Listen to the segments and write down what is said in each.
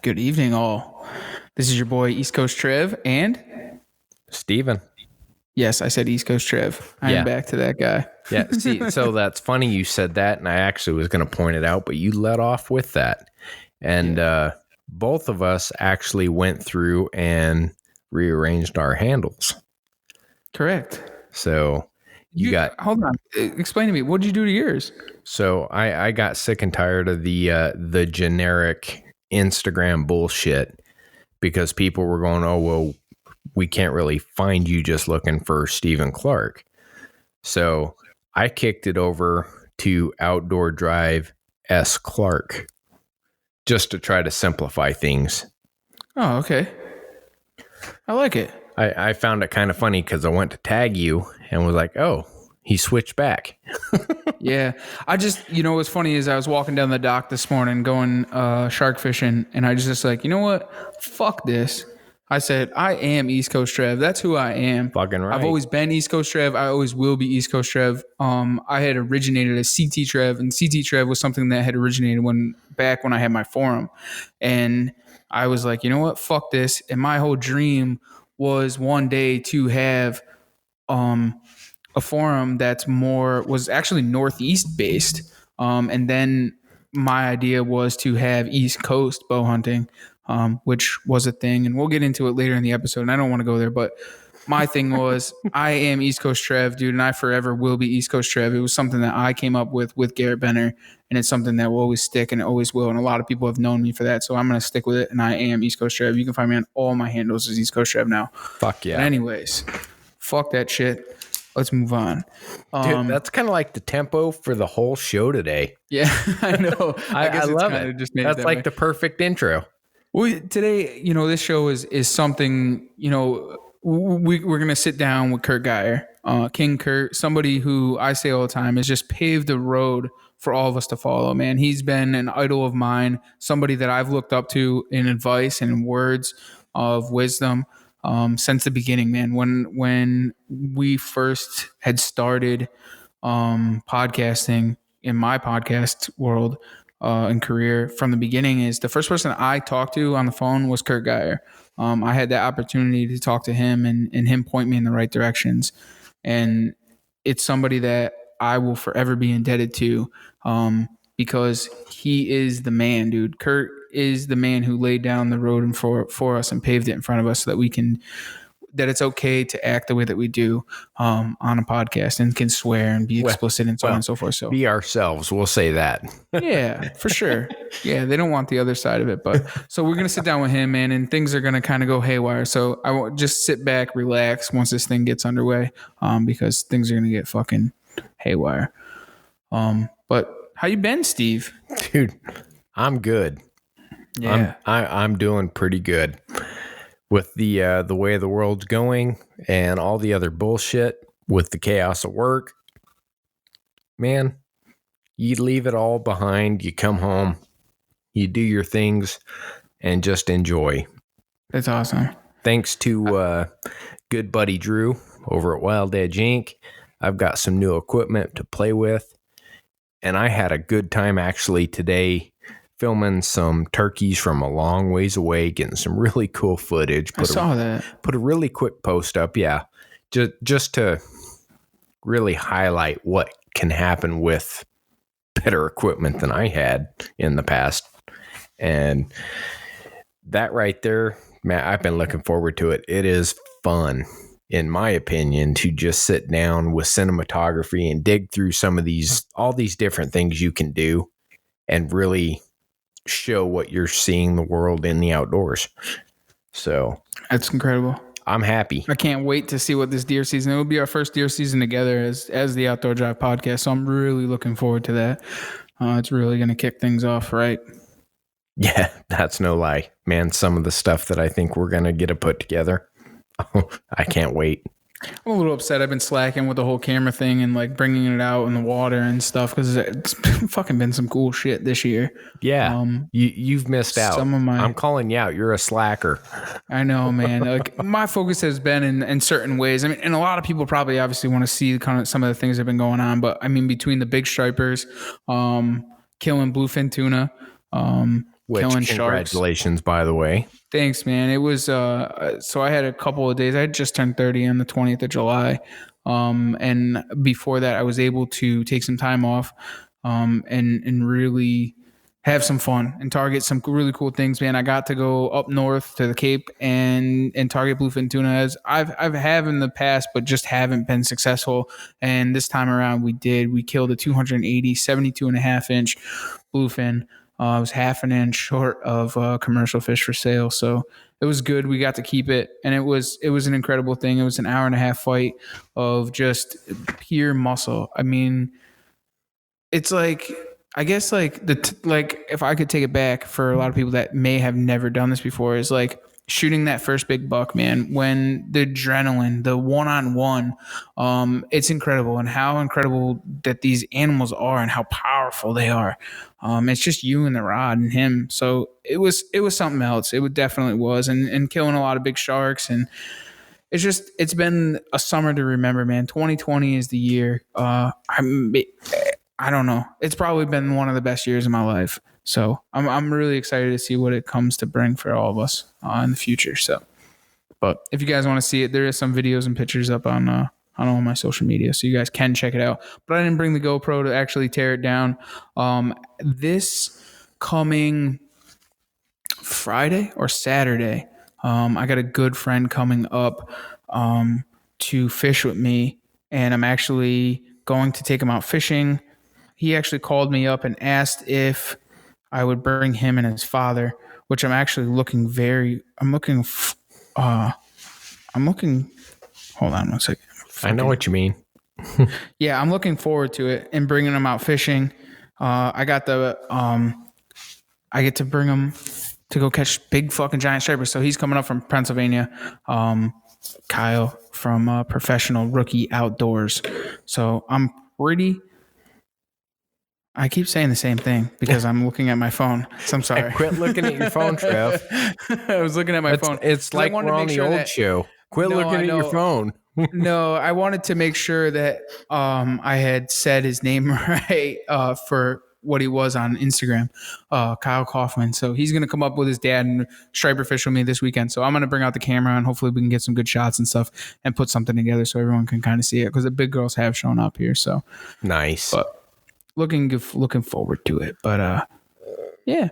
Good evening, all. This is your boy, East Coast Trev, and Steven. Yes, I said East Coast Trev. I'm back to that guy. Yeah, see, so that's funny you said that, and I actually was going to point it out, but you let off with that. And both of us actually went through and rearranged our handles. Correct. So you got... Hold on. Explain to me, what did you do to yours? So I got sick and tired of the generic Instagram bullshit because people were going, oh, well, we can't really find you just looking for Stephen Clark. So I kicked it over to Outdoor Drive S. Clark just to try to simplify things. Oh, okay. I like it. I found it kind of funny because I went to tag you and was like, oh, he switched back. Yeah. I just, what's funny is I was walking down the dock this morning going shark fishing, and I was just like, you know what? Fuck this. I said, I am East Coast Trev. That's who I am. Fucking right. I've always been East Coast Trev. I always will be East Coast Trev. I had originated as CT Trev, and CT Trev was something that had originated back when I had my forum. And I was like, you know what? Fuck this. And my whole dream was one day to have a forum was actually Northeast based. And then my idea was to have East Coast bow hunting. Which was a thing, and we'll get into it later in the episode, and I don't want to go there, but my thing was I am East Coast Trev, dude, and I forever will be East Coast Trev. It was something that I came up with Garrett Benner, and it's something that will always stick, and it always will, and a lot of people have known me for that, so I'm going to stick with it, and I am East Coast Trev. You can find me on all my handles as East Coast Trev now. Fuck yeah. But anyways, fuck that shit. Let's move on. Dude, that's kind of like the tempo for the whole show today. Yeah, I know. I love it. That's like the perfect intro. Well, today, this show is something, we're going to sit down with Curt Geier, King Curt, somebody who I say all the time has just paved the road for all of us to follow, man. He's been an idol of mine, somebody that I've looked up to in advice and words of wisdom since the beginning, man. When we first had started podcasting in my podcast world, and career from the beginning, is the first person I talked to on the phone was Curt Geier. I had that opportunity to talk to him and him point me in the right directions. And it's somebody that I will forever be indebted to because he is the man, dude. Curt is the man who laid down the road and for us and paved it in front of us so that that it's okay to act the way that we do on a podcast and can swear and be explicit and so on and so forth. So be ourselves. We'll say that. Yeah, for sure. Yeah. They don't want the other side of it, but so we're going to sit down with him, man, and things are going to kind of go haywire. So I won't just sit back, relax once this thing gets underway, because things are going to get fucking haywire. But how you been, Steve? Dude, I'm good. Yeah. I'm doing pretty good. With the way the world's going and all the other bullshit with the chaos of work, man, you leave it all behind. You come home, you do your things, and just enjoy. That's awesome. Thanks to good buddy Drew over at Wild Edge Inc., I've got some new equipment to play with, and I had a good time actually today filming some turkeys from a long ways away, getting some really cool footage. I saw that. Put a really quick post up, yeah, just to really highlight what can happen with better equipment than I had in the past. And that right there, man, I've been looking forward to it. It is fun, in my opinion, to just sit down with cinematography and dig through all these different things you can do and really show what you're seeing the world in the outdoors. So that's incredible. I'm happy. I can't wait to see what this deer season. It will be our first deer season together as the Outdoor Drive podcast. So I'm really looking forward to that. It's really going to kick things off, right? Yeah, that's no lie, man. Some of the stuff that I think we're going to get to put together, I can't wait. I'm a little upset. I've been slacking with the whole camera thing and like bringing it out in the water and stuff because it's fucking been some cool shit this year. Yeah, you've missed out. I'm calling you out. You're a slacker. I know, man. Like my focus has been in certain ways. I mean, and a lot of people probably obviously want to see kind of some of the things that have been going on. But I mean, between the big stripers, killing bluefin tuna, Which, killing sharks. congratulations, by the way. Thanks, man. It was so I had a couple of days. I had just turned 30 on the 20th of July. And before that I was able to take some time off and really have some fun and target some really cool things, man. I got to go up north to the Cape and target bluefin tuna as I've have in the past, but just haven't been successful. And this time around we did. We killed a 280, 72.5 inch bluefin. It was half an inch short of commercial fish for sale. So it was good. We got to keep it. And it was an incredible thing. It was an 1.5-hour fight of just pure muscle. I mean, it's like, I guess like like if I could take it back for a lot of people that may have never done this before, is like shooting that first big buck, man, when the adrenaline, the one-on-one, it's incredible. And how incredible that these animals are and how powerful they are. It's just you and the rod and him. So it was something else. It definitely was. And killing a lot of big sharks. And it's been a summer to remember, man. 2020 is the year. I don't know. It's probably been one of the best years of my life. So I'm really excited to see what it comes to bring for all of us in the future. So, but if you guys want to see it, there is some videos and pictures up on all my social media, so you guys can check it out. But I didn't bring the GoPro to actually tear it down. This coming Friday or Saturday, I got a good friend coming up to fish with me, and I'm actually going to take him out fishing. He actually called me up and asked if I would bring him and his father, which I'm actually looking. Hold on one second. I know what you mean. Yeah, I'm looking forward to it and bringing him out fishing. I get to bring him to go catch big fucking giant stripers. So he's coming up from Pennsylvania. Kyle from Professional Rookie Outdoors. So I keep saying the same thing because I'm looking at my phone. So I'm sorry. Quit looking at your phone, Trev. I was looking at my phone. It's like we're on the old show. Quit looking at your phone. No, I wanted to make sure that I had said his name right for what he was on Instagram, Kyle Kaufman. So he's going to come up with his dad and striper fish with me this weekend. So I'm going to bring out the camera and hopefully we can get some good shots and stuff and put something together so everyone can kind of see it, because the big girls have shown up here. So nice. But looking forward to it. But yeah,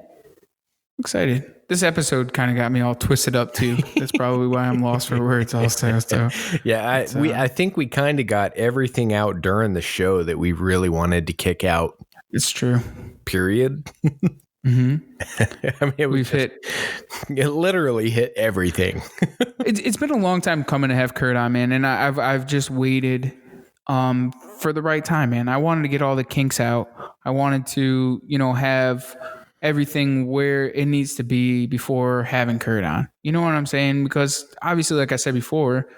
excited. This episode kind of got me all twisted up too. That's probably why I'm lost for words also. So yeah, I think we kind of got everything out during the show that we really wanted to kick out. It's true. Period. Mm-hmm. I mean, it literally hit everything. It's been a long time coming to have Curt on, man, and I've just waited for the right time, man. I wanted to get all the kinks out. I wanted to, have everything where it needs to be before having Curt on. You know what I'm saying? Because obviously, like I said before,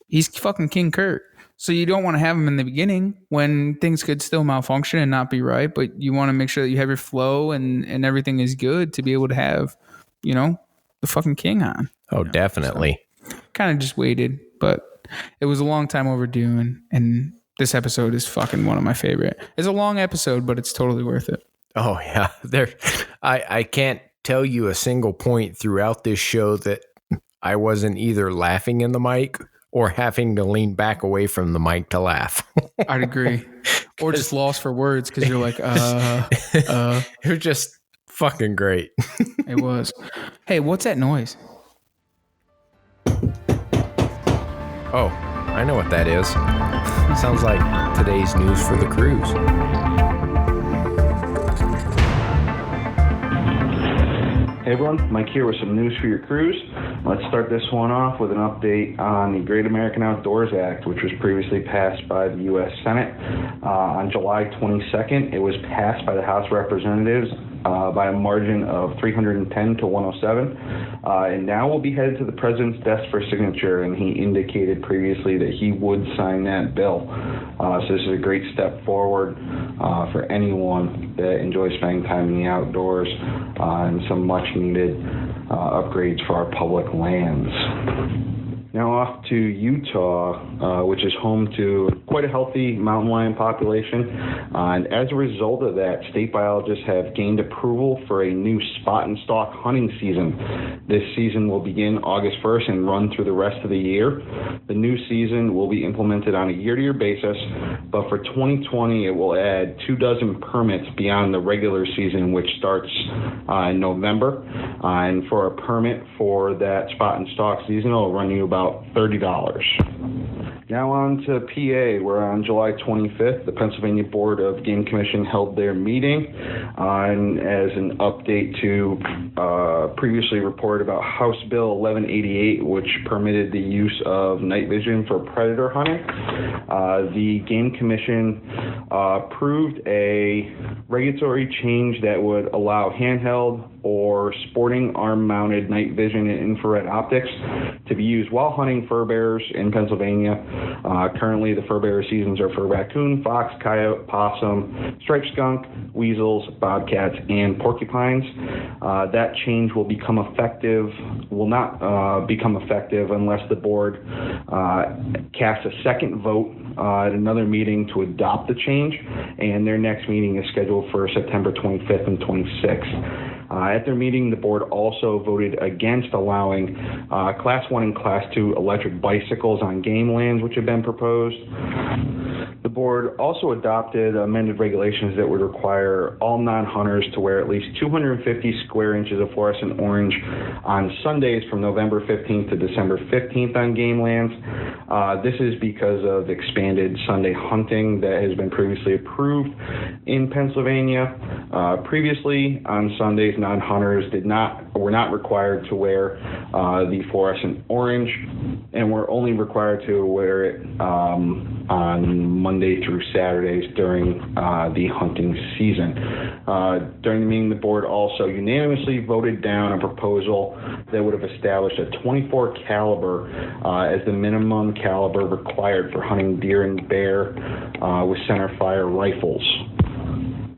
he's fucking King Curt. So you don't want to have him in the beginning when things could still malfunction and not be right, but you want to make sure that you have your flow and everything is good to be able to have, the fucking king on. Oh, definitely. So kind of just waited, but it was a long time overdue, and this episode is fucking one of my favorite. It's a long episode, but it's totally worth it. Oh yeah. I can't tell you a single point throughout this show that I wasn't either laughing in the mic or having to lean back away from the mic to laugh. I'd agree. Or just lost for words because you're like, You're just fucking great. It was. Hey, what's that noise? Oh, I know what that is. Sounds like today's news for the cruise. Hey everyone, Mike here with some news for your cruise. Let's start this one off with an update on the Great American Outdoors Act, which was previously passed by the U.S. Senate. On July 22nd, it was passed by the House of Representatives by a margin of 310 to 107. And now will be headed to the President's desk for signature, and he indicated previously that he would sign that bill. So this is a great step forward for anyone that enjoys spending time in the outdoors and some much needed upgrades for our public lands. Now off to Utah, which is home to quite a healthy mountain lion population. And as a result of that, state biologists have gained approval for a new spot and stalk hunting season. This season will begin August 1st and run through the rest of the year. The new season will be implemented on a year-to-year basis, but for 2020, it will add 24 permits beyond the regular season, which starts in November. And for a permit for that spot and stalk season, it'll run you about $30. Now on to PA, where on July 25th, the Pennsylvania Board of Game Commission held their meeting. And as an update to previously reported about House Bill 1188, which permitted the use of night vision for predator hunting, the Game Commission approved a regulatory change that would allow handheld or sporting arm-mounted night vision and infrared optics to be used while hunting fur bearers in Pennsylvania. Currently, the fur bearer seasons are for raccoon, fox, coyote, possum, striped skunk, weasels, bobcats, and porcupines. That change will not become effective unless the board casts a second vote at another meeting to adopt the change, and their next meeting is scheduled for September 25th and 26th. At their meeting, the board also voted against allowing Class 1 and Class 2 electric bicycles on game lands, which have been proposed. The board also adopted amended regulations that would require all non-hunters to wear at least 250 square inches of fluorescent orange on Sundays from November 15th to December 15th on game lands. This is because of expanded Sunday hunting that has been previously approved in Pennsylvania. Previously, on Sundays, non-hunters were not required to wear the fluorescent orange, and were only required to wear it on Monday through Saturdays during the hunting season. During the meeting, the board also unanimously voted down a proposal that would have established a 24 caliber as the minimum caliber required for hunting deer and bear with centerfire rifles.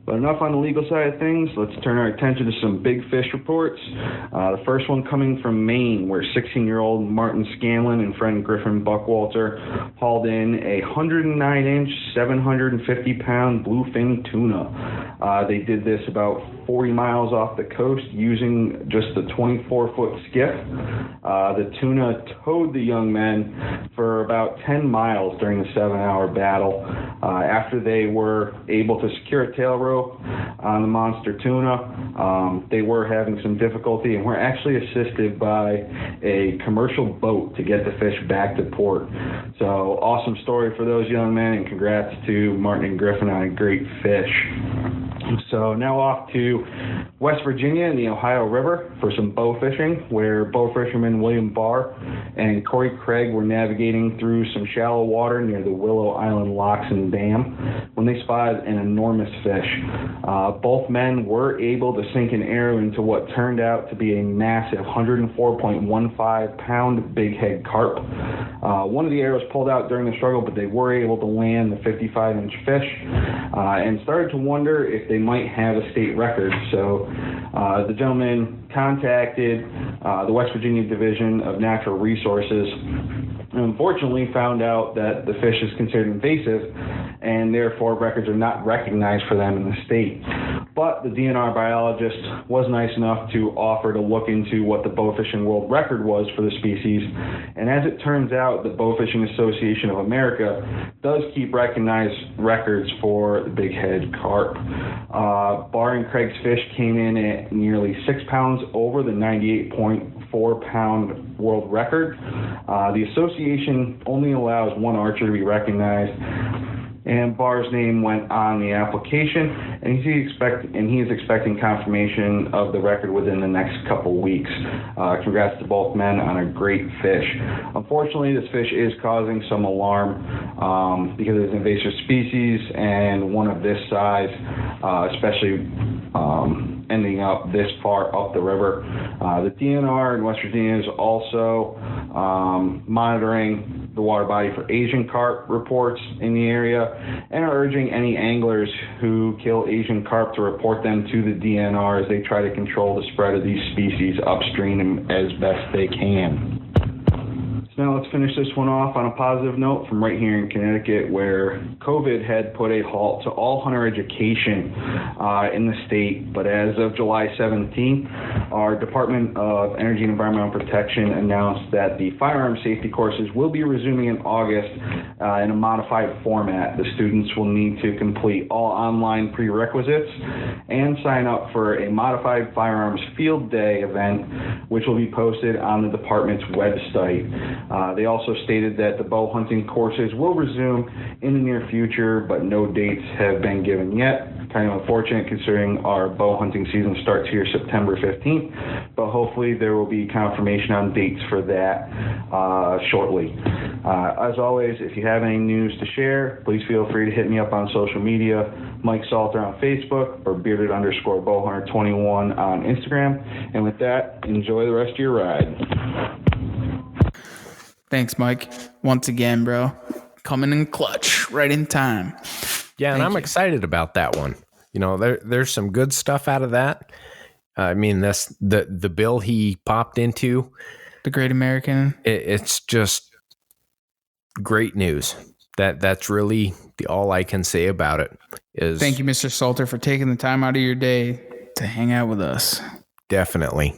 But enough on the legal side of things. Let's turn our attention to some big fish reports. The first one coming from Maine, where 16-year-old Martin Scanlon and friend Griffin Buckwalter hauled in a 109-inch, 750-pound bluefin tuna. They did this about 40 miles off the coast using just a 24-foot skiff. The tuna towed the young men for about 10 miles during the 7-hour battle. After they were able to secure a tail rope on the monster tuna, they were having some difficulty and were actually assisted by a commercial boat to get the fish back to port. So awesome story for those young men, and congrats to Martin and Griffin on a great fish. So now off to West Virginia and the Ohio River for some bow fishing, where bow fisherman William Barr and Corey Craig were navigating through some shallow water near the Willow Island Locks and Dam when they spotted an enormous fish. Both men were able to sink an arrow into what turned out to be a massive 104.15-pound bighead carp. One of the arrows pulled out during the struggle, but they were able to land the 55-inch fish and started to wonder if they might have a state record. So the gentleman contacted the West Virginia Division of Natural Resources and unfortunately found out that the fish is considered invasive and therefore records are not recognized for them in the state. But the DNR biologist was nice enough to offer to look into what the Bowfishing World Record was for the species. And as it turns out, the Bowfishing Association of America does keep recognized records for the bighead carp. Barr and Craig's fish came in at nearly 6 pounds over the 98.4-pound world record. The association only allows one archer to be recognized, and Barr's name went on the application, and he is expecting confirmation of the record within the next couple weeks. Congrats to both men on a great fish. Unfortunately, this fish is causing some alarm because it's an invasive species, and one of this size, especially ending up this far up the river. The DNR in West Virginia is also monitoring the water body for Asian carp reports in the area and are urging any anglers who kill Asian carp to report them to the DNR as they try to control the spread of these species upstream as best they can. So now let's finish this one off on a positive note from right here in Connecticut, where COVID had put a halt to all hunter education in the state. But as of July 17th, our Department of Energy and Environmental Protection announced that the firearm safety courses will be resuming in August in a modified format. The students will need to complete all online prerequisites and sign up for a modified firearms field day event, which will be posted on the department's website. They also stated that the bow hunting courses will resume in the near future, but no dates have been given yet. Kind of unfortunate considering our bow hunting season starts here September 15th, but hopefully there will be confirmation on dates for that shortly. As always, if you have any news to share, please feel free to hit me up on social media, Mike Salter on Facebook or bearded_bowhunter21 on Instagram. And with that, enjoy the rest of your ride. Thanks, Mike. Once again, bro. Coming in clutch, right in time. Yeah, and I'm excited about that one. You know, there's some good stuff out of that. I mean, that's the bill he popped into. The Great American. It's just great news. That's really all I can say about it. Is thank you, Mr. Salter, for taking the time out of your day to hang out with us. Definitely.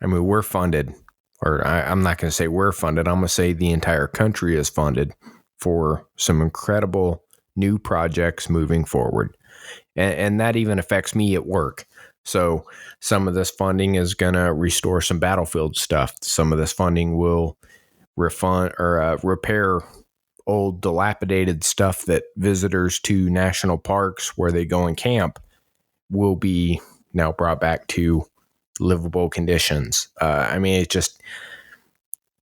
I mean, we're funded. Or I'm not going to say we're funded. I'm going to say the entire country is funded for some incredible new projects moving forward. And that even affects me at work. So some of this funding is going to restore some battlefield stuff. Some of this funding will refund or repair old dilapidated stuff that visitors to national parks where they go and camp will be now brought back to livable conditions. I mean, it's just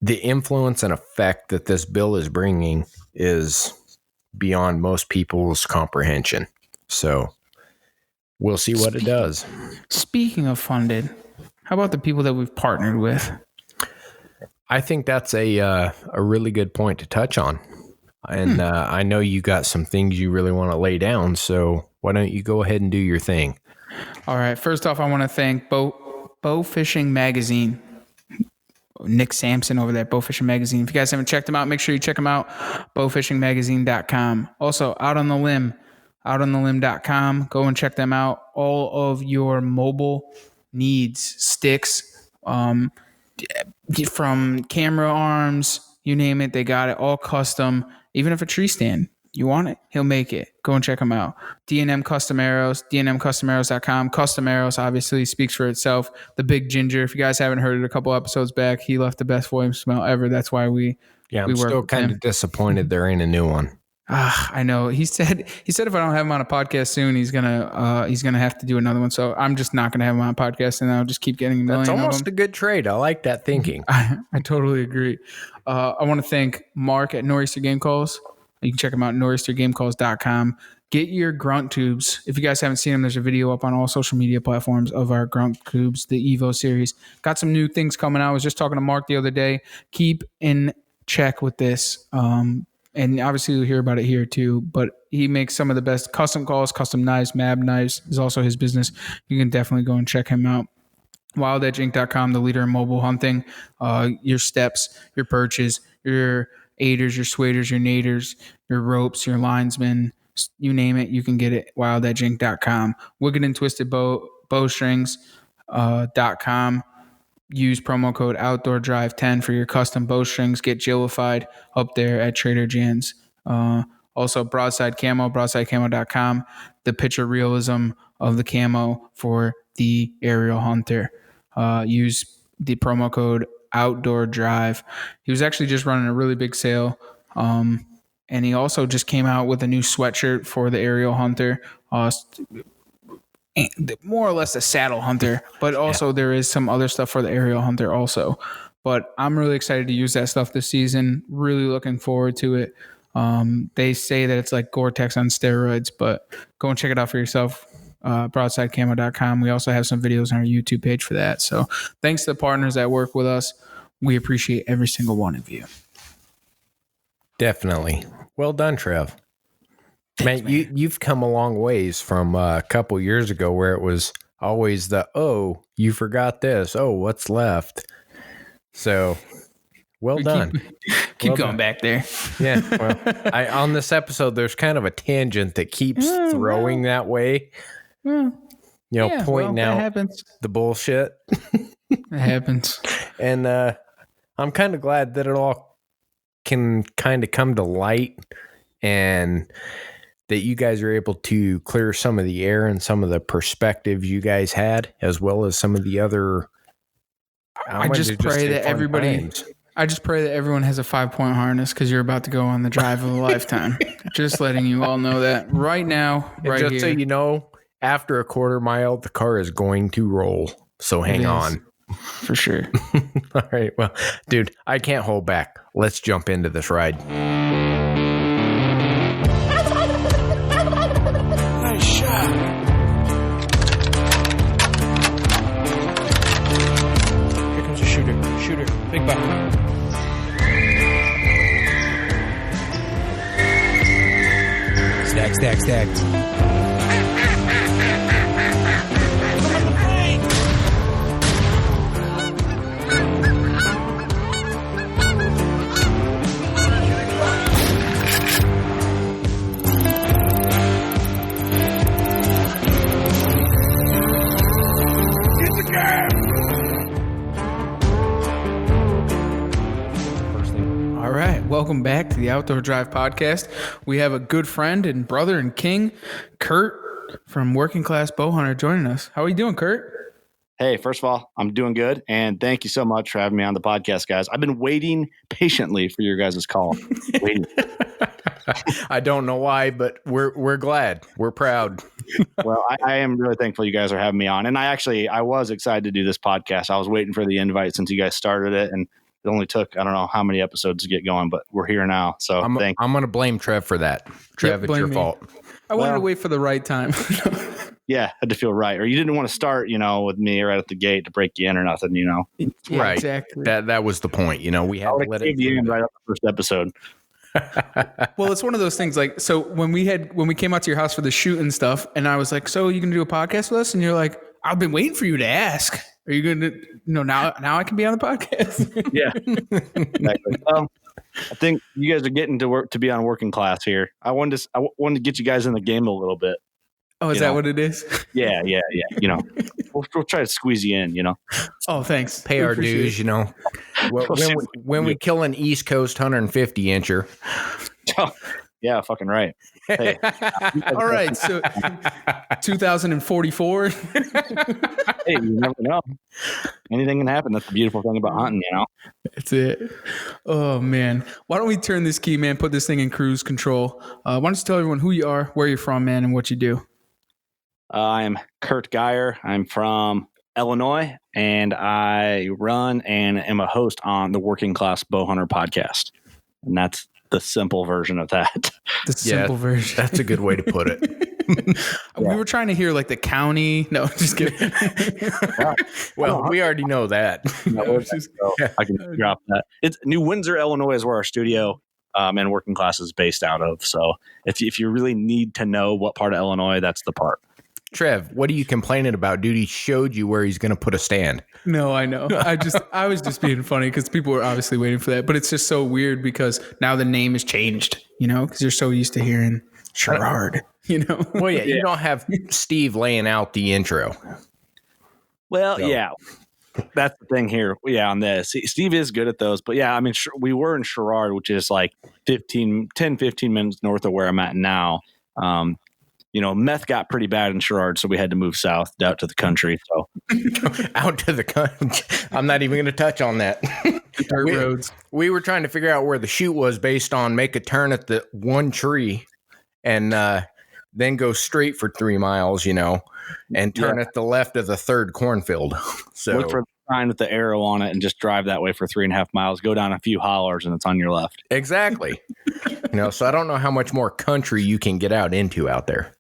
the influence and effect that this bill is bringing is beyond most people's comprehension. So we'll see what it does. Speaking of funded, how about the people that we've partnered with? I think that's a really good point to touch on. And I know you got some things you really want to lay down. So why don't you go ahead and do your thing? All right. First off, I want to thank Bow Fishing Magazine. Nick Sampson over there at Bow Fishing Magazine. If you guys haven't checked them out, make sure you check them out. Bowfishingmagazine.com. Also, outonthelimb.com. Go and check them out. All of your mobile needs, sticks, from camera arms, you name it, they got it all custom. Even if a tree stand, you want it, he'll make it. Go and check him out. D&M Custom Arrows, dnmcustomarrows.com. Custom Arrows obviously speaks for itself. The Big Ginger, if you guys haven't heard it a couple episodes back, he left the best voicemail ever. That's why we I'm still kind of disappointed there ain't a new one. I know. He said if I don't have him on a podcast soon, he's gonna have to do another one. So I'm just not gonna have him on a podcast, and I'll just keep getting a million. That's almost a good trade. I like that thinking. I totally agree. I want to thank Mark at Nor'easter Game Calls. You can check him out at nor'eastergamecalls.com. Get your grunt tubes. If you guys haven't seen them, there's a video up on all social media platforms of our grunt tubes, the Evo series. Got some new things coming out. I was just talking to Mark the other day. Keep in check with this. And obviously you'll hear about it here too, but he makes some of the best custom calls, custom knives. Mab Knives is also his business. You can definitely go and check him out. WildEdgeInc.com, the leader in mobile hunting. Your steps, your perches, your aiders, your swaders, your naders, your ropes, your linesmen, you name it, you can get it. WildEdgeInc.com. Wicked and Twisted Bowstrings.com. Use promo code OutdoorDrive10 for your custom bowstrings. Get Jillified up there at Trader Jan's. Also, Broadside Camo, broadsidecamo.com. The picture realism of the camo for the aerial hunter. Use the promo code OutdoorDrive. He was actually just running a really big sale. And he also just came out with a new sweatshirt for the aerial hunter. More or less a saddle hunter, but also there is some other stuff for the aerial hunter also. But I'm really excited to use that stuff this season. Really looking forward to it. They say that it's like Gore-Tex on steroids, but go and check it out for yourself. Broadsidecamo.com. We also have some videos on our YouTube page for that. So thanks to the partners that work with us. We appreciate every single one of you. Definitely. Well done, Trev. Thanks, man, you've come a long ways from a couple years ago where it was always you forgot this. Oh, what's left? So Well done. Keep Well going done. back there. Yeah. Well, on this episode, there's kind of a tangent that keeps throwing that way. Pointing out that happens. the bullshit. It happens. And I'm kind of glad that it all can kind of come to light and that you guys are able to clear some of the air and some of the perspectives you guys had, as well as some of the other. I just pray that everyone has a 5-point harness because you're about to go on the drive of a lifetime. Just letting you all know that right now, right just here. so you know, after a quarter mile, the car is going to roll. So hang on. For sure. All right. Well, dude, I can't hold back. Let's jump into this ride. Nice shot. Here comes a shooter. Shooter. Big buck. Stacked. All right. Welcome back to the Outdoor Drive Podcast. We have a good friend and brother and king, Curt from Working Class Bowhunter, joining us. How are you doing, Curt? Hey, first of all, I'm doing good. And thank you so much for having me on the podcast, guys. I've been waiting patiently for your guys' call. Waiting. I don't know why, but we're glad. We're proud. Well, I am really thankful you guys are having me on. And I was excited to do this podcast. I was waiting for the invite since you guys started it. And it only took, I don't know how many episodes to get going, but we're here now. So I'm going to blame Trev for that. Trev, it's your fault. I wanted to wait for the right time. Yeah, had to feel right. Or you didn't want to start, with me right at the gate to break you in or nothing, Yeah, right. Exactly. That was the point. We had to let it you in right at the first episode. Well, it's one of those things like, so when we came out to your house for the shoot and stuff, and I was like, so you can do a podcast with us? And you're like, I've been waiting for you to ask. Are you going to, now I can be on the podcast? Yeah, exactly. I think you guys are getting to be on Working Class here. I wanted to get you guys in the game a little bit. Oh, is that what it is? Yeah. We'll try to squeeze you in, Oh, thanks. Pay our dues, When we kill an East Coast 150 incher. Yeah, fucking right. Hey. All right, so 2044. Hey, you never know. Anything can happen. That's the beautiful thing about hunting, That's it. Oh, man. Why don't we turn this key, man, put this thing in cruise control. Why don't you tell everyone who you are, where you're from, man, and what you do? I'm Curt Geier. I'm from Illinois, and I run and am a host on the Working Class Bowhunter Podcast. And that's the simple version of that. The simple version. That's a good way to put it. We were trying to hear like the county. No, just kidding. Well, we already know that. I can drop that. It's New Windsor, Illinois is where our studio and Working Class is based out of. So if you really need to know what part of Illinois, that's the part. Trev, what are you complaining about? Dude, he showed you where he's going to put a stand. No, I know. I was just being funny because people were obviously waiting for that. But it's just so weird because now the name is changed, because you're so used to hearing Sherrard, Well, yeah, you don't have Steve laying out the intro. Well, yeah, that's the thing here. Yeah, on this. Steve is good at those. But yeah, I mean, we were in Sherrard, which is like 15 minutes north of where I'm at now. Meth got pretty bad in Sherrard, so we had to move south out to the country. So out to the country. I'm not even going to touch on that. Dirt roads. We were trying to figure out where the shoot was based on make a turn at the one tree and then go straight for 3 miles, and turn at the left of the third cornfield. So look for the sign with the arrow on it and just drive that way for 3.5 miles. Go down a few hollers and it's on your left. Exactly. So I don't know how much more country you can get out there.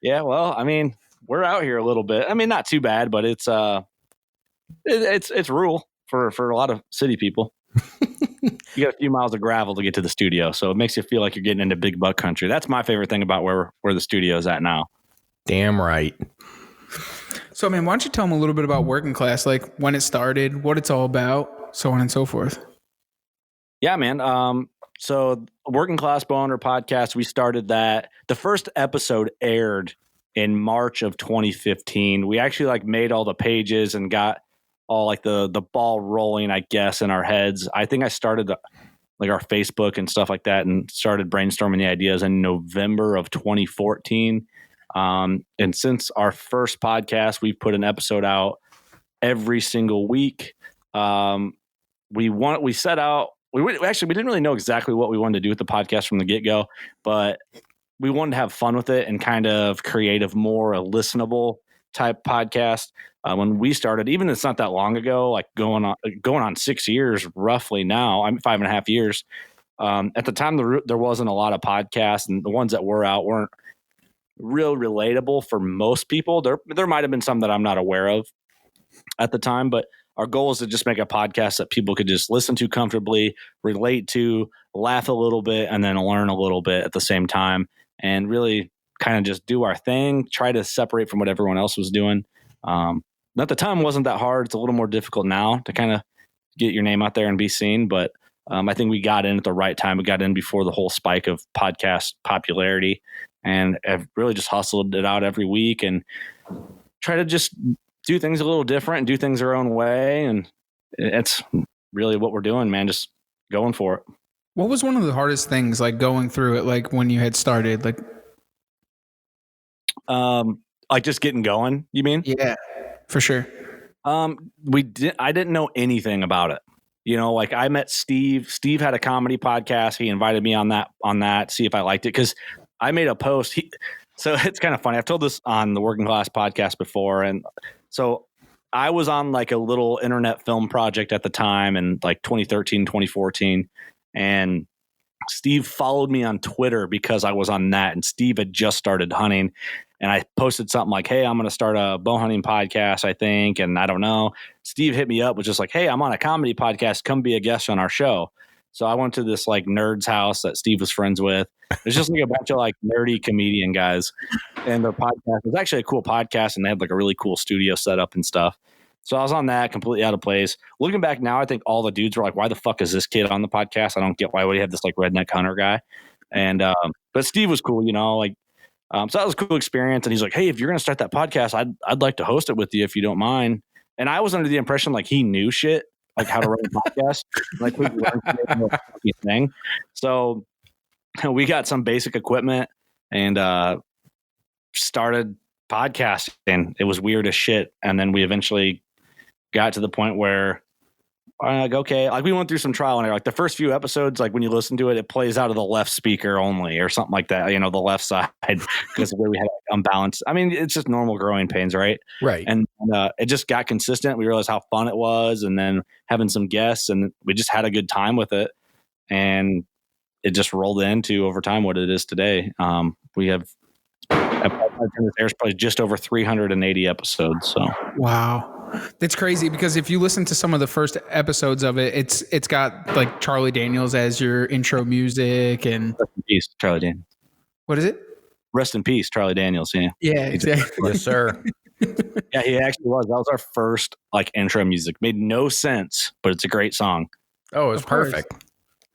Yeah, well, I mean, we're out here a little bit. I mean, not too bad, but it's rural for a lot of city people. You got a few miles of gravel to get to the studio, so it makes you feel like you're getting into big buck country. That's my favorite thing about where the studio is at now. Damn right. So, man, why don't you tell them a little bit about Working Class, like when it started, what it's all about, so on and so forth. Yeah, man. So Working Class Bowhunter Podcast, we started that. The first episode aired in March of 2015. We actually like made all the pages and got all like the ball rolling, I guess, in our heads. I think I started like our Facebook and stuff like that and started brainstorming the ideas in November of 2014. And since our first podcast, we've put an episode out every single week. We set out, we didn't really know exactly what we wanted to do with the podcast from the get-go, but we wanted to have fun with it and kind of create a more listenable type podcast. When we started, even it's not that long ago, like going on 6 years roughly now, I'm 5.5 years. At the time, there wasn't a lot of podcasts, and the ones that were out weren't real relatable for most people. There might have been some that I'm not aware of at the time, but our goal is to just make a podcast that people could just listen to comfortably, relate to, laugh a little bit, and then learn a little bit at the same time, and really kind of just do our thing, try to separate from what everyone else was doing. At the time, it wasn't that hard. It's a little more difficult now to kind of get your name out there and be seen, but I think we got in at the right time. We got in before the whole spike of podcast popularity, and have really just hustled it out every week and try to just do things a little different and do things our own way. And it's really what we're doing, man. Just going for it. What was one of the hardest things, like going through it, like when you had started, like just getting going, you mean? Yeah, for sure. I didn't know anything about it. You know, like I met Steve. Steve had a comedy podcast. He invited me on that, see if I liked it. Cause I made a post. So it's kind of funny. I've told this on the Working Class Podcast before. And so I was on like a little internet film project at the time in like 2013, 2014. And Steve followed me on Twitter because I was on that. And Steve had just started hunting. And I posted something like, hey, I'm going to start a bow hunting podcast, I think. And I don't know. Steve hit me up, was just like, hey, I'm on a comedy podcast. Come be a guest on our show. So I went to this like nerd's house that Steve was friends with. It's just like a bunch of like nerdy comedian guys. And their podcast was actually a cool podcast. And they had like a really cool studio setup and stuff. So I was on that, completely out of place. Looking back now, I think all the dudes were like, why the fuck is this kid on the podcast? I don't get why would he have this like redneck hunter guy. And but Steve was cool, you know, like so that was a cool experience. And he's like, hey, if you're going to start that podcast, I'd like to host it with you if you don't mind. And I was under the impression like he knew shit, like how to run a podcast, like we learned thing. So we got some basic equipment and started podcasting. It was weird as shit. And then we eventually got to the point where like, okay, like we went through some trial and error. Like the first few episodes, like when you listen to it, it plays out of the left speaker only or something like that, you know, the left side, because of where we had unbalanced. I mean, it's just normal growing pains, right? Right. And it just got consistent. We realized how fun it was, and then having some guests, and we just had a good time with it. And it just rolled into over time what it is today. We have there's probably just over 380 episodes. So wow. That's crazy, because if you listen to some of the first episodes of it, it's got like Charlie Daniels as your intro music. And rest in peace, Charlie Daniels. What is it? Rest in peace, Charlie Daniels. Yeah. Yeah, exactly. Yes, sir. Yeah, he actually was. That was our first like intro music. Made no sense, but it's a great song. Oh, it's perfect.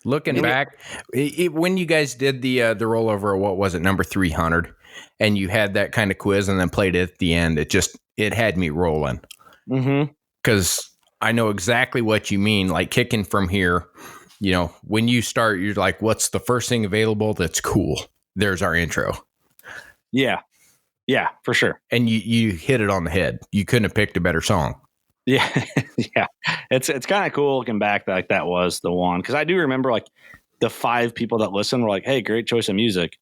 Looking back, when you guys did the rollover, what was it, number 300, and you had that kind of quiz and then played it at the end, it had me rolling. Mm-hmm. Because I know exactly what you mean, like kicking from here. You know, when you start, you're like, what's the first thing available that's cool? There's our intro. Yeah, for sure. And you hit it on the head. You couldn't have picked a better song. Yeah, yeah. It's kind of cool looking back that like that was the one, because I do remember like the 5 people that listened were like, hey, great choice of music.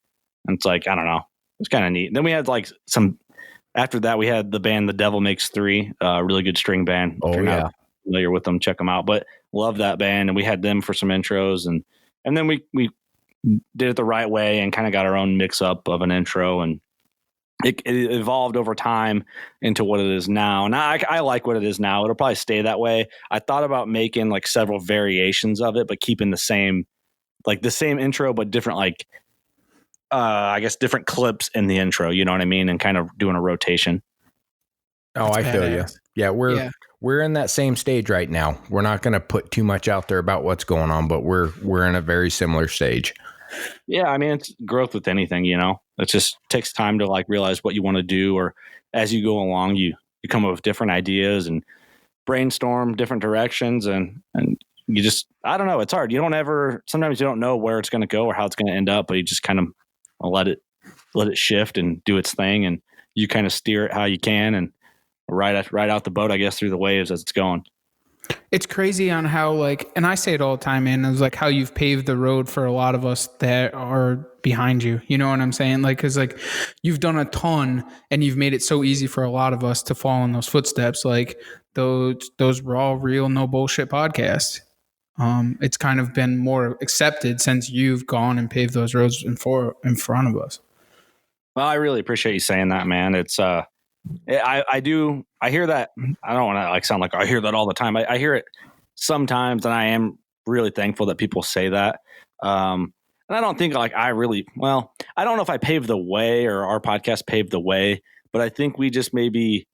And it's like, I don't know, it's kind of neat. Then we had like some. After that, we had the band The Devil Makes 3, a really good string band. Oh, if you're yeah. not familiar with them, check them out. But love that band, and we had them for some intros, and then we did it the right way and kind of got our own mix up of an intro, and it evolved over time into what it is now. And I like what it is now. It'll probably stay that way. I thought about making like several variations of it, but keeping the same intro, but different like. I guess different clips in the intro, you know what I mean? And kind of doing a rotation. Oh, That's I feel you. badass. Yeah, we're in that same stage right now. We're not going to put too much out there about what's going on, but we're in a very similar stage. Yeah, I mean, it's growth with anything, you know. It just takes time to like realize what you want to do, or as you go along, you come up with different ideas and brainstorm different directions, and you just, I don't know, it's hard. Sometimes you don't know where it's going to go or how it's going to end up, but you just kind of let it shift and do its thing, and you kind of steer it how you can and ride out the boat, I guess, through the waves as it's going. It's crazy on how, like, and I say it all the time, man, it's like how you've paved the road for a lot of us that are behind you. You know what I'm saying? Like, cause like you've done a ton and you've made it so easy for a lot of us to follow in those footsteps. Like those raw, real, no bullshit podcasts. It's kind of been more accepted since you've gone and paved those roads in front of us. Well, I really appreciate you saying that, man. It's, I hear that. I don't want to like sound like I hear that all the time. I hear it sometimes, and I am really thankful that people say that. And I don't think like I don't know if I paved the way or our podcast paved the way, but I think we just maybe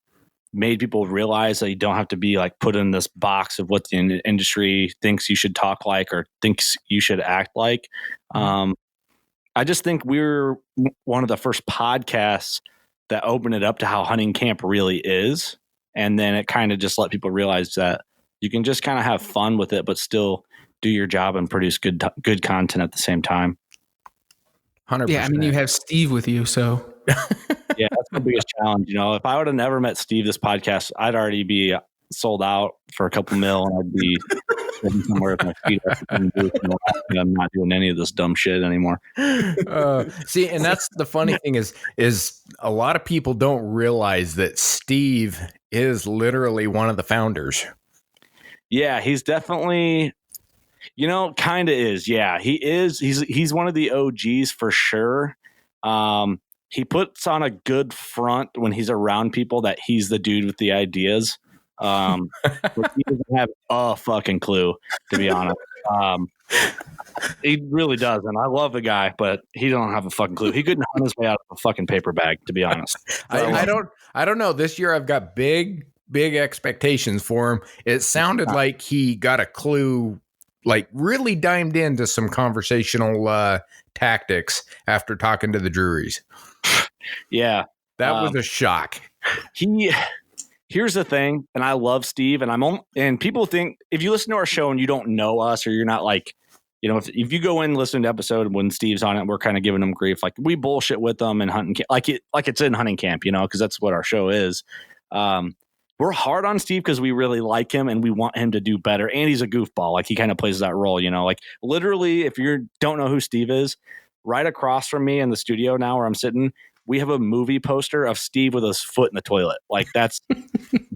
made people realize that you don't have to be like put in this box of what the industry thinks you should talk like or thinks you should act like. I just think we're one of the first podcasts that open it up to how hunting camp really is. And then it kind of just let people realize that you can just kind of have fun with it, but still do your job and produce good content at the same time. 100%. Yeah. I mean, you have Steve with you, so. Yeah, that's the biggest challenge. You know, if I would have never met Steve, this podcast, I'd already be sold out for a couple mil, and I'd be sitting somewhere with my feet up. I'm not doing any of this dumb shit anymore. See, and that's the funny thing is a lot of people don't realize that Steve is literally one of the founders. Yeah, he's definitely, kind of is. Yeah, he is. He's one of the OGs for sure. He puts on a good front when he's around people that he's the dude with the ideas. But he doesn't have a fucking clue, to be honest. He really doesn't. I love the guy, but he don't have a fucking clue. He couldn't hunt his way out of a fucking paper bag, to be honest. I don't know. This year I've got big expectations for him. It sounded like he got a clue, like really dimed into some conversational tactics after talking to the Druries. Yeah. That was a shock. Here's the thing, and I love Steve, and people think if you listen to our show and you don't know us, or you're not like, if you go in and listen to episode when Steve's on it, we're kind of giving him grief, like we bullshit with them and hunting camp, like it's in hunting camp, because that's what our show is. We're hard on Steve because we really like him and we want him to do better, and he's a goofball, like he kind of plays that role, like literally, if you don't know who Steve is, right across from me in the studio now where I'm sitting, we have a movie poster of Steve with his foot in the toilet. Like that's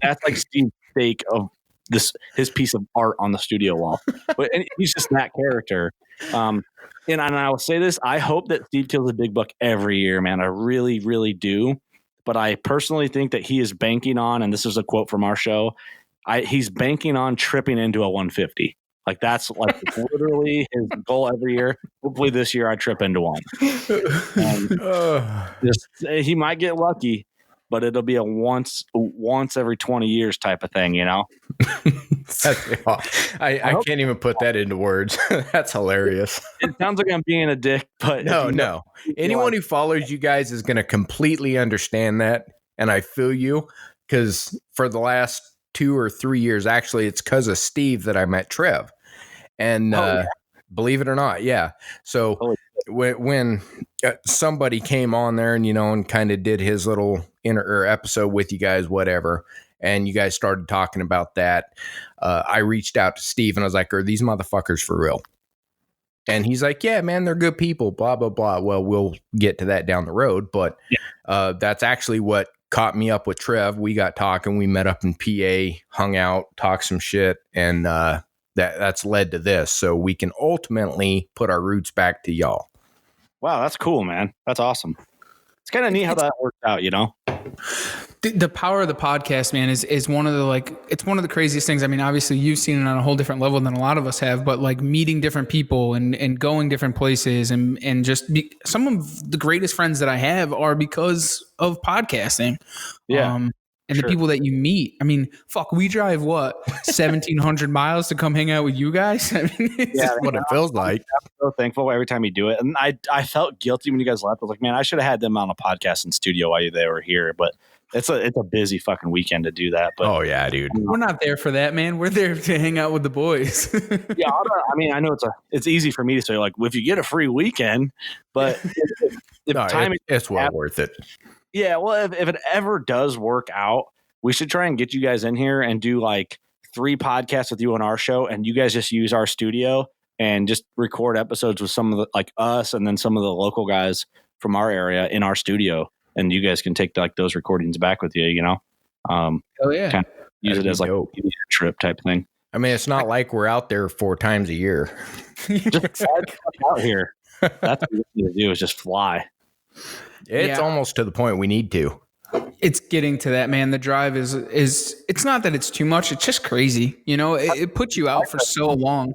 like Steve's fake of his piece of art on the studio wall. But he's just that character. And I will say this, I hope that Steve kills a big buck every year, man. I really, really do. But I personally think that he is banking on, and this is a quote from our show, he's banking on tripping into a 150. Like that's like literally his goal every year. Hopefully this year I trip into one. He might get lucky, but it'll be a once every 20 years type of thing, I can't even put that into words. That's hilarious. It sounds like I'm being a dick, but no. Anyone who follows you guys is going to completely understand that, and I feel you, because for the last 2 or 3 years, actually, it's because of Steve that I met Trev. And believe it or not, yeah. So when somebody came on there and, and kind of did his little episode with you guys, whatever, and you guys started talking about that, I reached out to Steve and I was like, are these motherfuckers for real? And he's like, yeah, man, they're good people, blah, blah, blah. Well, we'll get to that down the road. But that's actually what caught me up with Trev. We got talking. We met up in PA, hung out, talked some shit, and that's led to this. So we can ultimately put our roots back to y'all. Wow, that's cool, man. That's awesome. It's kind of neat how that worked out, The power of the podcast, man, is one of the it's one of the craziest things. I mean, obviously you've seen it on a whole different level than a lot of us have, but like meeting different people and going different places and just some of the greatest friends that I have are because of podcasting. Yeah. and the people that you meet. I mean, fuck, we drive what 1,700 miles to come hang out with you guys. I mean, That's what it feels like. I'm so thankful every time you do it, and I felt guilty when you guys left. I was like, man, I should have had them on a podcast in studio while they were here, but it's a busy fucking weekend to do that. But oh yeah, dude, we're not there for that, man. We're there to hang out with the boys. Yeah, I mean, I know it's easy for me to say, like, well, if you get a free weekend, but if no, time it's well worth it. Yeah, well, if it ever does work out, we should try and get you guys in here and do like 3 podcasts with you on our show, and you guys just use our studio and just record episodes with some of the, like us, and then some of the local guys from our area in our studio, and you guys can take like those recordings back with you, you know? Oh yeah, kind of use it as like a trip type thing. I mean, it's not like we're out there 4 times a year. Just fly out here. That's what we need to do, is just fly. It's almost to the point we need to. It's getting to that, man. The drive is it's not that it's too much. It's just crazy. You know, it puts you out for so long.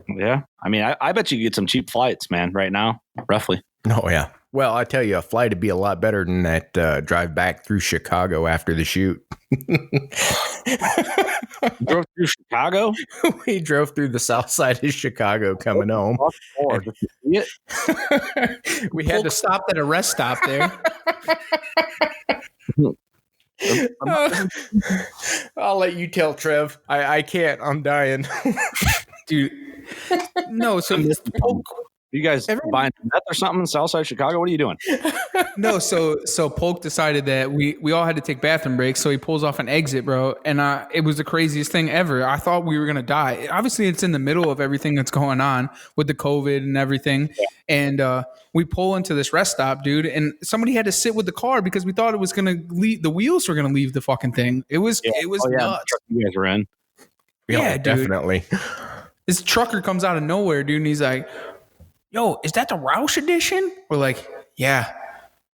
Yeah. I mean, I bet you get some cheap flights, man, right now, roughly. Oh, yeah. Well, I tell you, a flight would be a lot better than that drive back through Chicago after the shoot. You drove through Chicago? We drove through the south side of Chicago coming home. We had to stop at a rest stop there. I'll let you tell, Trev. I can't. I'm dying. Dude. No, so you guys buying meth or something in Southside Chicago? What are you doing? No, so Polk decided that we all had to take bathroom breaks, so he pulls off an exit, bro, and it was the craziest thing ever. I thought we were gonna die. Obviously, it's in the middle of everything that's going on with the COVID and everything, and we pull into this rest stop, dude, and somebody had to sit with the car because we thought it was gonna leave. The wheels were gonna leave the fucking thing. It was nuts. You guys were in. Yeah, dude. Definitely. This trucker comes out of nowhere, dude, and he's like, yo, is that the Roush edition? We're like, yeah.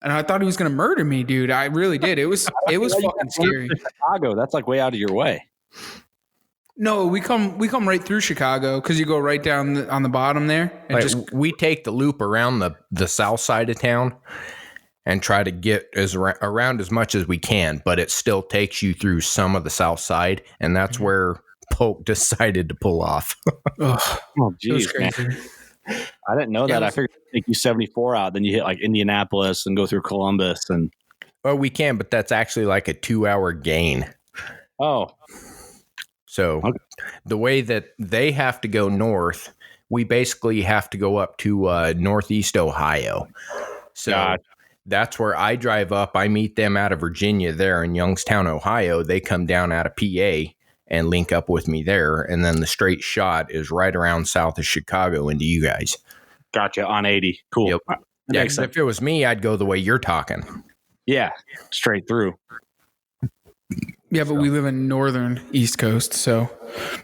And I thought he was going to murder me, dude. I really did. It was fucking scary. Chicago, that's like way out of your way. No, we come right through Chicago because you go right down on the bottom there. And we take the loop around the south side of town and try to get around as much as we can, but it still takes you through some of the south side, and that's where Polk decided to pull off. Oh, geez, man. I didn't know that. I figured it'd take you 74 out, then you hit like Indianapolis and go through Columbus. And well, we can, but that's actually like a 2-hour gain. Oh. So the way that they have to go north, we basically have to go up to Northeast Ohio. So that's where I drive up. I meet them out of Virginia there in Youngstown, Ohio. They come down out of PA and link up with me there. And then the straight shot is right around south of Chicago into you guys. Gotcha. On 80. Cool. Yep. Yeah, because if it was me, I'd go the way you're talking. Yeah. Straight through. Yeah, but we live in northern East Coast, so.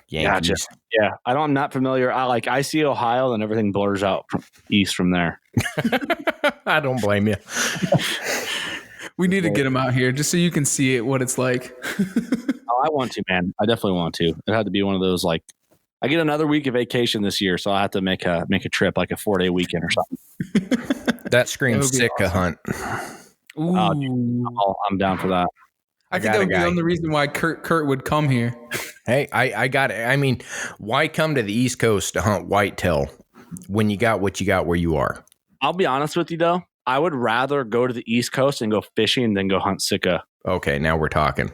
Yankees. Gotcha. Yeah. I'm not familiar. I see Ohio and everything blurs out from east from there. I don't blame you. We need to get them out here just so you can see it, what it's like. Oh, I want to, man. I definitely want to. It had to be one of those, like, I get another week of vacation this year, so I have to make a trip, like a 4-day weekend or something. That screams Sitka hunt. Ooh. I'm down for that. I think that would be the only reason why Curt would come here. Hey, I got it. I mean, why come to the East Coast to hunt whitetail when you got what you got where you are? I'll be honest with you, though. I would rather go to the East Coast and go fishing than go hunt Sitka. Okay, now we're talking.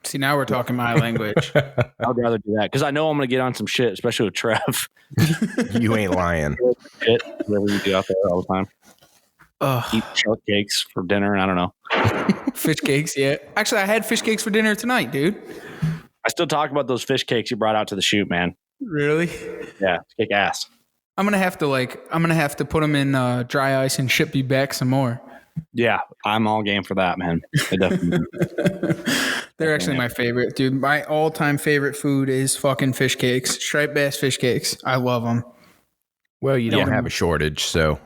See, now we're talking my language. I'd rather do that because I know I'm going to get on some shit, especially with Trev. You ain't lying. Shit, whatever you do out there all the time. Eat shark cakes for dinner, and I don't know. Fish cakes, yeah. Actually, I had fish cakes for dinner tonight, dude. I still talk about those fish cakes you brought out to the shoot, man. Really? Yeah, kick ass. I'm gonna have to put them in dry ice and ship you back some more. Yeah, I'm all game for that, man. They're actually my favorite, dude. My all-time favorite food is fucking fish cakes, striped bass fish cakes. I love them. Well, you don't have a shortage, so.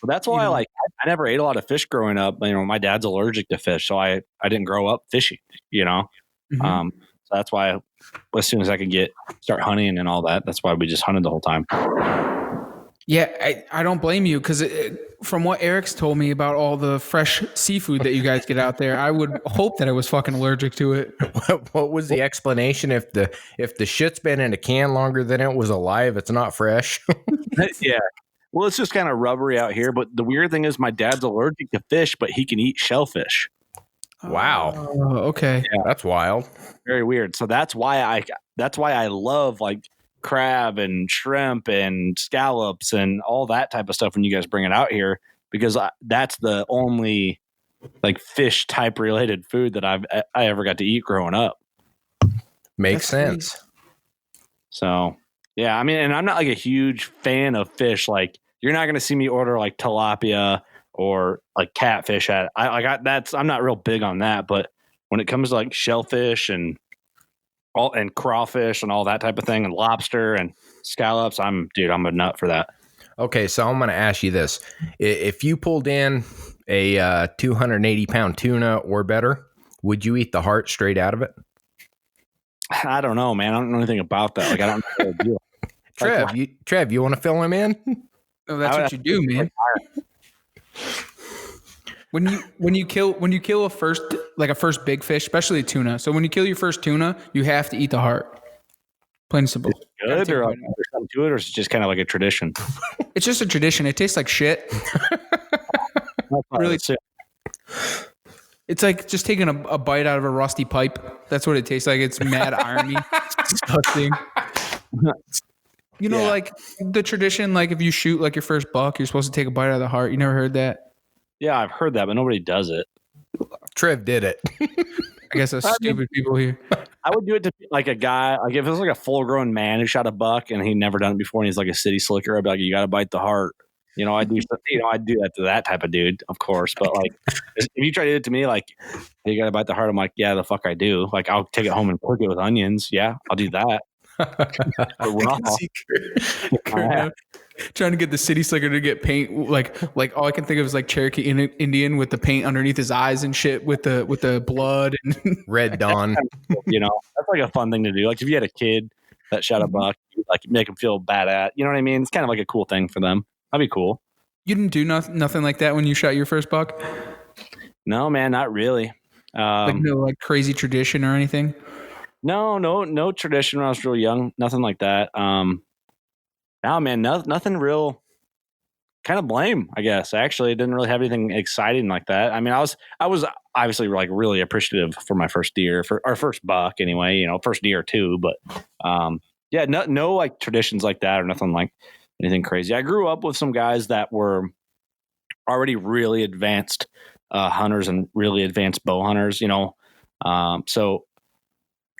Well, that's why I never ate a lot of fish growing up. You know, my dad's allergic to fish, so I didn't grow up fishing. You know, so that's why as soon as I could start hunting and all that, that's why we just hunted the whole time. Yeah, I don't blame you because from what Eric's told me about all the fresh seafood that you guys get out there, I would hope that I was fucking allergic to it. What was the explanation? If the shit's been in a can longer than it was alive, it's not fresh. Yeah. Well, it's just kind of rubbery out here. But the weird thing is my dad's allergic to fish, but he can eat shellfish. Wow. Oh, okay. Yeah, that's wild. Very weird. So that's why I love like crab and shrimp and scallops and all that type of stuff when you guys bring it out here, because that's the only like fish type related food that I ever got to eat growing up. Makes That's sense. So yeah, I mean, and I'm not like a huge fan of fish. Like you're not going to see me order like tilapia or like catfish at I'm not real big on that. But when it comes to like shellfish and crawfish and all that type of thing and lobster and scallops, I'm a nut for that. Okay, so I'm going to ask you this. If you pulled in a 280-pound tuna or better, would you eat the heart straight out of it? I don't know, man. I don't know anything about that. Like I don't know what to do. Trev, you want to fill him in? Oh, that's what you do, man. When you kill a first big fish, especially a tuna. So when you kill your first tuna, you have to eat the heart. Plain and simple. Good, or there's something to it, or is it just kind of like a tradition? It's just a tradition. It tastes like shit. Really, it's like just taking a bite out of a rusty pipe. That's what it tastes like. It's mad irony. It's disgusting. You know, like the tradition, like if you shoot like your first buck, you're supposed to take a bite out of the heart. You never heard that? Yeah, I've heard that, but nobody does it. Trev did it. I guess that's stupid people here. I would do it to like a guy, like if it was like a full grown man who shot a buck and he'd never done it before and he's like a city slicker, I'd be like, you got to bite the heart. You know, I'd do that to that type of dude, of course. But like, if you try to do it to me, like, hey, you got to bite the heart, I'm like, yeah, the fuck I do. Like, I'll take it home and cook it with onions. Yeah, I'll do that. Trying to get the city slicker to get paint, like all I can think of is like Cherokee Indian with the paint underneath his eyes and shit with the blood and Red Dawn. You know, that's like a fun thing to do. Like if you had a kid that shot a buck, like make them feel bad at, you know what I mean? It's kind of like a cool thing for them. That'd be cool. You didn't do nothing like that when you shot your first buck? No, man, not really. Like no crazy tradition or anything? No tradition when I was real young. Nothing like that. No, man, nothing real. Kind of blame, I guess. Actually, didn't really have anything exciting like that. I mean, I was obviously like really appreciative for my first deer, for our first buck anyway. You know, first deer too. But yeah, no like traditions like that or nothing like anything crazy. I grew up with some guys that were already really advanced hunters and really advanced bow hunters. You know, so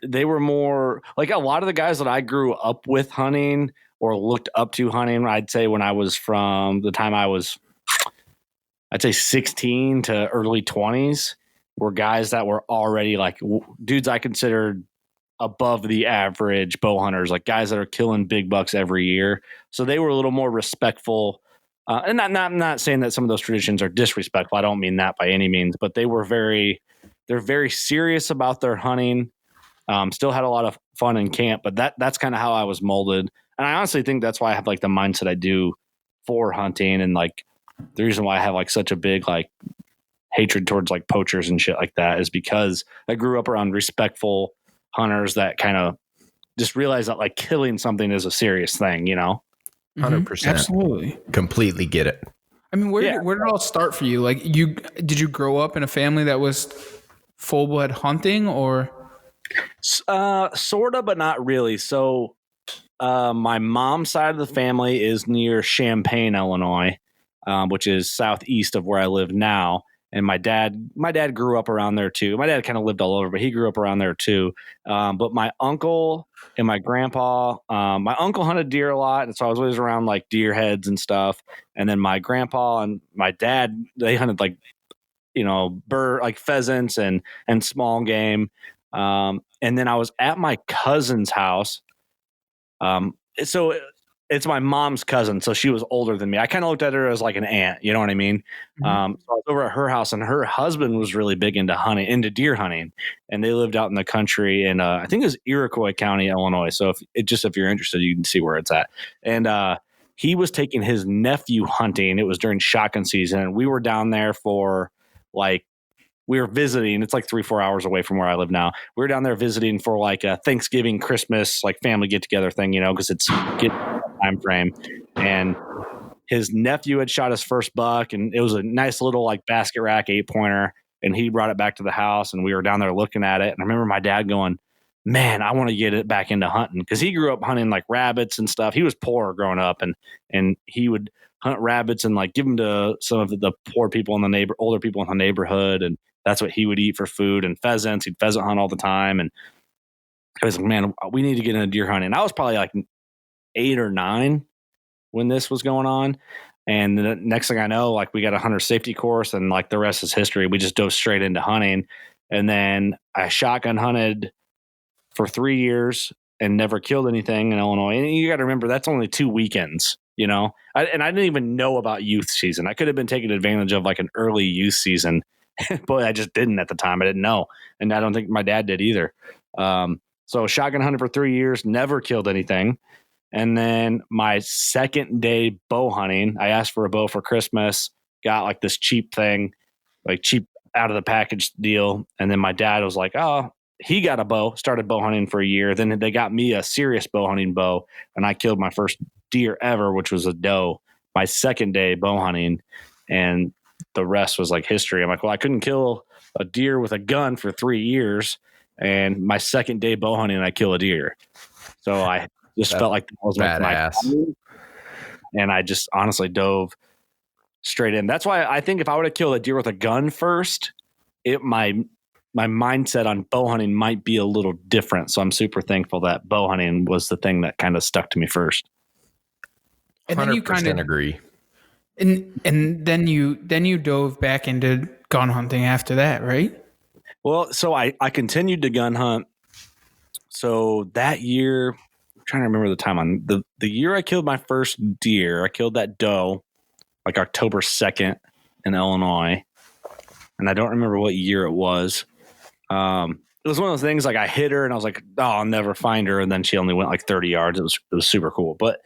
they were more like a lot of the guys that I grew up with hunting or looked up to hunting, I'd say when I was from the time I was, I'd say 16 to early 20s, were guys that were already like dudes I considered above the average bow hunters, like guys that are killing big bucks every year. So they were a little more respectful. And I'm not saying that some of those traditions are disrespectful. I don't mean that by any means, but they're very serious about their hunting. Still had a lot of fun in camp, but that's kind of how I was molded. And I honestly think that's why I have like the mindset I do for hunting, and like the reason why I have like such a big like hatred towards like poachers and shit like that is because I grew up around respectful hunters that kind of just realize that like killing something is a serious thing, you know? 100%. Absolutely. Completely get it. I mean, where did it all start for you? Like did you grow up in a family that was full blood hunting or? Sort of, but not really. So my mom's side of the family is near Champaign, Illinois, which is southeast of where I live now. And my dad grew up around there too. My dad kind of lived all over, but he grew up around there too. But my uncle and my grandpa, my uncle hunted deer a lot. And so I was always around like deer heads and stuff. And then my grandpa and my dad, they hunted like, you know, like pheasants and small game. And then I was at my cousin's house. So it's my mom's cousin, so she was older than me. I kind of looked at her as like an aunt, you know what I mean? So I was over at her house, and her husband was really big into deer hunting, and they lived out in the country in I think it was Iroquois County, Illinois. So if you're interested, you can see where it's at. And he was taking his nephew hunting. It was during shotgun season. And we were down there for like, we were visiting. It's like 3-4 hours away from where I live now. We were down there visiting for like a Thanksgiving, Christmas, like family get together thing, you know, because it's get time frame. And his nephew had shot his first buck, and it was a nice little like basket rack 8-pointer. And he brought it back to the house, and we were down there looking at it. And I remember my dad going, man, I want to get it back into hunting, because he grew up hunting like rabbits and stuff. He was poor growing up, and he would hunt rabbits and like give them to some of the poor people in the older people in the neighborhood. And that's what he would eat for food, and pheasants. He'd pheasant hunt all the time. And I was like, man, we need to get into deer hunting. I was probably like 8 or 9 when this was going on. And the next thing I know, like we got a hunter safety course, and like the rest is history. We just dove straight into hunting. And then I shotgun hunted for 3 years and never killed anything in Illinois. And you got to remember, that's only 2 weekends, you know? I didn't even know about youth season. I could have been taking advantage of like an early youth season, but I just didn't at the time. I didn't know. And I don't think my dad did either. So shotgun hunted for 3 years, never killed anything. And then my second day bow hunting, I asked for a bow for Christmas, got like this cheap thing, like cheap out of the package deal. And then my dad was like, oh, he got a bow, started bow hunting for a year. Then they got me a serious bow hunting bow, and I killed my first deer ever, which was a doe, my second day bow hunting. And the rest was like history. I'm like, well, I couldn't kill a deer with a gun for 3 years. And my second day bow hunting, I kill a deer. So I just felt like that was like my time. And I just honestly dove straight in. That's why I think if I would have killed a deer with a gun first, my mindset on bow hunting might be a little different. So I'm super thankful that bow hunting was the thing that kind of stuck to me first. And then you kind of agree. And then you dove back into gun hunting after that, right? Well, so I continued to gun hunt. So that year, I'm trying to remember the time on the year I killed my first deer. I killed that doe like October 2nd in Illinois. And I don't remember what year it was. It was one of those things like I hit her and I was like, oh, I'll never find her. And then she only went like 30 yards. It was super cool. But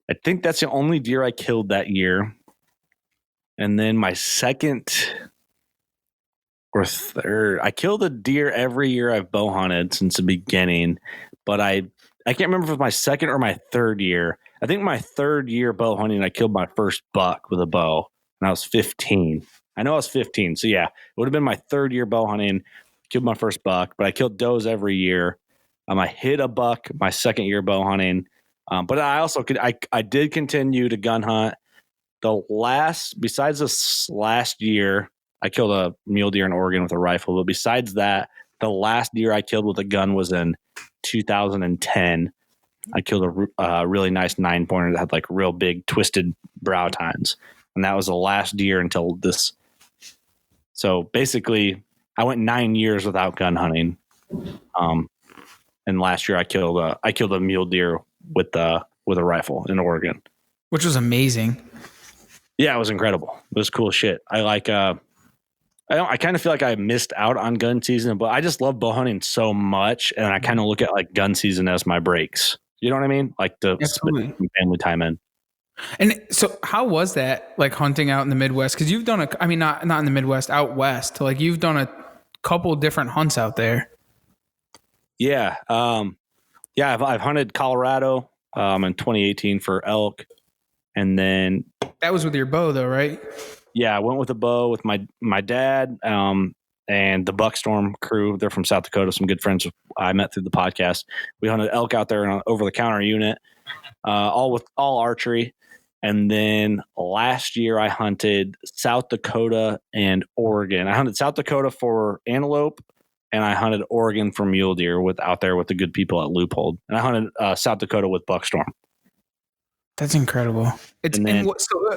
I think that's the only deer I killed that year. And then my second or third, I killed a deer every year I've bow hunted since the beginning. But I can't remember if it was my second or my third year. I think my third year bow hunting, I killed my first buck with a bow, and I was 15. I know I was 15. So yeah, it would have been my third year bow hunting, killed my first buck, but I killed does every year. I hit a buck my second year bow hunting. But I also I did continue to gun hunt. Besides this last year, I killed a mule deer in Oregon with a rifle. But besides that, the last deer I killed with a gun was in 2010. I killed a really nice 9-pointer that had like real big twisted brow tines. And that was the last deer until this. So basically, I went 9 years without gun hunting. And last year I killed a mule deer with a rifle in Oregon, which was amazing. Yeah, it was incredible. It was cool shit. I kind of feel like I missed out on gun season, but I just love bow hunting so much, and I kind of look at like gun season as my breaks. You know what I mean? Like the family time in. And so how was that like hunting out in the Midwest? Because you've done not in the Midwest, out west. Like you've done a couple different hunts out there. Yeah. I've hunted Colorado in 2018 for elk. And then that was with your bow though, right? Yeah, I went with a bow with my dad and the Buckstorm crew. They're from South Dakota, some good friends I met through the podcast. We hunted elk out there in an over-the-counter unit, all archery. And then last year I hunted South Dakota and Oregon. I hunted South Dakota for antelope, and I hunted Oregon for mule deer out there with the good people at Loophole. And I hunted South Dakota with Buckstorm. That's incredible.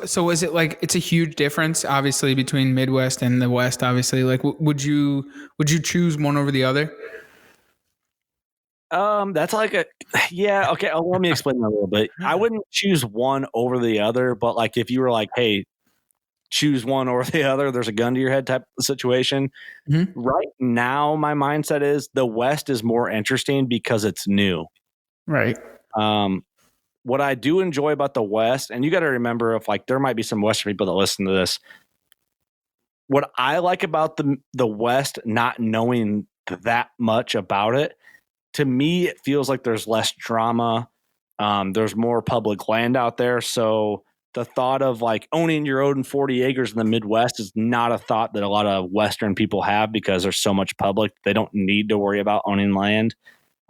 So is it like it's a huge difference, obviously, between Midwest and the West? Obviously, like would you choose one over the other? That's like okay. Let me explain that a little bit. I wouldn't choose one over the other, but like if you were like, hey, choose one over the other, there's a gun to your head type of situation. Mm-hmm. Right now, my mindset is the West is more interesting because it's new. Right. what I do enjoy about the West, and you got to remember, if like there might be some Western people that listen to this, what I like about the West, not knowing that much about it, to me, it feels like there's less drama. There's more public land out there. So the thought of like owning your own 40 acres in the Midwest is not a thought that a lot of Western people have, because there's so much public. They don't need to worry about owning land.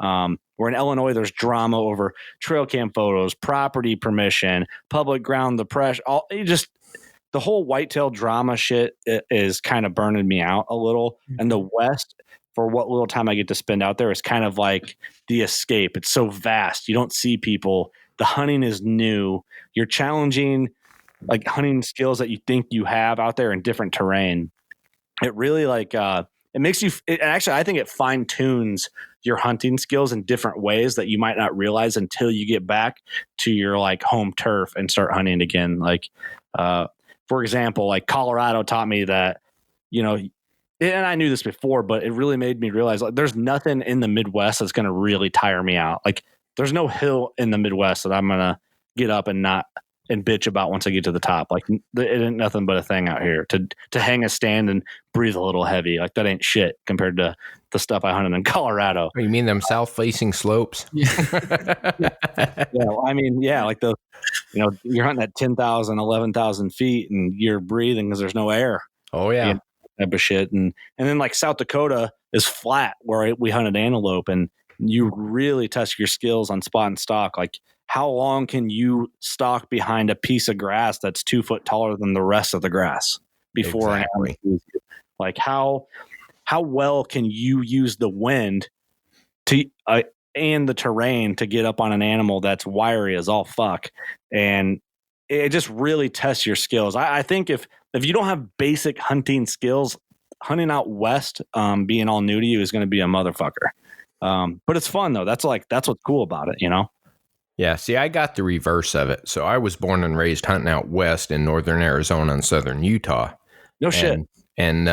Where in Illinois, there's drama over trail cam photos, property permission, public ground, the press, the whole whitetail drama shit is kind of burning me out a little. And the West, for what little time I get to spend out there, is kind of like the escape. It's so vast. You don't see people. The hunting is new. You're challenging like hunting skills that you think you have out there in different terrain. It really it makes you, actually, I think it fine tunes your hunting skills in different ways that you might not realize until you get back to your like home turf and start hunting again. Like, for example, like Colorado taught me that, and I knew this before, but it really made me realize like there's nothing in the Midwest that's going to really tire me out. Like there's no hill in the Midwest that I'm going to get up and bitch about once I get to the top. Like it ain't nothing but a thing out here to hang a stand and breathe a little heavy. Like that ain't shit compared to the stuff I hunted in Colorado. You mean them south facing slopes? Yeah. I mean, yeah, like you're hunting at 10,000, 11,000 feet and you're breathing because there's no air. Oh yeah. Type of shit. And then like South Dakota is flat where we hunted antelope, and you really test your skills on spot and stalk. Like how long can you stalk behind a piece of grass that's 2 foot taller than the rest of the grass before an animal sees you? Like how well can you use the wind to and the terrain to get up on an animal that's wiry as all fuck? And it just really tests your skills. I think if you don't have basic hunting skills, hunting out west, being all new to you is going to be a motherfucker. But it's fun though. That's what's cool about it, Yeah. See, I got the reverse of it. So I was born and raised hunting out west in northern Arizona and southern Utah. No shit. And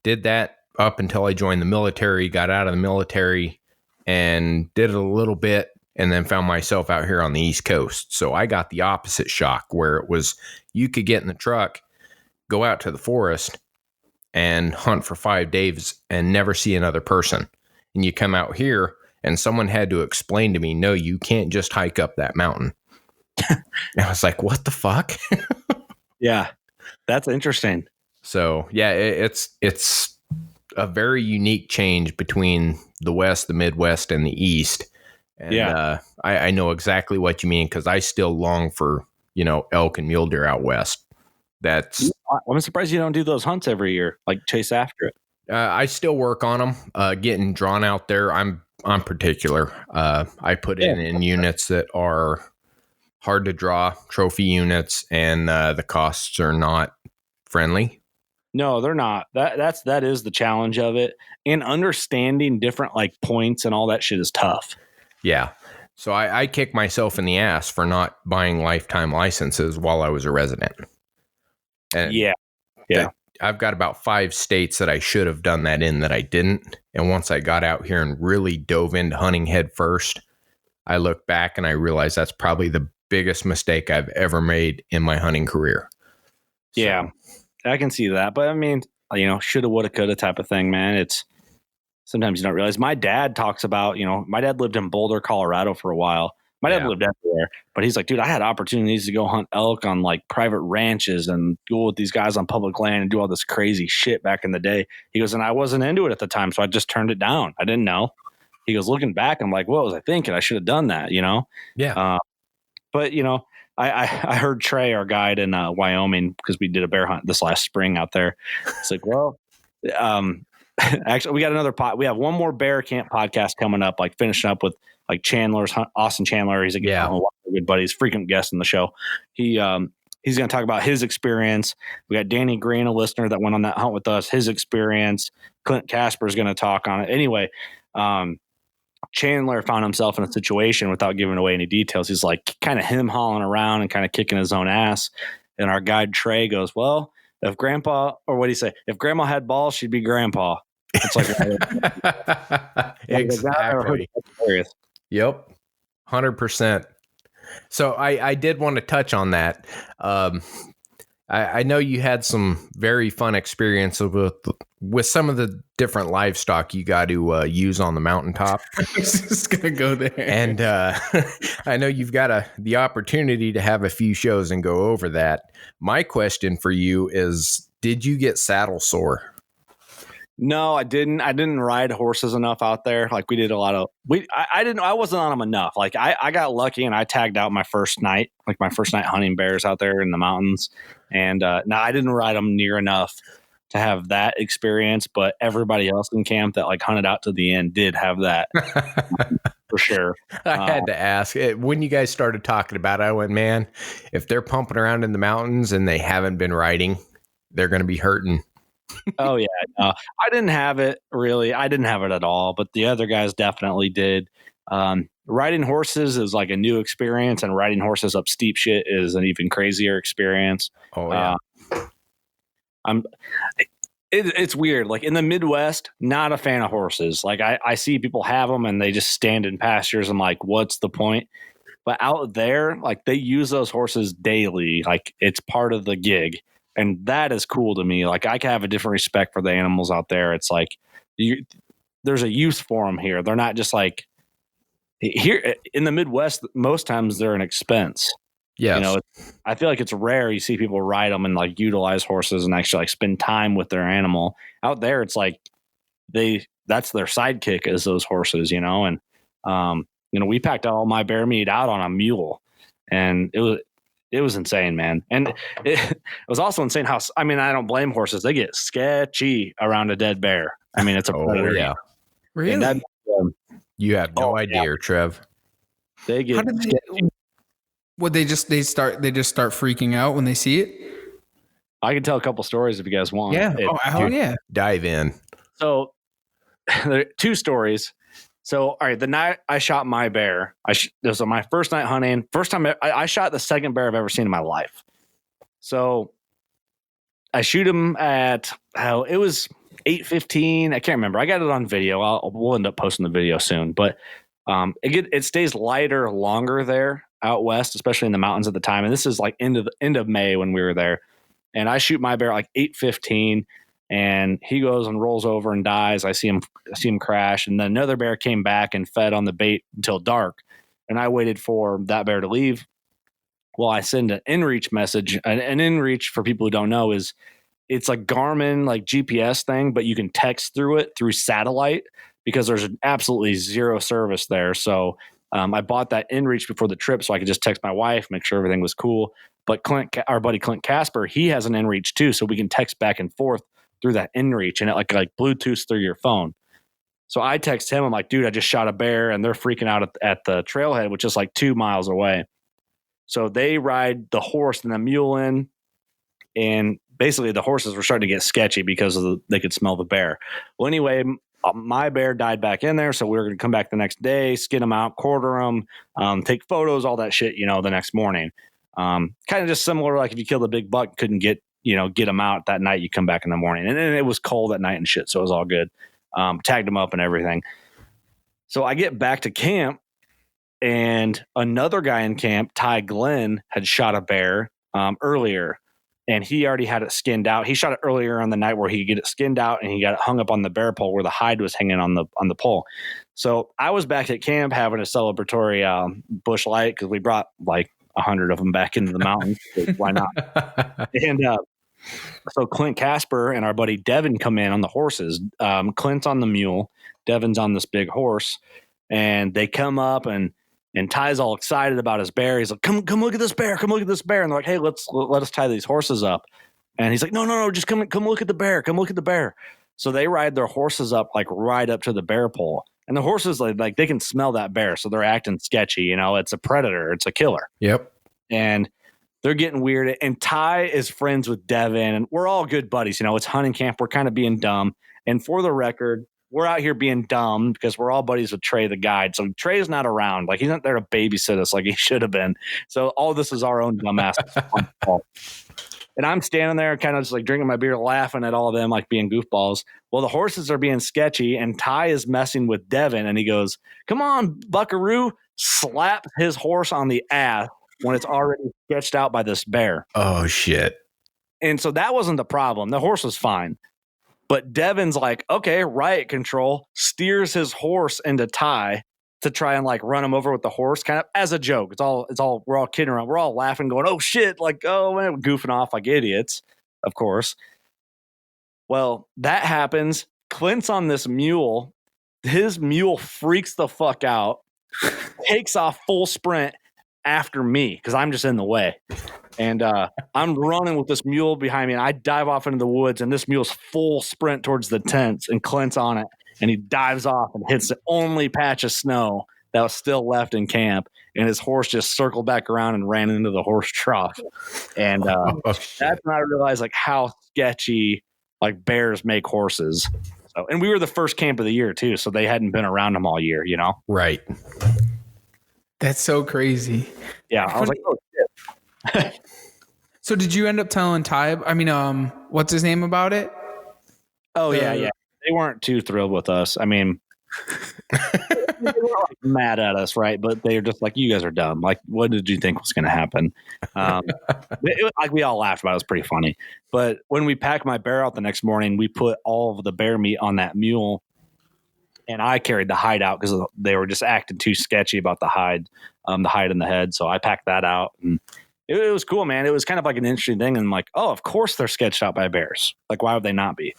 did that up until I joined the military, got out of the military and did it a little bit, and then found myself out here on the East Coast. So I got the opposite shock, where it was you could get in the truck, go out to the forest and hunt for 5 days and never see another person. And you come out here and someone had to explain to me, no, you can't just hike up that mountain. And I was like, what the fuck? Yeah, that's interesting. So yeah, it's a very unique change between the West, the Midwest, and the East. And I know exactly what you mean, because I still long for, elk and mule deer out west. I'm surprised you don't do those hunts every year, like chase after it. I still work on them, getting drawn out there. I'm particular. I put in units that are hard to draw, trophy units, and the costs are not friendly. No, they're not. That is the challenge of it. And understanding different like points and all that shit is tough. Yeah. So I kick myself in the ass for not buying lifetime licenses while I was a resident. And I've got about 5 states that I should have done that in that I didn't. And once I got out here and really dove into hunting head first, I look back and I realize that's probably the biggest mistake I've ever made in my hunting career. So, yeah, I can see that. But I mean, shoulda, woulda, coulda type of thing, man. It's sometimes you don't realize. My dad talks about, my dad lived in Boulder, Colorado for a while. My dad lived everywhere, but he's like, dude, I had opportunities to go hunt elk on like private ranches and go with these guys on public land and do all this crazy shit back in the day. He goes, and I wasn't into it at the time, so I just turned it down. I didn't know. He goes, looking back, I'm like, what was I thinking? I should have done that, Yeah. But, I heard Trey, our guide in Wyoming, because we did a bear hunt this last spring out there. It's like, well, actually, we got another we have one more bear camp podcast coming up, like finishing up with like Austin Chandler. He's a good buddy. He's a frequent guest on the show. He's going to talk about his experience. We got Danny Green, a listener that went on that hunt with us, his experience. Clint Casper is going to talk on it. Anyway, Chandler found himself in a situation, without giving away any details, he's like kind of him hauling around and kind of kicking his own ass. And our guide Trey goes, well, if grandpa, or what do you say? If grandma had balls, she'd be grandpa. It's like, exactly. Yep. 100%. So I did want to touch on that. I know you had some very fun experiences with some of the different livestock you got to use on the mountaintop. I was just gonna go there. And I know you've got the opportunity to have a few shows and go over that. My question for you is, did you get saddle sore? No, I didn't. I didn't ride horses enough out there. Like we did a lot of I wasn't on them enough. Like I got lucky and I tagged out my first night hunting bears out there in the mountains. And no, I didn't ride them near enough to have that experience, but everybody else in camp that like hunted out to the end did have that for sure. I had to ask when you guys started talking about it. I went, man, if they're pumping around in the mountains and they haven't been riding, they're going to be hurting. Oh yeah, no, I didn't have it really. I didn't have it at all, but the other guys definitely did. Riding horses is like a new experience, and riding horses up steep shit is an even crazier experience. Oh yeah. It's weird. Like in the Midwest, not a fan of horses. Like I see people have them and they just stand in pastures. I'm like, what's the point? But out there, like they use those horses daily. Like it's part of the gig. And that is cool to me. Like I can have a different respect for the animals out there. It's like there's a use for them here. They're not just like here in the Midwest. Most times they're an expense. Yes. You know, I feel like it's rare you see people ride them and like utilize horses and actually like spend time with their animal. Out there, it's like that's their sidekick is those horses, you know. And we packed all my bear meat out on a mule, and it was insane, man. And it was also insane how, I mean, I don't blame horses. They get sketchy around a dead bear. I mean, it's a predator. Yeah. Really? You have no idea, Trev. They get sketchy. What they just start freaking out when they see it? I can tell a couple stories if you guys want. Yeah. Yeah. Dive in. So there are two stories. So, all right, the night I shot my bear, this was my first night hunting. First time I shot the second bear I've ever seen in my life. So I shoot him at it was 8:15. I can't remember. I got it on video. We'll end up posting the video soon. But it stays lighter longer there out west, especially in the mountains at the time. And this is like end of May when we were there. And I shoot my bear at like 8:15. And he goes and rolls over and dies. I see him crash. And then another bear came back and fed on the bait until dark. And I waited for that bear to leave. Well, I send an inReach message. An inReach, for people who don't know, it's a Garmin like GPS thing, but you can text through it through satellite because there's absolutely zero service there. So I bought that inReach before the trip so I could just text my wife, make sure everything was cool. But our buddy Clint Casper, he has an inReach too, so we can text back and forth through that inReach, and it like Bluetooth through your phone. So I text him, I'm like, dude, I just shot a bear, and they're freaking out at the trailhead, which is like 2 miles away. So they ride the horse and the mule in, and basically the horses were starting to get sketchy because they could smell the bear. Well, anyway, my bear died back in there, so we were going to come back the next day, skin them out, quarter them, take photos, all that shit, the next morning. Kind of just similar, like if you killed a big buck, couldn't get them out that night, you come back in the morning. And then it was cold at night and shit, so it was all good. Tagged them up and everything. So I get back to camp, and another guy in camp, Ty Glenn, had shot a bear earlier, and he already had it skinned out. He shot it earlier on the night where he could get it skinned out, and he got it hung up on the bear pole where the hide was hanging on the pole. So I was back at camp having a celebratory bush light because we brought like 100 of them back into the mountains. Why not? And so Clint Casper and our buddy Devin come in on the horses. Clint's on the mule, Devin's on this big horse, and they come up and Ty's all excited about his bear. He's like, come look at this bear, come look at this bear. And they're like, hey, let us tie these horses up. And he's like, no, just come look at the bear, come look at the bear. So they ride their horses up, like right up to the bear pole. And the horses, like they can smell that bear, so they're acting sketchy. It's a predator, it's a killer. Yep. And they're getting weird. And Ty is friends with Devin, and we're all good buddies. It's hunting camp. We're kind of being dumb. And for the record, we're out here being dumb because we're all buddies with Trey, the guide. So Trey's not around. Like, he's not there to babysit us like he should have been. So all this is our own dumbass fault. And I'm standing there kind of just like drinking my beer, laughing at all of them, like being goofballs. Well, the horses are being sketchy, and Ty is messing with Devin, and he goes, "Come on, buckaroo," slap his horse on the ass when it's already sketched out by this bear. Oh, shit. And so that wasn't the problem. The horse was fine. But Devin's like, okay, riot control, steers his horse into Ty to try and like run him over with the horse, kind of as a joke. It's all we're all kidding around. We're all laughing, going, "Oh shit," like, oh man, goofing off like idiots, of course. Well, that happens. Clint's on this mule. His mule freaks the fuck out, takes off full sprint after me because I'm just in the way. And I'm running with this mule behind me, and I dive off into the woods, and this mule's full sprint towards the tents, and Clint's on it. And he dives off and hits the only patch of snow that was still left in camp. And his horse just circled back around and ran into the horse trough. And that's when I realized like how sketchy like bears make horses. So, and we were the first camp of the year too. So they hadn't been around them all year, you know? Right. That's so crazy. Yeah. I was like, oh shit. So did you end up telling Ty, what's his name about it? Oh yeah. They weren't too thrilled with us. I mean, they were like mad at us, right? But they're just like, "You guys are dumb. Like, what did you think was going to happen?" Like we all laughed about it. It was pretty funny. But when we packed my bear out the next morning, we put all of the bear meat on that mule, and I carried the hide out because they were just acting too sketchy about the hide and the head. So I packed that out, and it was cool, man. It was kind of like an interesting thing. And I'm like, oh, of course they're sketched out by bears. Like, why would they not be?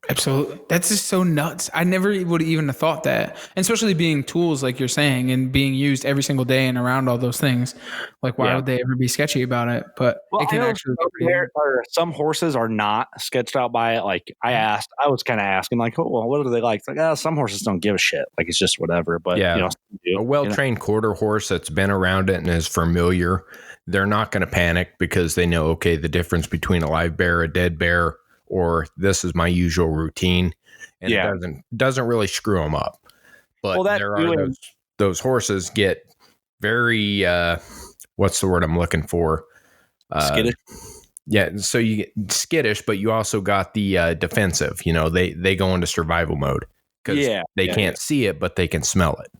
Absolutely. That's just so nuts. I never would even have thought that. And especially being tools, like you're saying, and being used every single day and around all those things. Like, why would they ever be sketchy about it? But it can actually some horses are not sketched out by it. Like I was kind of asking, like, oh, well, what do they like? It's like, some horses don't give a shit. Like, it's just whatever. But a well-trained quarter horse that's been around it and is familiar, they're not going to panic because they know, okay, the difference between a live bear, a dead bear, or this is my usual routine, and it doesn't really screw them up. But there are those horses get very what's the word I'm looking for? Skittish. Yeah, so you get skittish, but you also got the defensive. You know, they go into survival mode because they can't see it, but they can smell it.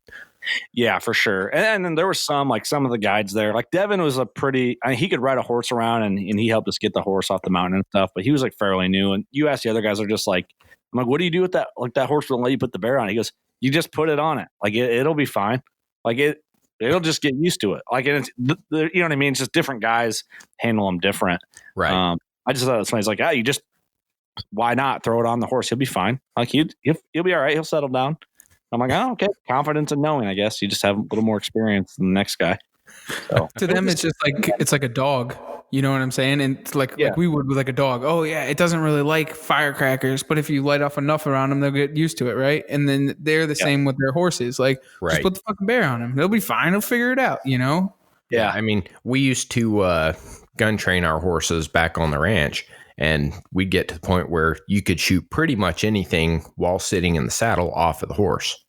Yeah, for sure. And then there was some of the guides there. Like Devin was he could ride a horse around and he helped us get the horse off the mountain and stuff, but he was like fairly new. And you ask the other guys, are just like, I'm like, what do you do with that? Like that horse won't let you put the bear on. He goes, you just put it on it. Like it'll be fine. Like it'll just get used to it. Like, and it's, you know what I mean? It's just different guys handle them different. Right. I just thought it was funny. It's like, you just, why not throw it on the horse? He'll be fine. Like he'll be all right. He'll settle down. I'm like, oh, okay. Confidence in knowing, I guess. You just have a little more experience than the next guy. So to them, it's just like, it's like a dog. You know what I'm saying? And it's like we would with like a dog. Oh, yeah, it doesn't really like firecrackers, but if you light off enough around them, they'll get used to it, right? And then they're the same with their horses. Like, just put the fucking bear on them. They'll be fine. They'll figure it out, you know? Yeah. I mean, we used to gun train our horses back on the ranch, and we'd get to the point where you could shoot pretty much anything while sitting in the saddle off of the horse.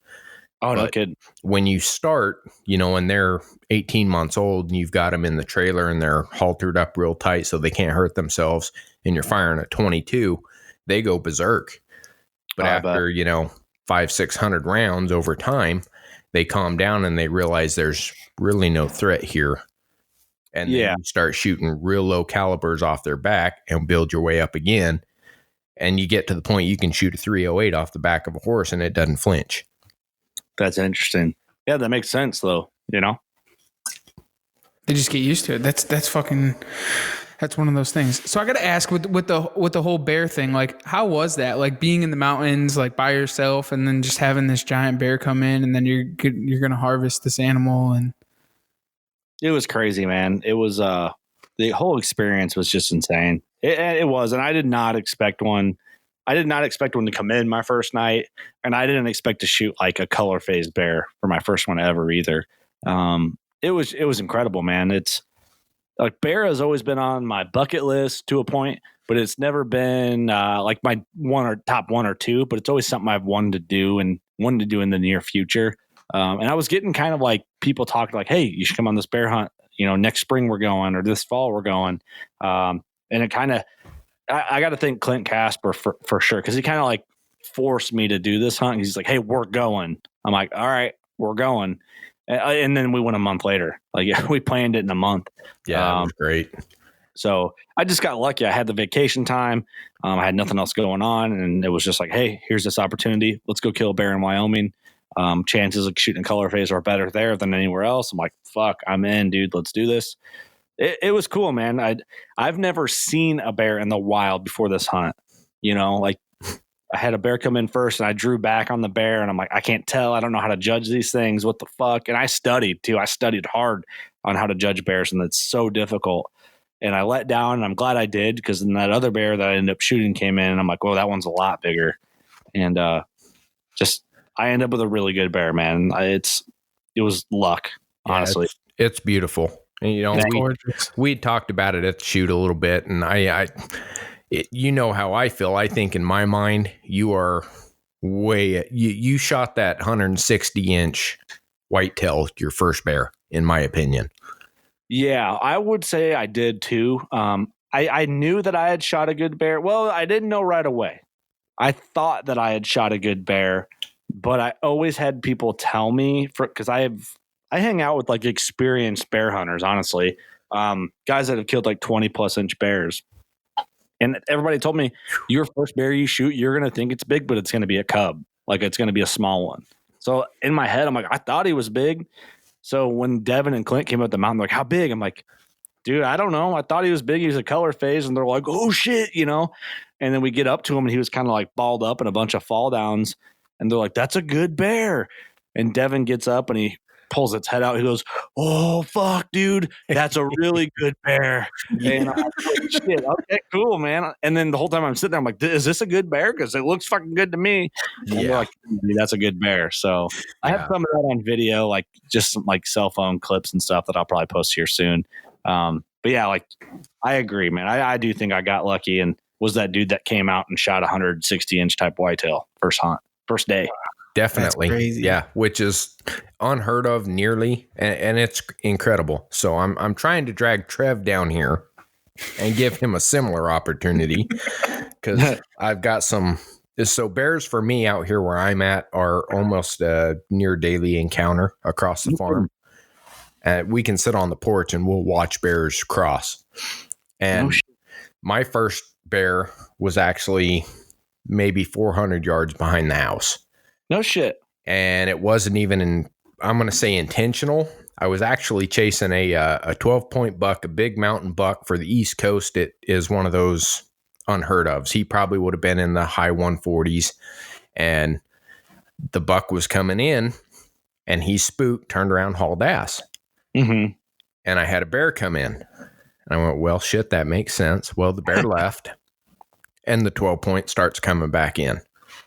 Oh, no kidding. When you start, you know, and they're 18 months old and you've got them in the trailer and they're haltered up real tight so they can't hurt themselves, and you're firing at 22, they go berserk. But after, 500-600 rounds over time, they calm down and they realize there's really no threat here. And then you start shooting real low calibers off their back and build your way up again. And you get to the point you can shoot a 308 off the back of a horse and it doesn't flinch. That's interesting. Yeah, that makes sense though, you know? They just get used to it. That's one of those things. So I got to ask with the whole bear thing, like, how was that? Like being in the mountains, like by yourself, and then just having this giant bear come in, and then you're going to harvest this animal. And it was crazy, man. It was, the whole experience was just insane. It was, and I did not expect one. I did not expect one to come in my first night, and I didn't expect to shoot like a color phased bear for my first one ever either. It was incredible, man. It's like bear has always been on my bucket list to a point, but it's never been like my top one or two, but it's always something I've wanted to do in the near future. And I was getting kind of like people talking like, hey, you should come on this bear hunt, next spring we're going, or this fall we're going. And it kind of, I got to thank Clint Casper for sure, because he kind of like forced me to do this hunt. He's like, hey, we're going. I'm like, all right, we're going. And then we went a month later. Like, we planned it in a month. Yeah, that was great. So I just got lucky. I had the vacation time. I had nothing else going on. And it was just like, hey, here's this opportunity. Let's go kill a bear in Wyoming. Chances of shooting color phase are better there than anywhere else. I'm like, fuck, I'm in, dude. Let's do this. It was cool, man. I've never seen a bear in the wild before this hunt. Like, I had a bear come in first, and I drew back on the bear, and I'm like, I can't tell. I don't know how to judge these things. What the fuck? And I studied too. I studied hard on how to judge bears, and it's so difficult. And I let down, and I'm glad I did, because then that other bear that I ended up shooting came in, and I'm like, well, that one's a lot bigger. And I ended up with a really good bear, man. It was luck, honestly. It's beautiful. And we talked about it at the shoot a little bit, and how I feel. I think in my mind, you are you shot that 160-inch whitetail, your first bear, in my opinion. Yeah, I would say I did too. I knew that I had shot a good bear. Well, I didn't know right away. I thought that I had shot a good bear, but I always had people tell me, because I hang out with like experienced bear hunters, honestly, guys that have killed like 20+ inch bears. And everybody told me, your first bear you shoot, you're going to think it's big, but it's going to be a cub. Like, it's going to be a small one. So in my head, I'm like, I thought he was big. So when Devin and Clint came up the mountain, they're like, how big? I'm like, dude, I don't know. I thought he was big. He was a color phase. And they're like, oh shit, And then we get up to him, and he was kind of like balled up in a bunch of fall downs. And they're like, that's a good bear. And Devin gets up, and he pulls its head out. He goes, oh, fuck, dude. That's a really good bear. And I'm like, shit, okay, cool, man. And then the whole time I'm sitting there, I'm like, is this a good bear? Because it looks fucking good to me. And they're like, that's a good bear. So I have some of that on video, like just some like cell phone clips and stuff that I'll probably post here soon. But yeah, like, I agree, man. I do think I got lucky and was that dude that came out and shot 160-inch type whitetail first day. Definitely. Yeah. Which is unheard of nearly. And it's incredible. So I'm trying to drag Trev down here and give him a similar opportunity, because I've got some. So bears for me out here where I'm at are almost a near daily encounter across the farm. We can sit on the porch and we'll watch bears cross. And my first bear was actually maybe 400 yards behind the house. No shit. And it wasn't even I'm going to say intentional. I was actually chasing a 12-point buck, a big mountain buck for the East Coast. It is one of those unheard ofs. He probably would have been in the high 140s, and the buck was coming in, and he spooked, turned around, hauled ass. Mm-hmm. And I had a bear come in, and I went, well, shit, that makes sense. Well, the bear left, and the 12-point starts coming back in.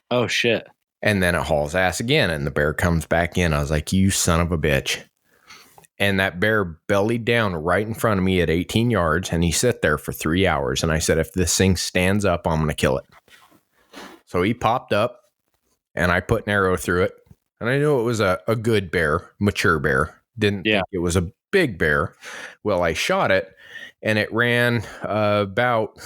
Oh, shit. And then it hauls ass again, and the bear comes back in. I was like, you son of a bitch. And that bear bellied down right in front of me at 18 yards, and he sat there for 3 hours. And I said, if this thing stands up, I'm going to kill it. So he popped up, and I put an arrow through it. And I knew it was a good bear, mature bear. Didn't think it was a big bear. Well, I shot it, and it ran about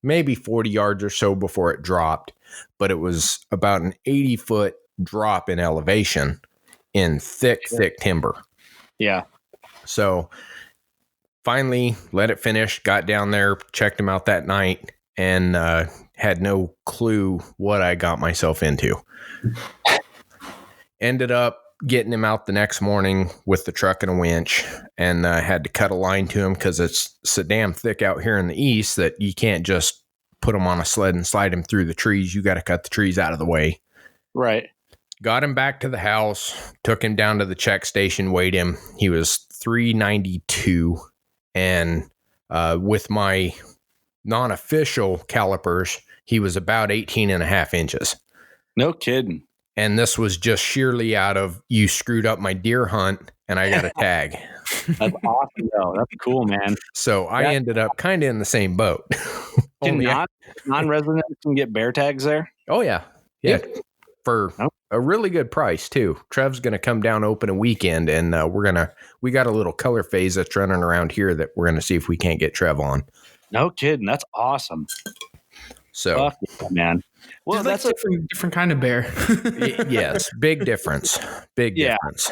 maybe 40 yards or so before it dropped. But it was about an 80-foot drop in elevation in thick timber. Yeah. So finally let it finish, got down there, checked him out that night, and had no clue what I got myself into. Ended up getting him out the next morning with the truck and a winch, and had to cut a line to him because it's so damn thick out here in the east that you can't just put him on a sled and slide him through the trees. You got to cut the trees out of the way. Right. Got him back to the house, took him down to the check station, weighed him. He was 392. And with my non-official calipers, he was about 18 and a half inches. No kidding. And this was just sheerly out of, you screwed up my deer hunt and I got a tag. That's awesome, though. That's cool, man. So I ended up kind of in the same boat. Can non-residents can get bear tags there? Oh, yeah. Yeah. For a really good price too. Trev's going to come down open a weekend, and we got a little color phase that's running around here that we're going to see if we can't get Trev on. No kidding. That's awesome. So, fuck yeah, man. Well, that's like a different kind of bear. yes, big difference. Big difference.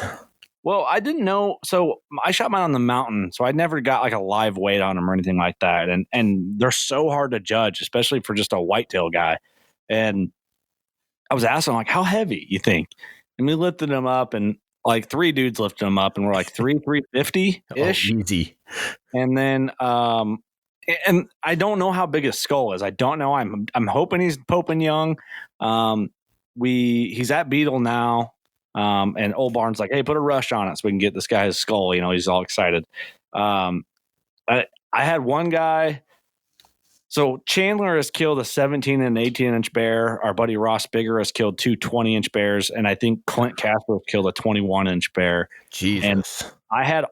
Well, I didn't know. So I shot mine on the mountain, so I never got like a live weight on them or anything like that. And they're so hard to judge, especially for just a whitetail guy. And I was asking, like, how heavy you think? And we lifted them up, and like 3 dudes lifted them up, and we're like 350 ish. Oh, easy. And then, and I don't know how big his skull is. I don't know. I'm hoping he's Pope and Young. He's at Beetle now. And Old Barn's like, hey, put a rush on it so we can get this guy his skull. You know, he's all excited. I had one guy. So Chandler has killed a 17 and 18 inch bear. Our buddy Ross Bigger has killed 2 20-inch bears. And I think Clint Casper has killed a 21-inch bear. Jesus. And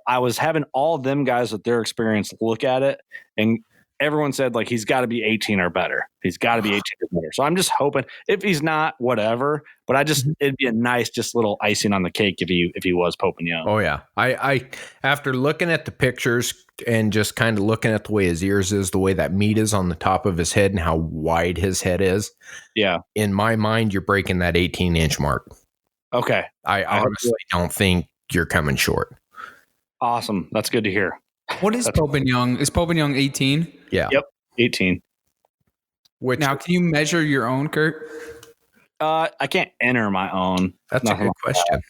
I was having all of them guys with their experience look at it, and everyone said, like, he's got to be 18 or better. He's got to be 18 or better. So I'm just hoping, if he's not, whatever. But it'd be a nice, just little icing on the cake if he was Pope and Young. Oh yeah. I after looking at the pictures and just kind of looking at the way his ears is, the way that meat is on the top of his head and how wide his head is. Yeah. In my mind, you're breaking that 18-inch mark. Okay. I honestly don't think you're coming short. Awesome. That's good to hear. What is Pope and Young? Is Pope and Young 18? Yeah. Yep. 18. Now, can you measure your own, Curt? I can't enter my own. That's a good question.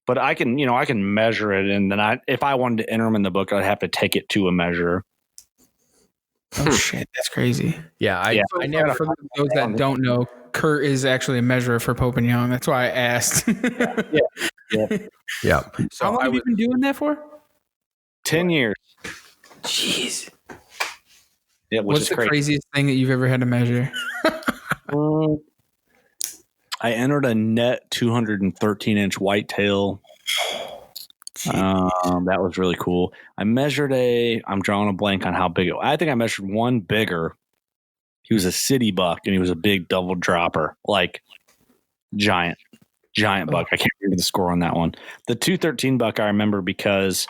But I can measure it, and then if I wanted to enter them in the book, I'd have to take it to a measure. Oh shit, that's crazy. Yeah, I never. For those that don't know, Curt is actually a measurer for Pope and Young. That's why I asked. Yeah. So how long have you been doing that for? 10 years. Jeez. Yeah, what's the craziest thing that you've ever had to measure? I entered a net 213-inch whitetail. That was really cool. I measured I'm drawing a blank on how big it was. I think I measured one bigger. He was a city buck, and he was a big double dropper, like giant buck. I can't remember the score on that one. The 213 buck I remember because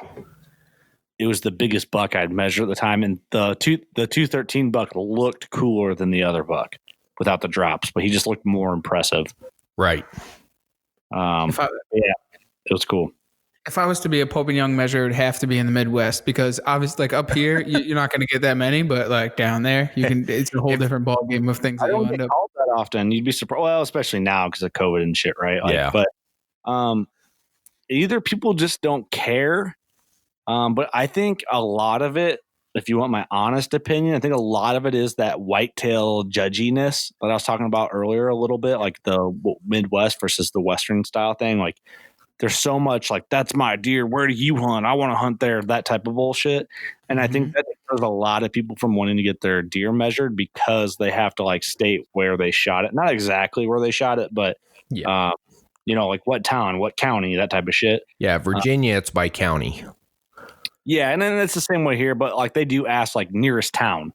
it was the biggest buck I'd measured at the time, and the 213 buck looked cooler than the other buck without the drops, but he just looked more impressive. Right. It was cool. If I was to be a Pope and Young measure, it would have to be in the Midwest, because obviously, like up here, you're not going to get that many, but like down there, you can. It's a whole different ball game of things. I don't get called that often. You'd be surprised. Well, especially now because of COVID and shit, right? Yeah. But either people just don't care. But I think a lot of it, if you want my honest opinion, I think a lot of it is that whitetail judginess that I was talking about earlier a little bit, like the Midwest versus the Western style thing. Like, there's so much like, that's my deer. Where do you hunt? I want to hunt there. That type of bullshit. And I think that there's a lot of people from wanting to get their deer measured because they have to like state where they shot it. Not exactly where they shot it, but like what town, what county, that type of shit. Yeah. Virginia, it's by county. Yeah. And then it's the same way here, but like they do ask like nearest town.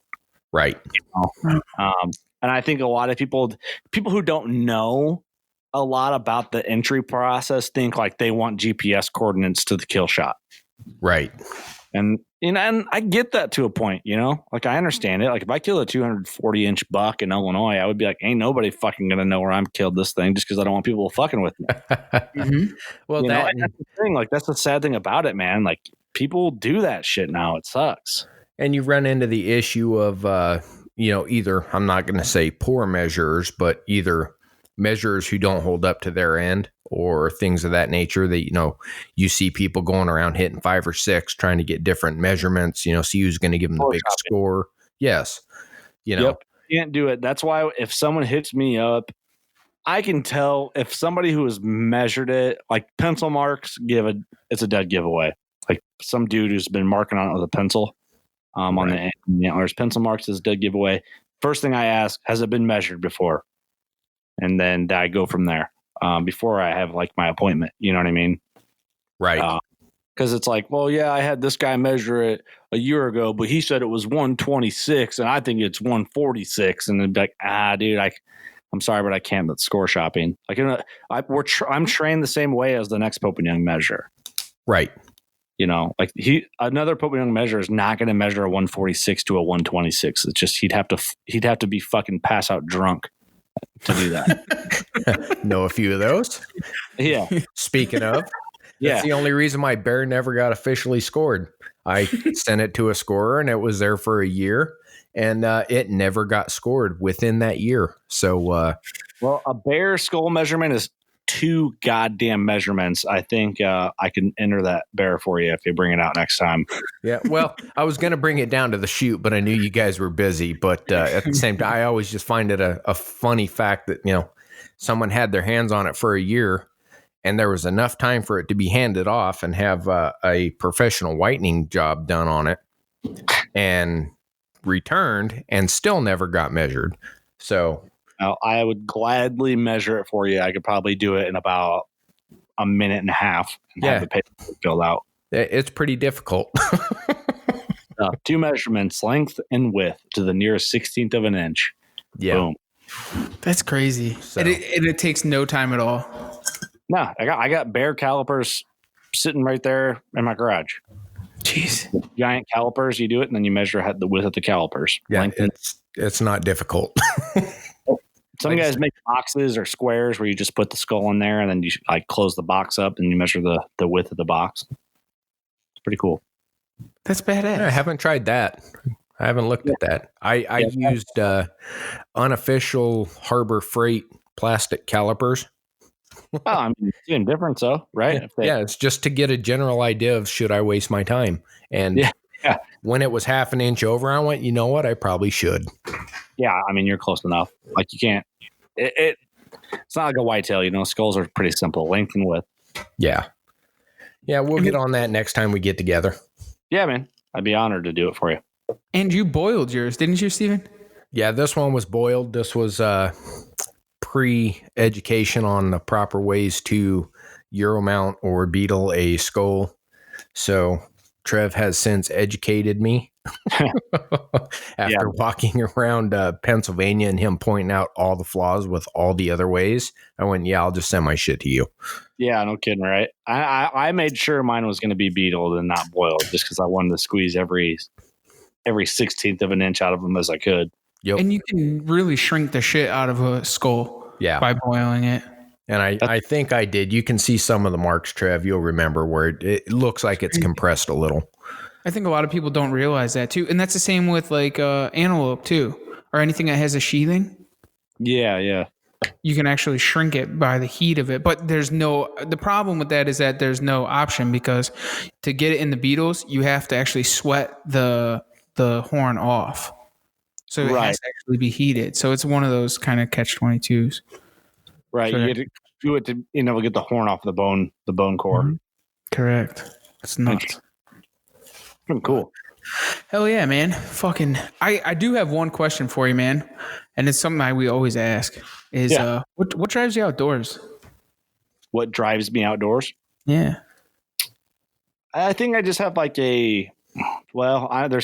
Right. And I think a lot of people who don't know a lot about the entry process think like they want GPS coordinates to the kill shot. Right. And I get that to a point, like I understand it. Like if I kill a 240-inch buck in Illinois, I would be like, ain't nobody fucking going to know where I'm killed this thing just because I don't want people fucking with me. Well, that's the thing. Like that's the sad thing about it, man. Like people do that shit now. It sucks. And you run into the issue of, either, I'm not going to say poor measurers, but either measures who don't hold up to their end or things of that nature that, you see people going around hitting 5 or 6, trying to get different measurements, see who's going to give them the big score. Yes. Yep. Can't do it. That's why if someone hits me up, I can tell if somebody who has measured it, like pencil marks, it's a dead giveaway. Like some dude who's been marking on it with a pencil on the antlers, pencil marks is a dead giveaway. First thing I ask, has it been measured before? And then I go from there before I have like my appointment. You know what I mean? Right. Because it's like, well, yeah, I had this guy measure it a year ago, but he said it was 126 and I think it's 146. And then be like, dude, I'm sorry, but I can't. But score shopping, like I'm trained the same way as the next Pope and Young measure. Right. You know, like another Pope and Young measure is not going to measure a 146 to a 126. It's just he'd have to be fucking pass out drunk to do that. Know a few of those. Yeah. Speaking of, that's the only reason my bear never got officially scored. I sent it to a scorer and it was there for a year, and it never got scored within that year. So, well, a bear skull measurement is 2 goddamn measurements. I think I can enter that bear for you if you bring it out next time. Yeah, well, I was going to bring it down to the shoot, but I knew you guys were busy. But at the same time, I always just find it a funny fact that, you know, someone had their hands on it for a year and there was enough time for it to be handed off and have a professional whitening job done on it and returned and still never got measured. So I would gladly measure it for you. I could probably do it in about a minute and a half and have the paper filled out. It's pretty difficult. 2 measurements, length and width to the nearest 16th of an inch. Yeah. Boom. That's crazy. So. It takes no time at all. No, I got bear calipers sitting right there in my garage. Jeez. Giant calipers. You do it, and then you measure the width of the calipers. Yeah, it's not difficult. Some guys make boxes or squares where you just put the skull in there, and then you like close the box up, and you measure the width of the box. It's pretty cool. That's badass. I haven't tried that. I haven't looked at that. I used unofficial Harbor Freight plastic calipers. Oh, I mean, it's even different, though, right? Yeah, it's just to get a general idea of should I waste my time. And when it was half an inch over, I went, you know what? I probably should. Yeah, I mean, you're close enough. Like you can't. It's not like a whitetail, you know. Skulls are pretty simple, length and width. Yeah, we'll get on that next time we get together. Yeah, man, I'd be honored to do it for you. And you boiled yours, didn't you, Steven? Yeah, this one was boiled. This was pre-education on the proper ways to Euromount or beetle a skull. So Trev has since educated me after walking around Pennsylvania and him pointing out all the flaws with all the other ways. I went, I'll just send my shit to you. Yeah, no kidding, right? I made sure mine was going to be beetled and not boiled just because I wanted to squeeze every 16th of an inch out of them as I could. Yep. And you can really shrink the shit out of a skull by boiling it. And I think I did. You can see some of the marks, Trev. You'll remember where it looks like it's compressed a little. I think a lot of people don't realize that too. And that's the same with like antelope too, or anything that has a sheathing. Yeah. You can actually shrink it by the heat of it. But the problem with that is that there's no option, because to get it in the beetles, you have to actually sweat the horn off. So it has to actually be heated. So it's one of those kind of catch-22s. Right. Correct. You get to do it to, get the horn off the bone core. Mm-hmm. Correct. It's nuts. Pretty cool. Hell yeah, man. Fucking, I do have one question for you, man. And it's something we always ask is, what drives you outdoors? What drives me outdoors? Yeah. I think I just have like there's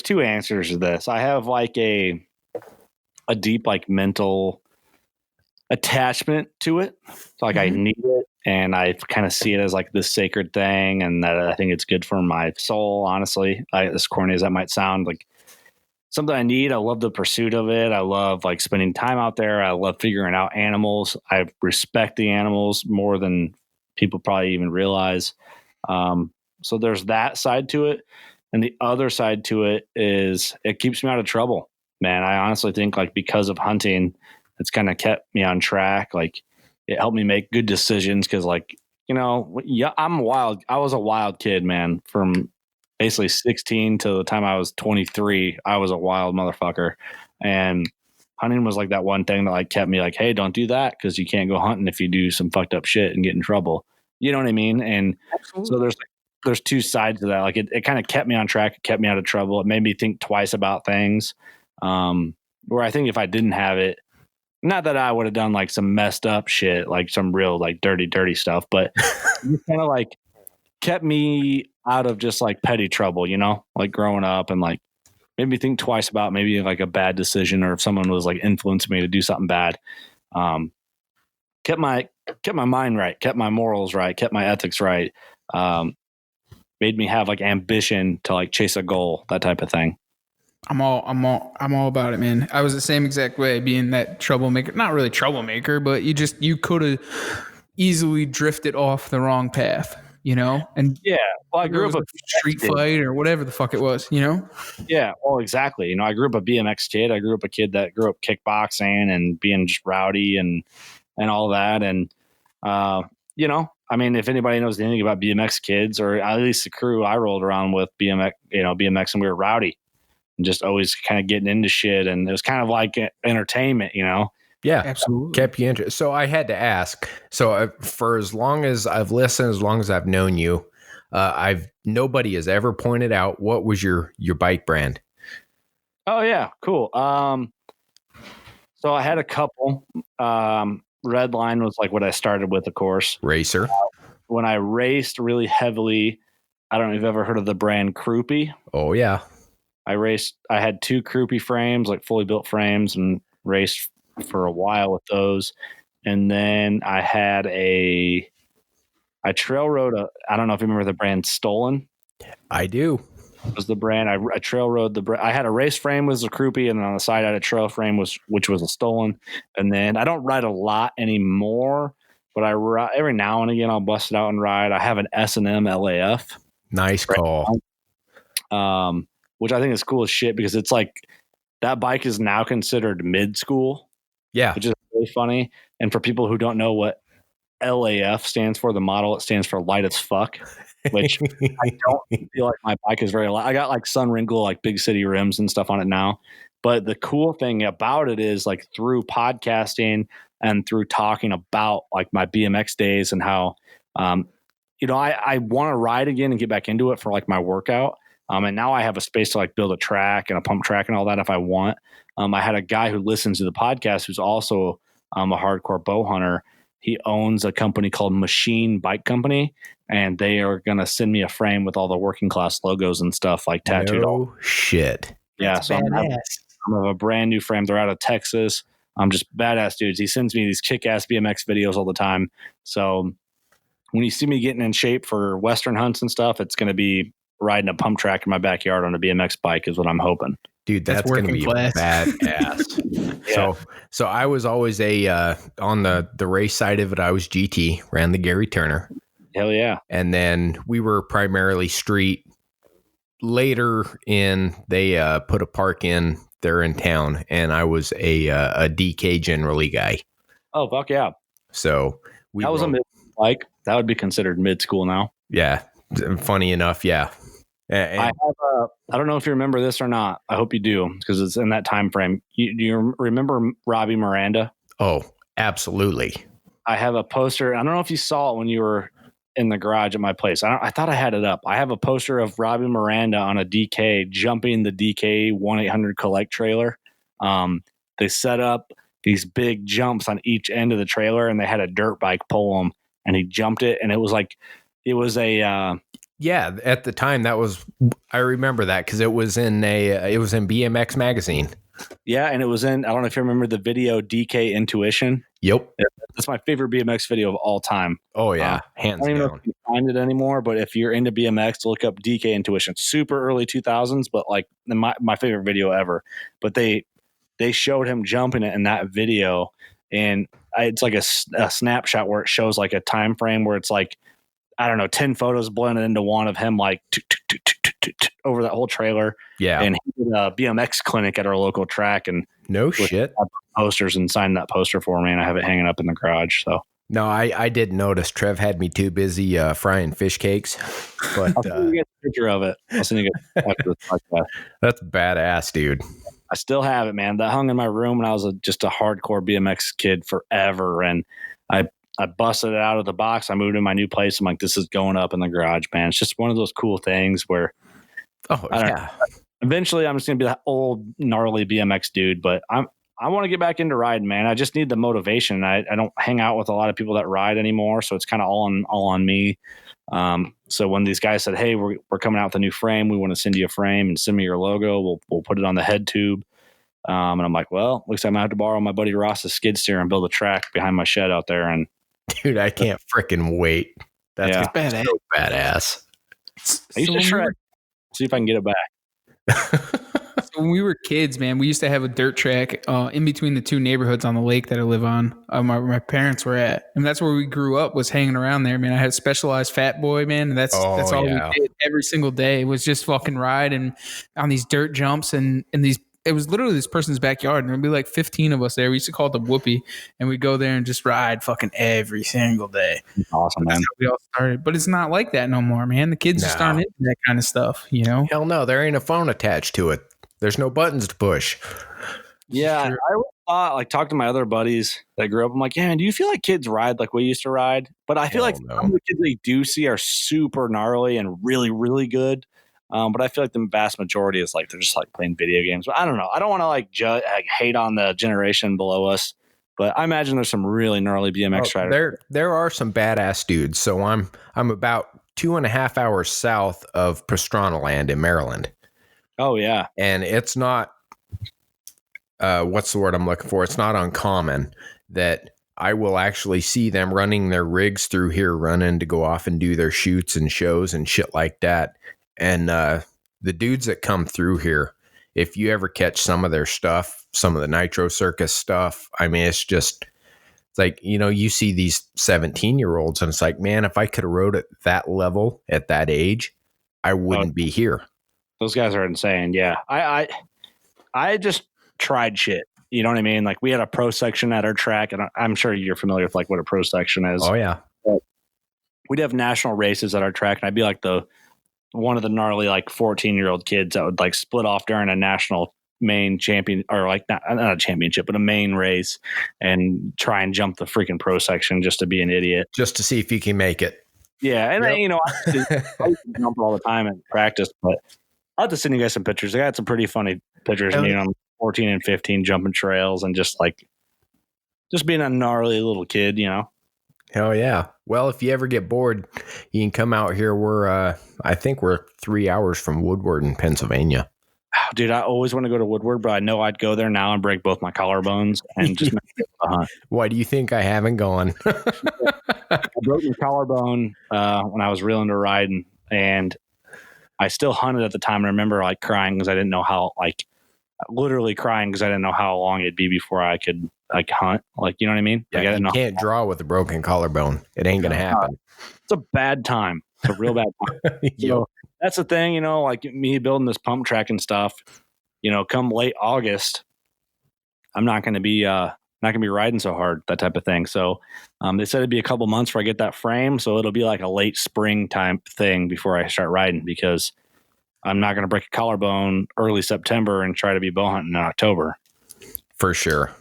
2 answers to this. I have like a deep like mental attachment to it. So like I need it, and I kind of see it as like this sacred thing, and that I think it's good for my soul, honestly. As corny as that might sound, like something I need. I love the pursuit of it. I love like spending time out there. I love figuring out animals. I respect the animals more than people probably even realize. So there's that side to it. And the other side to it is it keeps me out of trouble, man. I honestly think like because of hunting, it's kind of kept me on track. Like it helped me make good decisions. Cause like, I'm wild. I was a wild kid, man. From basically 16 to the time I was 23, I was a wild motherfucker. And hunting was like that one thing that like kept me like, hey, don't do that. Cause you can't go hunting if you do some fucked up shit and get in trouble. You know what I mean? And so there's 2 sides to that. Like it kind of kept me on track. It kept me out of trouble. It made me think twice about things. Where I think if I didn't have it, not that I would have done like some messed up shit, like some real like dirty stuff, but it kind of like kept me out of just like petty trouble, like growing up, and like made me think twice about maybe like a bad decision, or if someone was like influencing me to do something bad. Kept my mind right, kept my morals right, kept my ethics right. Made me have like ambition to like chase a goal, that type of thing. I'm all about it, man. I was the same exact way, being that troublemaker. Not really troublemaker, but you could have easily drifted off the wrong path, And Yeah, well, I it grew was up a street fight or whatever the fuck it was, Yeah, well, exactly. I grew up a BMX kid. I grew up a kid that grew up kickboxing and being just rowdy and all that. And if anybody knows anything about BMX kids, or at least the crew I rolled around with BMX, and we were rowdy and just always kind of getting into shit. And it was kind of like entertainment, Yeah, absolutely. Kept you interested. So I had to ask. So for as long as I've listened, as long as I've known you, nobody has ever pointed out what was your bike brand. Oh yeah, cool. So I had a couple. Redline was like what I started with, of course. Racer. When I raced really heavily, I don't know if you've ever heard of the brand Croupi. Oh yeah. I had 2 Croupi frames, like fully built frames, and raced for a while with those. And then I trail rode I don't know if you remember the brand Stolen. I do. Was the brand. I trail rode I had a race frame was a Croupi, and then on the side I had a trail frame which was a Stolen. And then I don't ride a lot anymore, but I ride every now and again. I'll bust it out and ride. I have an S&M LAF. Nice call. Which I think is cool as shit, because it's like that bike is now considered mid school. Yeah, which is really funny. And for people who don't know what LAF stands for, the model, it stands for light as fuck, which I don't feel like my bike is very light. I got like Sun Wrinkle, like big city rims and stuff on it now. But the cool thing about it is, like, through podcasting and through talking about like my BMX days and how, I want to ride again and get back into it for like my workout. And now I have a space to like build a track and a pump track and all that if I want. I had a guy who listens to the podcast who's also a hardcore bow hunter. He owns a company called Machine Bike Company, and they are going to send me a frame with all the working class logos and stuff like tattooed. No shit. Yeah. So I'm of a brand new frame. They're out of Texas. I'm just badass dudes. He sends me these kick-ass BMX videos all the time. So when you see me getting in shape for Western hunts and stuff, it's going to be riding a pump track in my backyard on a BMX bike is what I'm hoping. Dude, that's going to be badass. Yeah. So I was always on the race side of it. I was GT, ran the Gary Turner. Hell yeah. And then we were primarily street. Later they put a park in there in town, and I was a DK generally guy. Oh, fuck yeah. So that was a mid bike. That would be considered mid school now. Yeah. Funny enough. Yeah. And I don't know if you remember this or not. I hope you do, because it's in that time frame. Do you remember Robbie Miranda? Oh, absolutely. I have a poster. I don't know if you saw it when you were in the garage at my place. I thought I had it up. I have a poster of Robbie Miranda on a DK jumping the DK 1-800 collect trailer. They set up these big jumps on each end of the trailer, and they had a dirt bike pull him, and he jumped it, and it was a yeah, at the time I remember that because it was in BMX magazine. Yeah, and it was in, I don't know if you remember the video DK Intuition. Yep. That's my favorite BMX video of all time. Oh yeah, hands down. I don't even know if you can find it anymore, but if you're into BMX, look up DK Intuition. Super early 2000s, but like my favorite video ever. But they showed him jumping it in that video, and it's like a snapshot where it shows like a time frame where it's like, I don't know, 10 photos blended into one of him like over that whole trailer. Yeah. And he did a BMX clinic at our local track, and no shit, posters, and signed that poster for me, and I have it hanging up in the garage. So no, I did notice. Trev had me too busy frying fish cakes, but I'll send you a picture of it. I'll send you after the podcast. That's badass, dude. I still have it, man. That hung in my room when I was just a hardcore BMX kid forever, and I busted it out of the box. I moved to my new place. I'm like, this is going up in the garage, man. It's just one of those cool things where, eventually I'm just going to be that old gnarly BMX dude, but I want to get back into riding, man. I just need the motivation. I don't hang out with a lot of people that ride anymore. So it's kind of all on me. So when these guys said, hey, we're coming out with a new frame, we want to send you a frame and send me your logo. We'll put it on the head tube. And I'm like, well, looks like I'm going to have to borrow my buddy Ross's skid steer and build a track behind my shed out there. And dude, I can't freaking wait. That's Yeah. so badass. I used to shred. See if I can get it back. So when we were kids, man, we used to have a dirt track in between the two neighborhoods on the lake that I live on. My parents were at, and that's where we grew up. Was hanging around there, man. I had a Specialized Fat Boy, man, and that's all we did every single day. Was just fucking ride and on these dirt jumps and these. It was literally this person's backyard, and there'd be like 15 of us there. We used to call it the Whoopie, and we'd go there and just ride fucking every single day. Awesome, man. That's how we all started, but it's not like that no more, man. The kids just aren't into that kind of stuff, you know? Hell no, there ain't a phone attached to it. There's no buttons to push. Yeah, I always thought, like, talk to my other buddies that grew up. I'm like, yeah, man, do you feel like kids ride like we used to ride? But I feel like some of the kids they do see are super gnarly and really, really good. But I feel like the vast majority is like they're just like playing video games. But I don't know. I don't want to like hate on the generation below us. But I imagine there's some really gnarly BMX riders. There are some badass dudes. So I'm about 2.5 hours south of Pastrana Land in Maryland. Oh yeah, and it's not. What's the word I'm looking for? It's not uncommon that I will actually see them running their rigs through here, running to go off and do their shoots and shows and shit like that. And the dudes that come through here, if you ever catch some of their stuff, some of the Nitro Circus stuff, I mean, it's like, you know, you see these 17-year-olds and it's like, man, if I could have rode at that level at that age, I wouldn't be here. Those guys are insane. Yeah. I just tried shit. You know what I mean? Like we had a pro section at our track, and I'm sure you're familiar with like what a pro section is. Oh yeah. But we'd have national races at our track, and I'd be like one of the gnarly like 14-year-old kids that would like split off during a national main champion, or like not a championship, but a main race, and try and jump the freaking pro section just to be an idiot, just to see if you can make it. Yeah, and then, you know, I used to jump all the time in practice, but I'll have to send you guys some pictures. I got some pretty funny pictures of me when I'm 14 and 15 jumping trails and just being a gnarly little kid, you know. Hell yeah. Well, if you ever get bored, you can come out here. I think we're 3 hours from Woodward in Pennsylvania. Dude, I always want to go to Woodward, but I know I'd go there now and break both my collarbones and just hunt. Why do you think I haven't gone? I broke my collarbone when I was reeling to riding, and I still hunted at the time. I remember like crying because I didn't know how, like literally crying because I didn't know how long it'd be before I could like hunt. Like, you know what I mean? Yeah, like, you can't draw with a broken collarbone. It ain't going to happen. It's a bad time. It's a real bad time. So that's the thing, you know, like me building this pump track and stuff, you know, come late August, I'm not going to be riding so hard, that type of thing. So they said it'd be a couple months before I get that frame. So it'll be like a late spring time thing before I start riding, because I'm not going to break a collarbone early September and try to be bow hunting in October. For sure.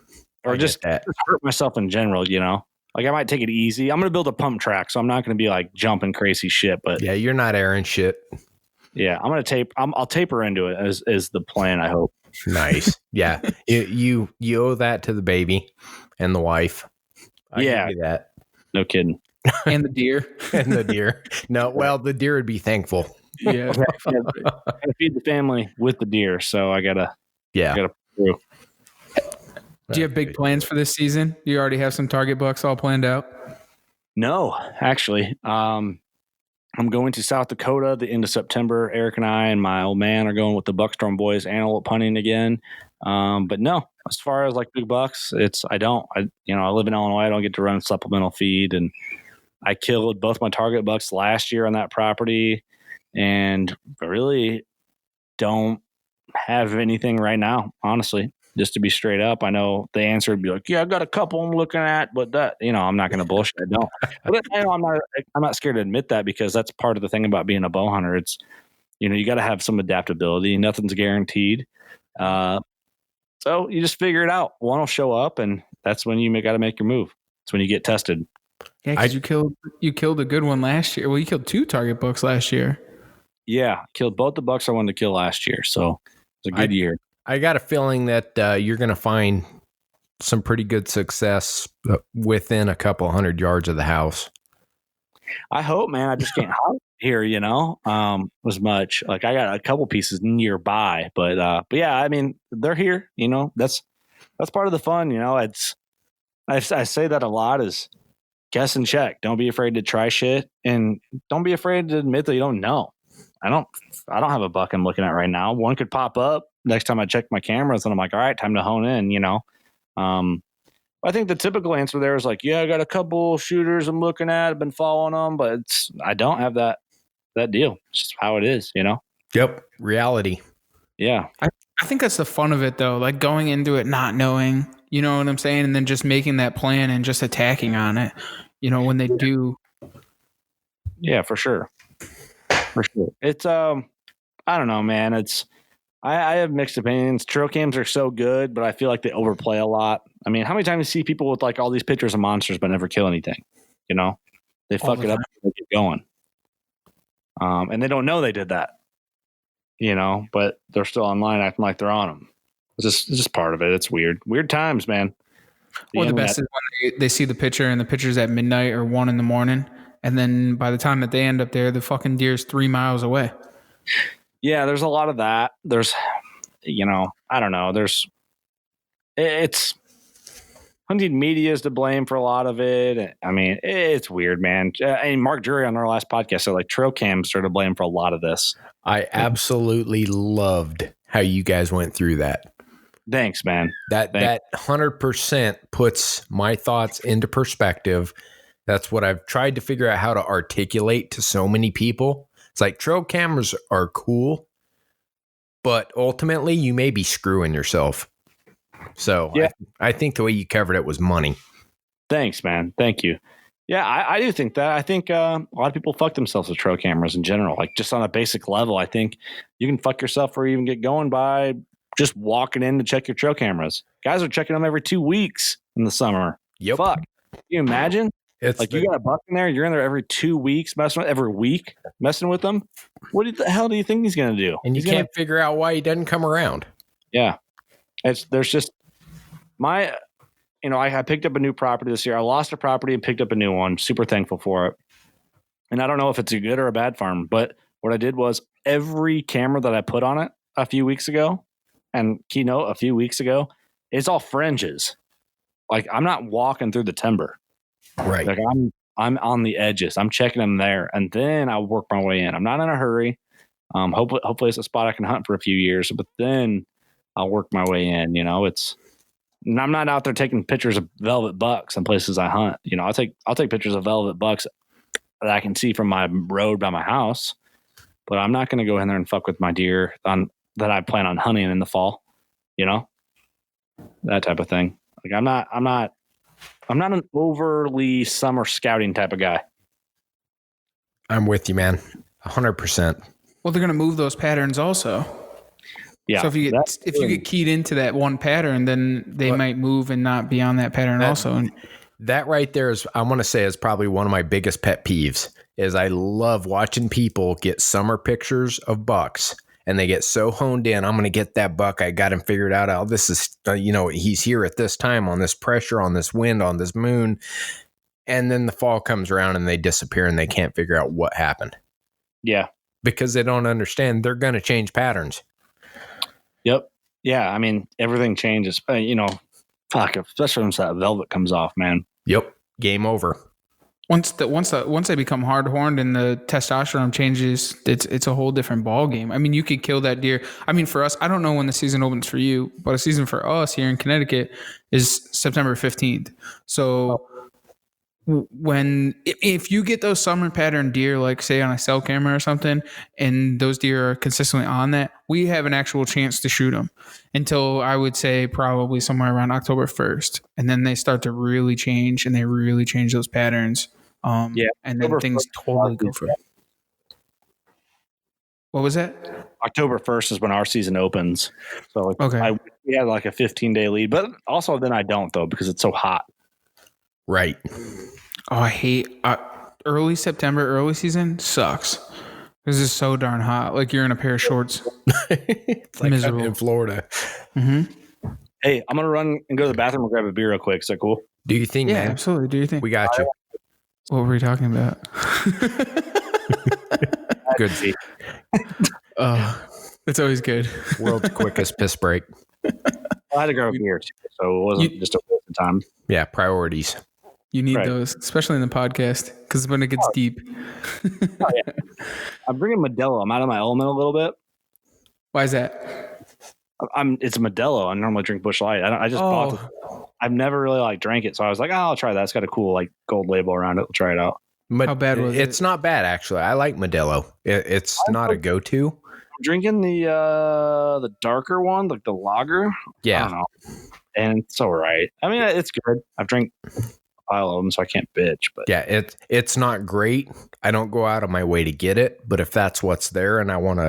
Or just hurt myself in general, you know. Like I might take it easy. I'm going to build a pump track, so I'm not going to be like jumping crazy shit. But yeah, you're not airing shit. Yeah, I'm going to I'll taper into it is the plan, I hope. Nice. Yeah. You owe that to the baby and the wife. I give you that. No kidding. And the deer. And the deer. No, well, the deer would be thankful. Yeah. I gotta feed the family with the deer, so I gotta prove. Do you have big plans for this season? Do you already have some target bucks all planned out? No, actually. I'm going to South Dakota the end of September. Eric and I and my old man are going with the Buckstorm boys antelope hunting again. But no, as far as like big bucks, I live in Illinois. I don't get to run supplemental feed, and I killed both my target bucks last year on that property, and really don't have anything right now, honestly. Just to be straight up, I know the answer would be like, yeah, I got a couple I'm looking at, but that, you know, I'm not going to bullshit. I don't. But you know, I'm not scared to admit that, because that's part of the thing about being a bow hunter. It's, you know, you got to have some adaptability. Nothing's guaranteed. So you just figure it out. One will show up, and that's when you got to make your move. It's when you get tested. Yeah, because you killed a good one last year. Well, you killed 2 target bucks last year. Yeah, killed both the bucks I wanted to kill last year. So it was a good year. I got a feeling that you're going to find some pretty good success within a couple 100 yards of the house. I hope, man. I just can't hunt. here, as much. Like I got a couple pieces nearby, but yeah, I mean, they're here, that's part of the fun, it's, I say that a lot is guess and check. Don't be afraid to try shit, and don't be afraid to admit that you don't know. I don't have a buck I'm looking at right now. One could pop up next time I check my cameras, and I'm like, all right, time to hone in, I think the typical answer there is like, yeah, I got a couple shooters I'm looking at, I've been following them, but I don't have that deal. It's just how it is, Yep. Reality. Yeah. I think that's the fun of it, though. Like going into it not knowing, you know what I'm saying, and then just making that plan and just attacking on it. When they do. Yeah, for sure. It's I don't know, man. I have mixed opinions. Trail cams are so good, but I feel like they overplay a lot. I mean, how many times you see people with like all these pictures of monsters but never kill anything? They fuck it up and they get going. And they don't know they did that. But they're still online acting like they're on them. It's just part of it. It's weird. Weird times, man. The best is when they see the picture and the picture's at midnight or 1 a.m. And then by the time that they end up there, the fucking deer's 3 miles away. Yeah, there's a lot of that. There's, I don't know. It's hunting media is to blame for a lot of it. I mean, it's weird, man. And Mark Drury on our last podcast said like trail cams are to blame for a lot of this. I absolutely loved how you guys went through that. Thanks, man. That 100% puts my thoughts into perspective. That's what I've tried to figure out how to articulate to so many people. It's like trail cameras are cool, but ultimately you may be screwing yourself. So yeah. I think the way you covered it was money. Thanks, man. Thank you. Yeah, I do think that. I think a lot of people fuck themselves with trail cameras in general. Like just on a basic level, I think you can fuck yourself or even get going by just walking in to check your trail cameras. Guys are checking them every 2 weeks in the summer. Yep. Fuck. Can you imagine? It's like you got a buck in there, you're in there every 2 weeks, every week, messing with them. What the hell do you think he's going to do? And you can't figure out why he doesn't come around. Yeah. There's just I picked up a new property this year. I lost a property and picked up a new one. Super thankful for it. And I don't know if it's a good or a bad farm, but what I did was every camera that I put on it a few weeks ago and keynote a few weeks ago, it's all fringes. Like I'm not walking through the timber. Right. Like I'm on the edges. I'm checking them there, and then I'll work my way in. I'm not in a hurry. Hopefully it's a spot I can hunt for a few years, but then I'll work my way in. I'm not out there taking pictures of velvet bucks in places I hunt. I'll take pictures of velvet bucks that I can see from my road by my house, but I'm not going to go in there and fuck with my deer that I plan on hunting in the fall. That type of thing. Like I'm not an overly summer scouting type of guy. I'm with you, man. 100%. Well, they're going to move those patterns also. Yeah. So if you get keyed into that one pattern, then they might move and not be on that pattern also. That right there is, I want to say, is probably one of my biggest pet peeves. Is I love watching people get summer pictures of bucks. And they get so honed in. I'm going to get that buck. I got him figured out. Oh, this is, he's here at this time on this pressure, on this wind, on this moon. And then the fall comes around and they disappear and they can't figure out what happened. Yeah. Because they don't understand. They're going to change patterns. Yep. Yeah. I mean, everything changes. Fuck, especially once that velvet comes off, man. Yep. Game over. Once they become hard horned and the testosterone changes, it's a whole different ball game. I mean, you could kill that deer. I mean, for us, I don't know when the season opens for you, but a season for us here in Connecticut is September 15th. So if you get those summer pattern deer, like say on a cell camera or something, and those deer are consistently on that, we have an actual chance to shoot them until I would say probably somewhere around October 1st. And then they start to really change and they really change those patterns. And then October things totally go for it. What was that? October 1st is when our season opens. So okay. We had like a 15-day lead, but also then I don't though, because it's so hot. Right. Oh, I hate early September, early season sucks. This is so darn hot. Like you're in a pair of shorts. It's like miserable. I'm in Florida. Mm-hmm. Hey, I'm going to run and go to the bathroom and grab a beer real quick. Is that cool? Do you think, yeah, man? Absolutely. Do you think? We got you. What were we talking about? Good. It's always good. World's quickest piss break. I had to grab a beer, so it wasn't just a waste of time. Yeah, priorities. You need Right. those, especially in the podcast, because when it gets deep. I'm drinking Modelo. I'm out of my element a little bit. Why is that? It's Modelo. I normally drink Busch Light. I just bought it. I've never really drank it, so I was like, oh, I'll try that. It's got a cool gold label around it. We'll try it out. How bad was it? It's not bad, actually. I like Modelo. It's not a go-to. I'm drinking the darker one, like the lager. Yeah. I don't know. And it's all right. I mean, it's good. I've drank a pile of them, so I can't bitch. But yeah, it's not great. I don't go out of my way to get it, but if that's what's there and I want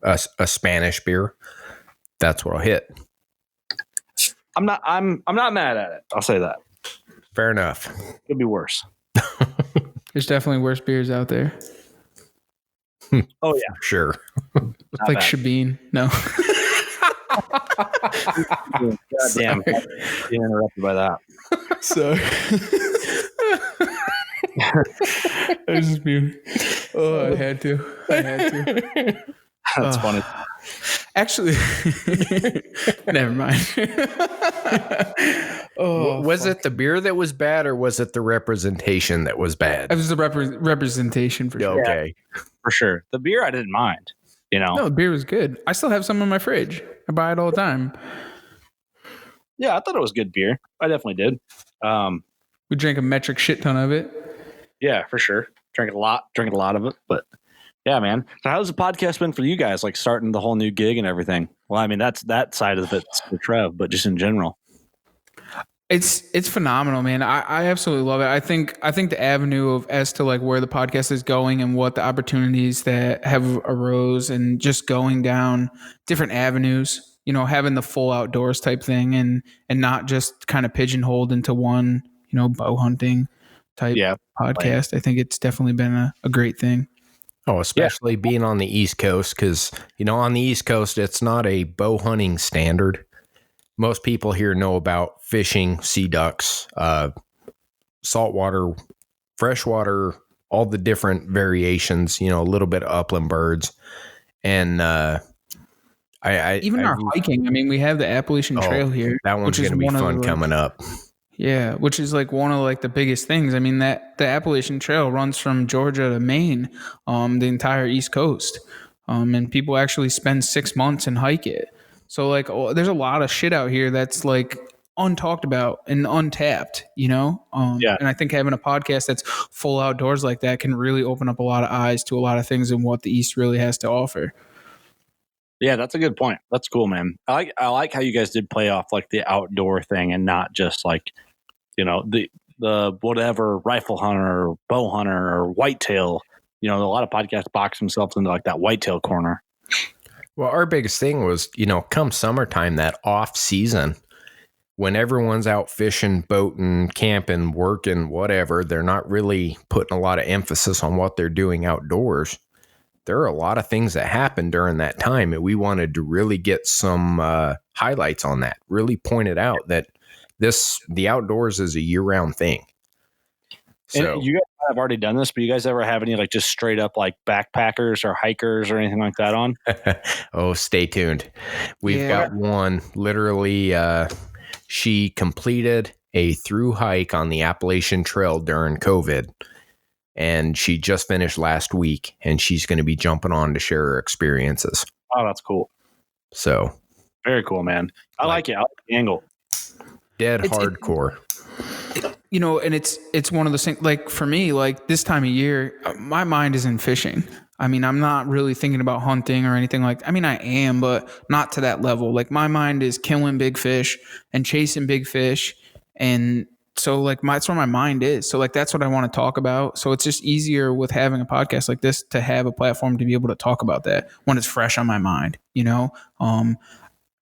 a Spanish beer, that's what I'll hit. I'm not mad at it. I'll say that. Fair enough. Could be worse. There's definitely worse beers out there. Oh yeah, Sure. Like Shabin. No. God damn. Getting interrupted by that. Sorry. I was just being. Oh, I had to. That's funny. Actually, never mind. Was it the beer that was bad or was it the representation that was bad? It was the representation for sure. Okay. For sure. The beer I didn't mind. No, the beer was good. I still have some in my fridge. I buy it all the time. Yeah, I thought it was good beer. I definitely did. We drank a metric shit ton of it. Yeah, for sure. Drank a lot of it. But yeah, man. So how's the podcast been for you guys? Like starting the whole new gig and everything. Well, I mean, that's that side of it for Trev, but just in general. It's phenomenal, man. I absolutely love it. I think the avenue of as to like where the podcast is going and what the opportunities that have arose and just going down different avenues, having the full outdoors type thing and not just kind of pigeonholed into one, bow hunting type podcast. I think it's definitely been a great thing. Oh, especially being on the East Coast, because, on the East Coast, it's not a bow hunting standard. Most people here know about fishing, sea ducks, saltwater, freshwater, all the different variations, a little bit of upland birds. And our hiking. I mean, we have the Appalachian Trail here. That one's going to be fun coming up. Yeah, which is like one of like the biggest things. I mean, that the Appalachian Trail runs from Georgia to Maine, the entire East Coast. And people actually spend 6 months and hike it. So like, there's a lot of shit out here that's like untalked about and untapped, And I think having a podcast that's full outdoors like that can really open up a lot of eyes to a lot of things and what the East really has to offer. Yeah, that's a good point. That's cool, man. I like how you guys did play off like the outdoor thing and not just like, the whatever rifle hunter or bow hunter or whitetail. A lot of podcasts box themselves into like that whitetail corner. Well, our biggest thing was, come summertime, that off season, when everyone's out fishing, boating, camping, working, whatever, they're not really putting a lot of emphasis on what they're doing outdoors. There are a lot of things that happen during that time, and we wanted to really get some highlights on that, really point it out that the outdoors is a year-round thing. So and you guys have already done this, but you guys ever have any like just straight up like backpackers or hikers or anything like that on? Oh, stay tuned. We've got one literally, she completed a through hike on the Appalachian Trail during COVID. And she just finished last week, and she's going to be jumping on to share her experiences. Oh, that's cool. So very cool, man. I like it. I like the angle. Dead hardcore. And it's one of those things, like for me, like this time of year, my mind is in fishing. I mean, I'm not really thinking about hunting or anything like that. I mean, I am, but not to that level. Like my mind is killing big fish and chasing big fish. And so like that's where my mind is. So like, that's what I want to talk about. So it's just easier with having a podcast like this to have a platform to be able to talk about that when it's fresh on my mind,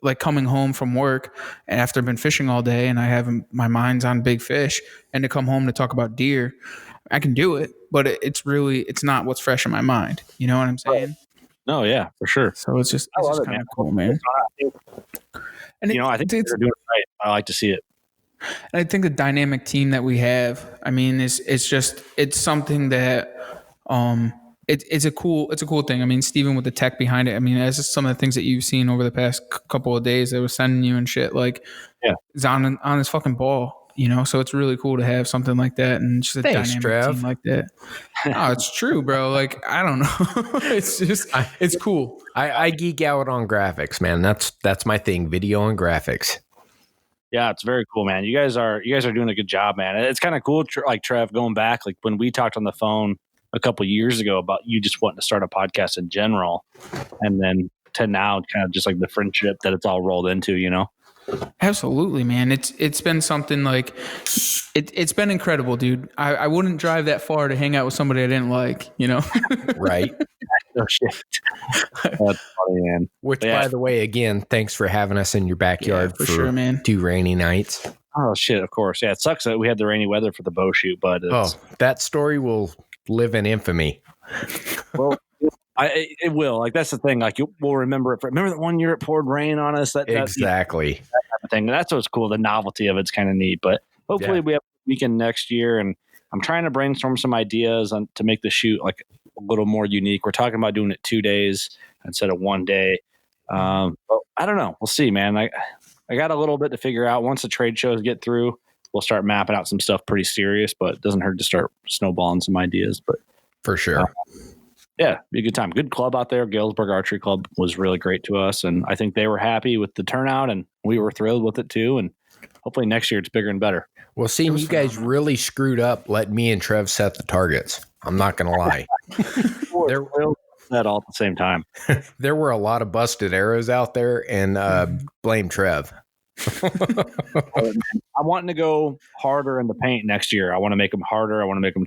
like coming home from work and after I've been fishing all day and I have my mind's on big fish and to come home to talk about deer, I can do it, but it's not what's fresh in my mind. You know what I'm saying? No, yeah, for sure. So it's just kind of cool, man. And I think they're doing it right. I like to see it. And I think the dynamic team that we have, I mean, it's something that it's a cool thing. I mean, Steven with the tech behind it. I mean, that's just some of the things that you've seen over the past couple of days that was sending you and shit. Like, it's on his fucking ball, you know. So it's really cool to have something like that and just a dynamic team like that. Oh, it's true, bro. Like, I don't know. It's just it's cool. I geek out on graphics, man. That's my thing, video and graphics. Yeah, it's very cool, man. You guys are doing a good job, man. It's kind of cool, like Trev, going back, like when we talked on the phone a couple of years ago about you just wanting to start a podcast in general, and then to now, kind of just like the friendship that it's all rolled into, you know. Absolutely, man. It's been something like it's been incredible, dude. I wouldn't drive that far to hang out with somebody I didn't like, you know. Right. No shit. That's funny, man. Which, by the way, again, thanks for having us in your backyard for sure, man. 2 rainy nights. Oh shit! Of course, yeah. It sucks that we had the rainy weather for the bow shoot, but that story will live in infamy. Well, it will. Like, that's the thing. Like, we'll remember it. Remember that one year it poured rain on us? Exactly. That type of thing. That's what's cool. The novelty of it's kind of neat. But hopefully we have a weekend next year, and I'm trying to brainstorm some ideas to make the shoot like a little more unique. We're talking about doing it 2 days instead of 1 day. But I don't know. We'll see, man. I got a little bit to figure out. Once the trade shows get through, we'll start mapping out some stuff pretty serious, but it doesn't hurt to start snowballing some ideas. But for sure. Yeah, be a good time. Good club out there. Galesburg Archery Club was really great to us, and I think they were happy with the turnout, and we were thrilled with it too. And hopefully next year it's bigger and better. Well, seeing you guys really screwed up, let me and Trev set the targets. I'm not going to lie. They're that all at the same time. There were a lot of busted arrows out there, and blame Trev. I'm wanting to go harder in the paint next year. I want to make them harder. I want to make them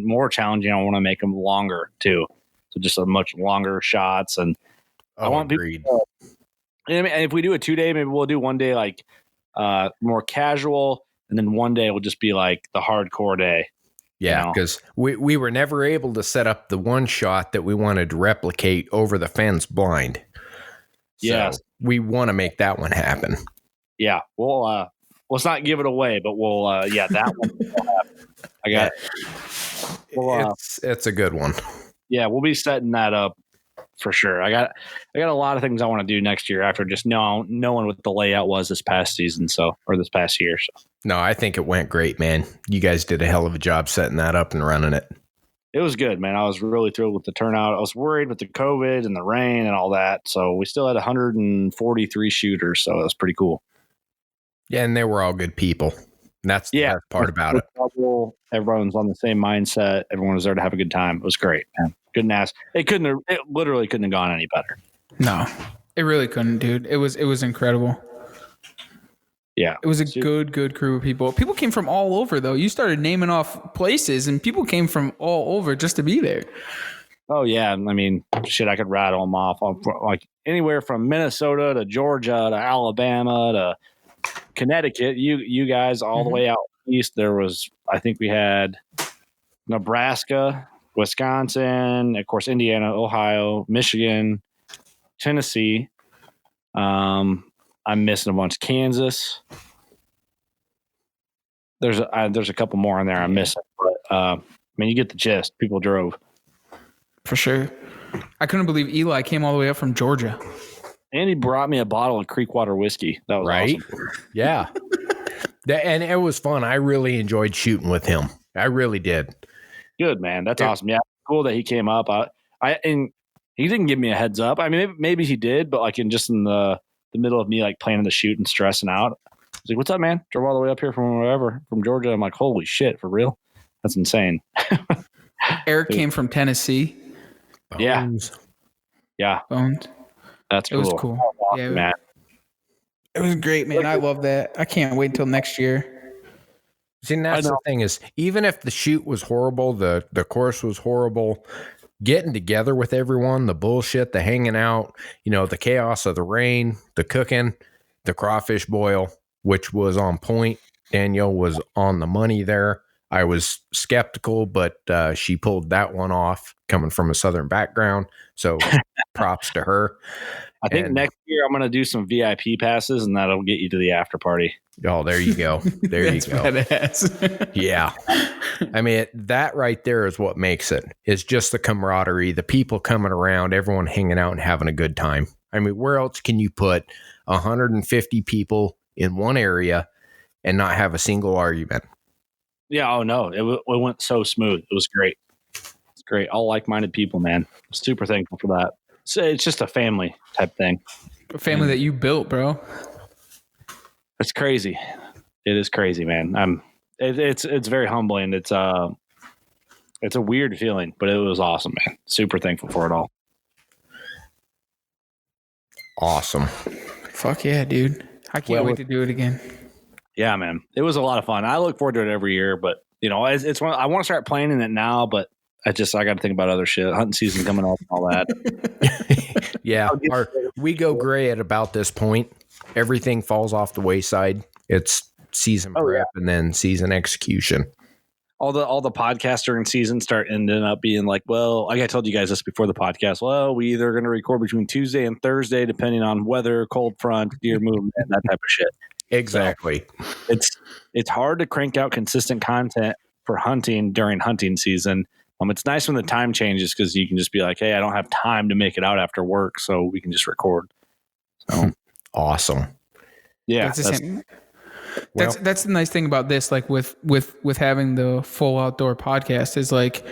more challenging. I want to make them longer too. So just a much longer shots. And I want agreed. people. And if we do a 2 day, maybe we'll do 1 day like more casual, and then 1 day will just be like the hardcore day. Yeah, because we were never able to set up the one shot that we wanted to replicate over the fence blind. So we want to make that one happen. Yeah, let's not give it away, but we'll that one will happen. I got it's a good one. Yeah, we'll be setting that up for sure. I got a lot of things I want to do next year after just knowing what the layout was this past season, or this past year. So. No, I think it went great, man. You guys did a hell of a job setting that up and running it. It was good, man. I was really thrilled with the turnout. I was worried with the COVID and the rain and all that. So we still had 143 shooters. So it was pretty cool. Yeah, and they were all good people. And that's the best part about it. Everyone's on the same mindset. Everyone was there to have a good time. It was great, man. Couldn't ask. It literally couldn't have gone any better. No, it really couldn't, dude. It was incredible. Yeah. It was a good crew of people. People came from all over, though. You started naming off places, and people came from all over just to be there. Oh, yeah. I mean, shit, I could rattle them off. Like anywhere from Minnesota to Georgia to Alabama to Connecticut. You guys all the way out east. There was, I think we had Nebraska, Wisconsin, of course, Indiana, Ohio, Michigan, Tennessee. I'm missing a bunch. Kansas. There's a couple more in there I'm missing, but I mean, you get the gist. People drove for sure. I couldn't believe Eli came all the way up from Georgia, and he brought me a bottle of Creekwater whiskey. That was right. Awesome. Yeah, and it was fun. I really enjoyed shooting with him. I really did. Good, man. That's awesome. Yeah, cool that he came up. And he didn't give me a heads up. I mean, maybe he did, but like in the middle of me like planning the shoot and stressing out. He's like, "What's up, man? Drove all the way up here from Georgia." I'm like, "Holy shit, for real? That's insane." Eric came from Tennessee. Bones. Yeah. Bones. That's cool. It was cool. Awesome, yeah, man. It was great, man. I love that. I can't wait until next year. See, and that's the thing is, even if the shoot was horrible, the course was horrible, getting together with everyone, the bullshit, the hanging out, the chaos of the rain, the cooking, the crawfish boil, which was on point. Danielle was on the money there. I was skeptical, but she pulled that one off coming from a Southern background. So props to her. I think next year I'm going to do some VIP passes, and that'll get you to the after party. Oh, there you go. There you go. Badass. Yeah. I mean, that right there is what makes it. It's just the camaraderie, the people coming around, everyone hanging out and having a good time. I mean, where else can you put 150 people in one area and not have a single argument? Yeah. Oh, no. It went so smooth. It was great. It's great. All like-minded people, man. I'm super thankful for that. So it's just a family type thing. A family that you built, bro. It's crazy. It is crazy, man. It's very humbling. It's a weird feeling, but it was awesome, man. Super thankful for it all. Awesome. Fuck yeah, dude. I can't wait to do it again. Yeah, man. It was a lot of fun. I look forward to it every year, but it's one I want to start playing in it now, but I got to think about other shit. Hunting season coming up and all that. Yeah. We go gray at about this point. Everything falls off the wayside. It's season prep and then season execution. All the podcasts during season start ending up being like, well, like I told you guys this before the podcast. Well, we either going to record between Tuesday and Thursday, depending on weather, cold front, deer movement, that type of shit. Exactly. So it's hard to crank out consistent content for hunting during hunting season. It's nice when the time changes because you can just be like, hey, I don't have time to make it out after work, so we can just record. So awesome. Yeah, that's the nice thing about this. Like with having the full outdoor podcast is like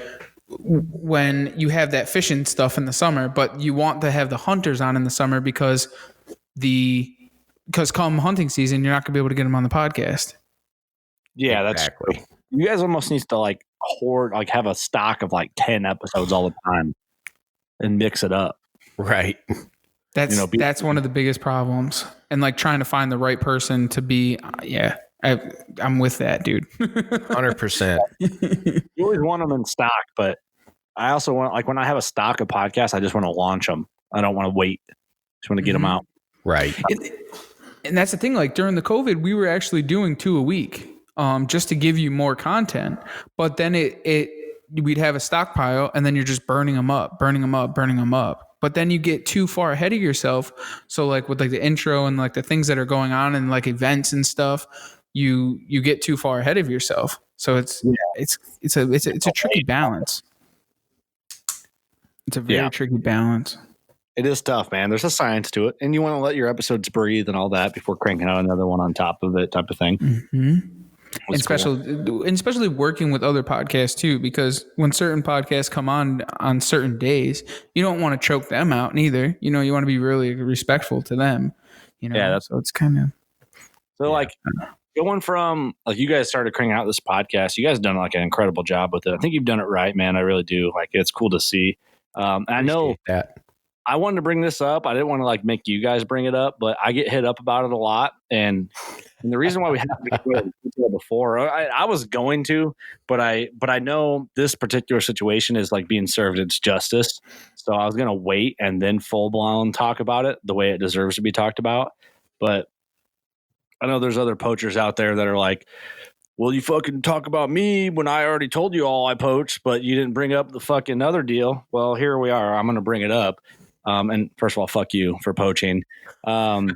when you have that fishing stuff in the summer, but you want to have the hunters on in the summer because come hunting season, you're not gonna be able to get them on the podcast. Yeah, exactly. That's true. You guys almost need to have a stock of 10 episodes all the time and mix it up. Right. That's one of the biggest problems. And trying to find the right person to be, I'm with that, dude. 100%. You always want them in stock, but I also want, when I have a stock of podcasts, I just want to launch them. I don't want to wait. Just want to get them out. Right. And that's the thing. During the COVID, we were actually doing 2 a week. Just to give you more content, but then we'd have a stockpile and then you're just burning them up. But then you get too far ahead of yourself. So with the intro and the things that are going on and events and stuff, you get too far ahead of yourself. So it's a tricky balance. It's a very tricky balance. It is tough, man. There's a science to it, and you want to let your episodes breathe and all that before cranking out another one on top of it, type of thing. Mm-hmm. And especially working with other podcasts too, because when certain podcasts come on certain days, you don't want to choke them out neither. You want to be really respectful to them. So it's kind of going from you guys started cranking out this podcast. You guys have done an incredible job with it. I think you've done it right, man. I really do. It's cool to see. I know that. I wanted to bring this up. I didn't want to make you guys bring it up, but I get hit up about it a lot. And the reason why we haven't been before, I was going to, but I know this particular situation is being served its justice. So I was going to wait and then full blown talk about it the way it deserves to be talked about. But I know there's other poachers out there that are well, you fucking talk about me when I already told you all I poached, but you didn't bring up the fucking other deal. Well, here we are. I'm going to bring it up. And first of all, fuck you for poaching. But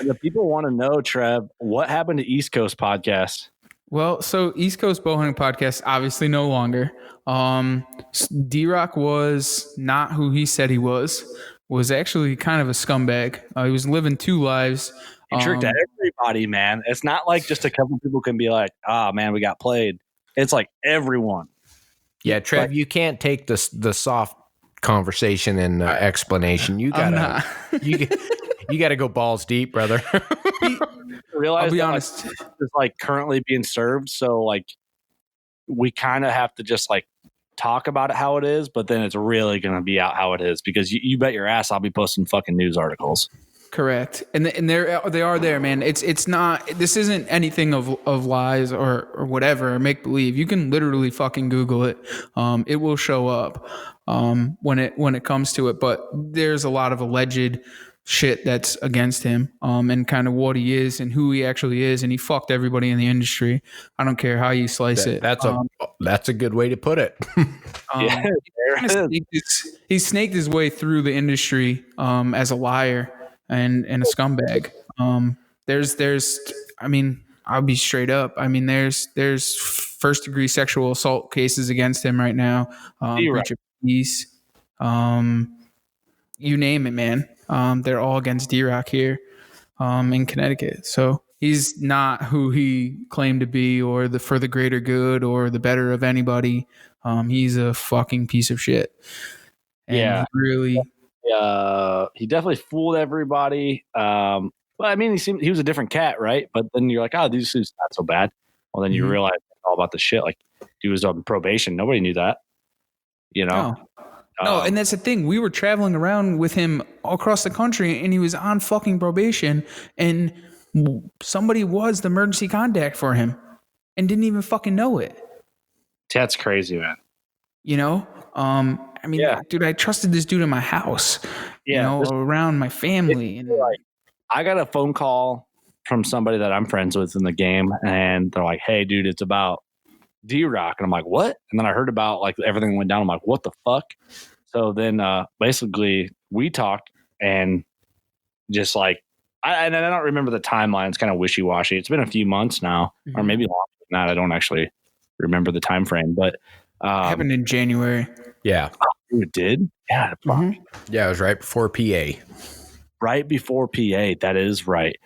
the people want to know, Trev, what happened to East Coast Podcast? Well, so East Coast Bowhunting Podcast, obviously no longer. D-Rock was not who he said he was actually kind of a scumbag. He was living 2 lives. He tricked everybody, man. It's not just a couple people can be man, we got played. It's everyone. Yeah, Trev, you can't take the soft conversation and explanation. You gotta you gotta go balls deep, brother. I'll be honest, it's currently being served, so we kind of have to just talk about it how it is, but then it's really gonna be out how it is, because you bet your ass I'll be posting fucking news articles. Correct. And they are there, man. It's not, this isn't anything of lies or whatever, or make believe. You can literally fucking Google it. It will show up when it comes to it. But there's a lot of alleged shit that's against him, and kind of what he is and who he actually is, and he fucked everybody in the industry. I don't care how you slice it. That's a good way to put it. He snaked his way through the industry as a liar and a scumbag. I mean, I'll be straight up. I mean, there's first degree sexual assault cases against him right now. Breach of peace. You name it, man. They're all against D-Rock here in Connecticut. So he's not who he claimed to be, or for the greater good or the better of anybody. He's a fucking piece of shit. And he definitely fooled everybody. But I mean, he was a different cat, right? But then you're like, oh, this is not so bad. Well, then you realize all about the shit. Like, he was on probation. Nobody knew that. No, and that's the thing. We were traveling around with him all across the country, and he was on fucking probation, and somebody was the emergency contact for him and didn't even fucking know it. That's crazy, man. I mean, dude, I trusted this dude in my house, around my family. And I got a phone call from somebody that I'm friends with in the game, and they're like, hey, dude, it's about D-Rock. And I'm like, what? And then I heard about like everything went down. I'm like, what the fuck? So then basically we talked, and just like, I don't remember the timeline. It's kind of wishy-washy. It's been a few months now, or maybe longer than that. I don't actually remember the time frame, but it happened in January. Yeah. Oh, it did? Yeah. Yeah, it was right before PA. Right before PA. That is right.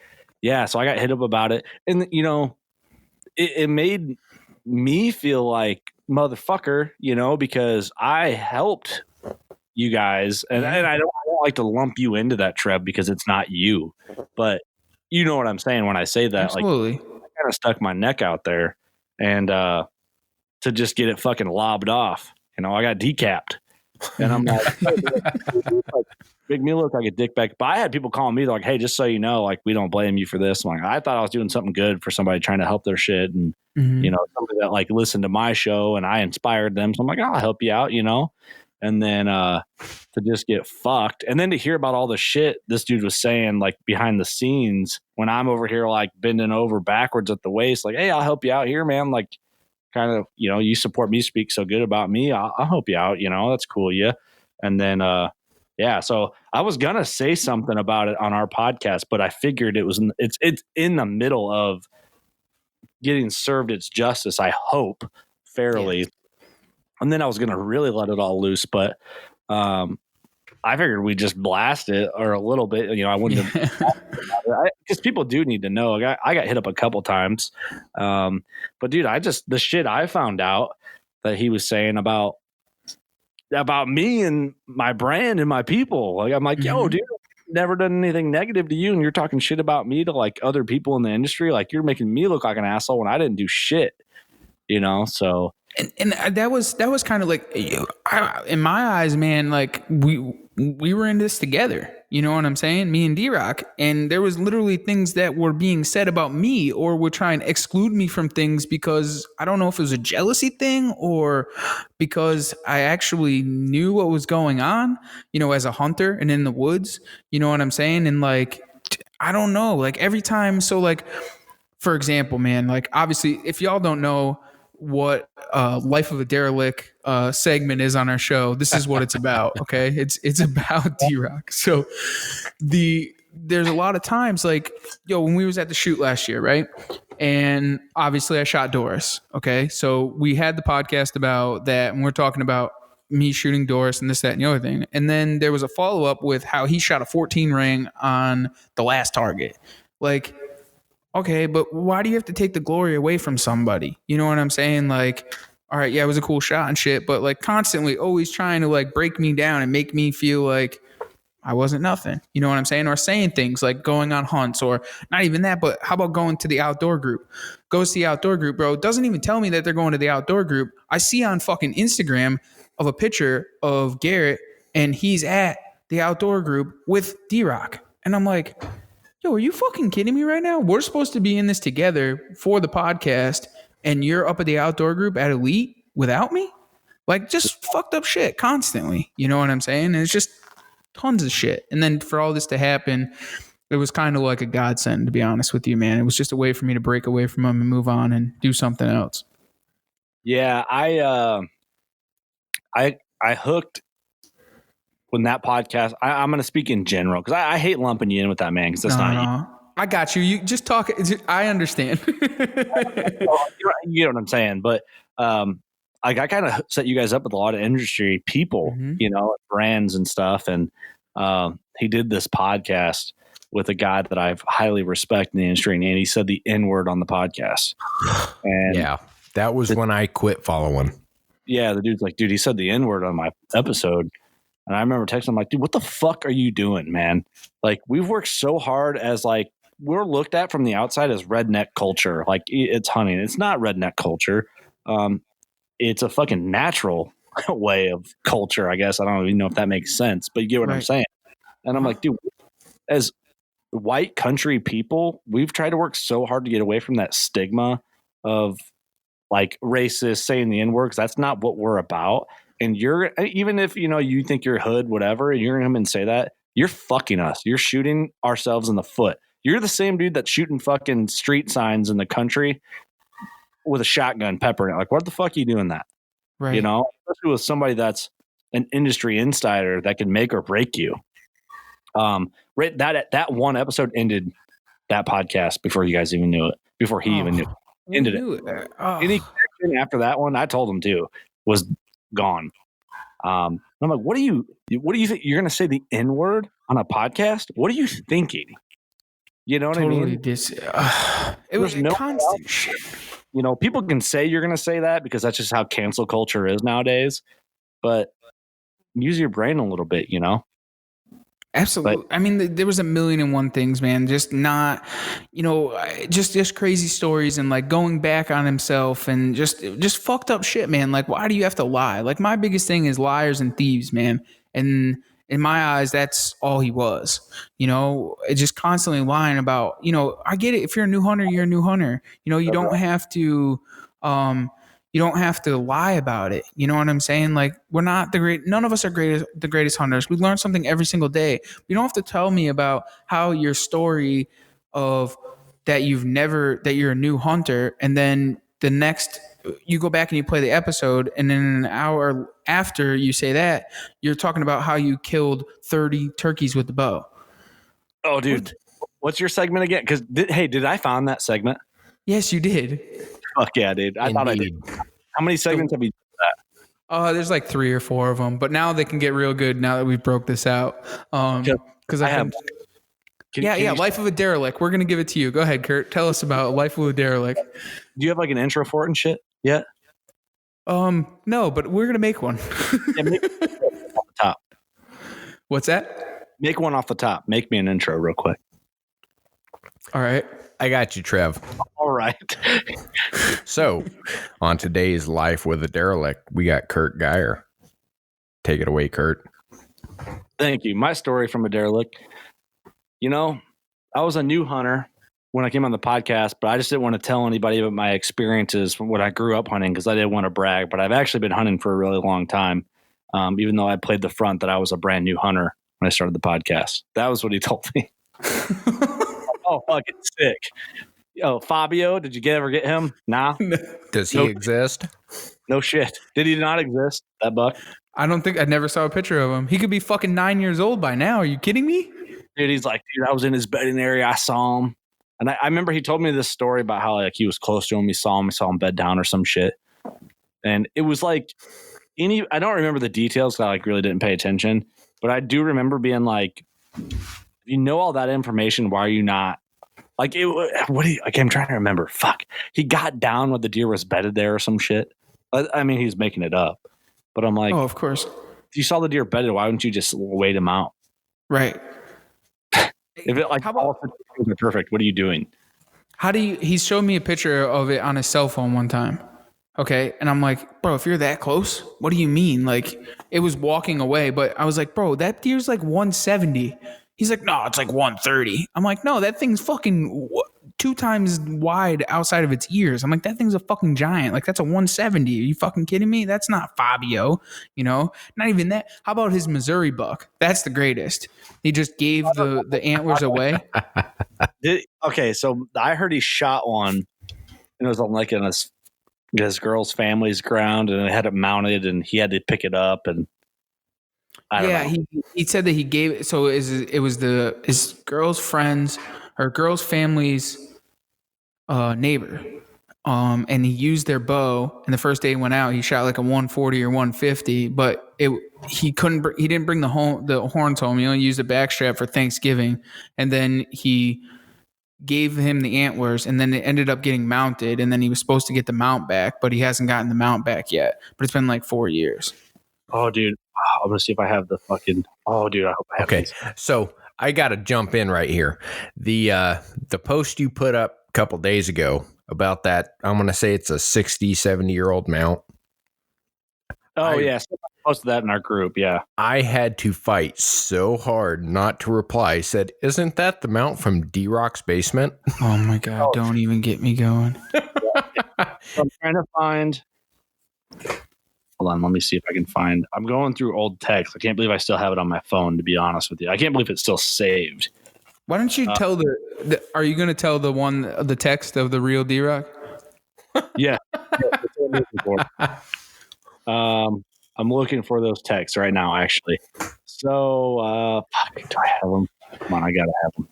Yeah. So I got hit up about it, and it made me feel like motherfucker, because I helped you guys, and I don't like to lump you into that, Trev, because it's not you, but you know what I'm saying when I say that. Absolutely. Like, I kind of stuck my neck out there, and to just get it fucking lobbed off, I got decapped, and I'm like, make me look like a dickbag. But I had people calling me like, hey, just so you know, like, we don't blame you for this. I'm like, I thought I was doing something good for somebody trying to help their shit, and somebody that like listened to my show and I inspired them. So I'm like, I'll help you out, and then to just get fucked, and then to hear about all the shit this dude was saying like behind the scenes when I'm over here like bending over backwards at the waist, like, hey, I'll help you out here, man. Like, kind of, you support me, speak so good about me, I'll help you out, that's cool. Yeah. And then so I was gonna say something about it on our podcast, but I figured it's in the middle of getting served its justice, I hope, fairly. Yeah. And then I was gonna really let it all loose, but I figured we'd just blast it or a little bit. I wouldn't have, because people do need to know. I got hit up a couple times, but dude, the shit I found out that he was saying about me and my brand and my people. Like, I'm like, yo, dude, I've never done anything negative to you, and you're talking shit about me to like other people in the industry. Like, you're making me look like an asshole when I didn't do shit. So. And that was kind of like, in my eyes, man, like we were in this together. You know what I'm saying? Me and D-Rock. And there was literally things that were being said about me, or were trying to exclude me from things because I don't know if it was a jealousy thing or because I actually knew what was going on, as a hunter and in the woods. You know what I'm saying? And like, I don't know, like every time. So like, for example, man, like obviously if y'all don't know what Life of a Derelict segment is on our show, this is what it's about. Okay, it's about D-Rock. So there's a lot of times like, when we was at the shoot last year, right? And obviously I shot Doris. Okay, so we had the podcast about that, and we're talking about me shooting Doris and this, that, and the other thing. And then there was a follow up with how he shot a 14 ring on the last target. Like, okay, but why do you have to take the glory away from somebody? You know what I'm saying? Like, all right, yeah, it was a cool shot and shit, but like constantly always trying to like break me down and make me feel like I wasn't nothing. You know what I'm saying? Or saying things like going on hunts, or not even that, but how about going to the outdoor group? Goes to the outdoor group, bro. Doesn't even tell me that they're going to the outdoor group. I see on fucking Instagram of a picture of Garrett, and he's at the outdoor group with D-Rock. And I'm like, yo, are you fucking kidding me right now? We're supposed to be in this together for the podcast, and you're up at the outdoor group at Elite without me? Like, just fucked up shit constantly. You know what I'm saying? And it's just, tons of shit. And then for all this to happen, it was kind of like a godsend, to be honest with you, man. It was just a way for me to break away from them and move on and do something else. Yeah, I hooked when that podcast. I'm going to speak in general because I hate lumping you in with that, man, because that's not you. I got you. You just talk. I understand. You know what I'm saying? But I kind of set you guys up with a lot of industry people, brands and stuff. And he did this podcast with a guy that I've highly respect in the industry, and he said the N-word on the podcast. And yeah, that was when I quit following. Yeah, the dude's like, dude, he said the N-word on my episode. And I remember texting him like, dude, what the fuck are you doing, man? Like, we've worked so hard as like, we're looked at from the outside as redneck culture. Like, it's hunting. It's not redneck culture. It's a fucking natural way of culture, I guess. I don't even know if that makes sense, but you get what I'm saying. And I'm like, dude, as white country people, we've tried to work so hard to get away from that stigma of like racist saying the N-word, because that's not what we're about. And you're, even if, you think you're hood, whatever, and you're going to come and say that, you're fucking us. You're shooting ourselves in the foot. You're the same dude that's shooting fucking street signs in the country with a shotgun peppering it. Like, what the fuck are you doing that? Right. Especially with somebody that's an industry insider that can make or break you. Right. That one episode ended that podcast before you guys even knew it, before he even knew it. Ended it. Any connection after that one, I told him too, was gone. I'm like, what do you think? You're going to say the N-word on a podcast? What are you thinking? You know what I mean? It was no constant shit. People can say you're going to say that because that's just how cancel culture is nowadays. But use your brain a little bit, Absolutely. I mean, there was a million and one things, man. Just not, just crazy stories and like going back on himself and just fucked up shit, man. Like, why do you have to lie? Like, my biggest thing is liars and thieves, man. And in my eyes, that's all he was. Just constantly lying about. I get it. If you're a new hunter, you're a new hunter. You don't have to. You don't have to lie about it. You know what I'm saying? Like, we're not none of us are the greatest hunters. We learn something every single day. You don't have to tell me about how your story of that you're a new hunter. And then the next, you go back and you play the episode. And then an hour after you say that, you're talking about how you killed 30 turkeys with the bow. Oh, dude. What's your segment again? Because, did I find that segment? Yes, you did. Fuck yeah, dude. I thought I did. How many segments have you done that? There's like 3 or 4 of them, but now they can get real good now that we've broke this out. Because Life of a Derelict. We're going to give it to you. Go ahead, Curt. Tell us about Life of a Derelict. Do you have like an intro for it and shit yet? No, but we're going to make one. Yeah, make one off the top. What's that? Make one off the top. Make me an intro real quick. All right. I got you, Trev. All right. So, on today's Life with a Derelict, we got Curt Geier. Take it away, Curt. Thank you. My story from a derelict. I was a new hunter when I came on the podcast, but I just didn't want to tell anybody about my experiences from when I grew up hunting because I didn't want to brag. But I've actually been hunting for a really long time, even though I played the front that I was a brand new hunter when I started the podcast. That was what he told me. Oh, fucking sick. Yo, Fabio, did you ever get him? Nah. Does he exist? No shit. Did he not exist, that buck? I never saw a picture of him. He could be fucking 9 years old by now. Are you kidding me? Dude, he's like, I was in his bedding area. I saw him. And I remember he told me this story about how like he was close to him. He saw him bed down or some shit. And it was like, I don't remember the details because I like really didn't pay attention. But I do remember being like, if you know all that information, why are you not? Like, I'm trying to remember. Fuck. He got down when the deer was bedded there or some shit. I mean, he's making it up. But I'm like, oh, of course. If you saw the deer bedded, why wouldn't you just wait him out? Right. If it like all situations are perfect, what are you doing? He showed me a picture of it on his cell phone one time. Okay. And I'm like, bro, if you're that close, what do you mean? Like, it was walking away, but I was like, bro, that deer's like 170. He's like, no, it's like 130. I'm like, no, that thing's fucking 2 times wide outside of its ears. I'm like, that thing's a fucking giant. Like, that's a 170. Are you fucking kidding me? That's not Fabio, not even that. How about his Missouri buck? That's the greatest. He just gave the antlers away. Okay, so I heard he shot one, and it was on like in his girl's family's ground, and it had it mounted, and he had to pick it up, and I don't know. He said that he gave it. So it was his girl's friends or girl's family's neighbor, and he used their bow. And the first day he went out, he shot like a 140 or 150, but he didn't bring the horns home. He only used a backstrap for Thanksgiving, and then he gave him the antlers, and then it ended up getting mounted, and then he was supposed to get the mount back, but he hasn't gotten the mount back yet. But it's been like 4 years. Oh, dude. I'm going to see if I have the fucking... Oh, dude, I hope I have these. So I got to jump in right here. The post you put up a couple days ago about that, I'm going to say it's a 60, 70-year-old mount. Oh, yeah. So I posted that in our group, yeah. I had to fight so hard not to reply. I said, isn't that the mount from D-Rock's basement? Oh, my God. Don't even get me going. I'm trying to find... Hold on, let me see if I can find... I'm going through old text. I can't believe I still have it on my phone, to be honest with you. I can't believe it's still saved. Why don't you tell are you going to tell the text of the real D-Rock? Yeah. I'm looking for those texts right now, actually. So, do I have them? Come on, I got to have them.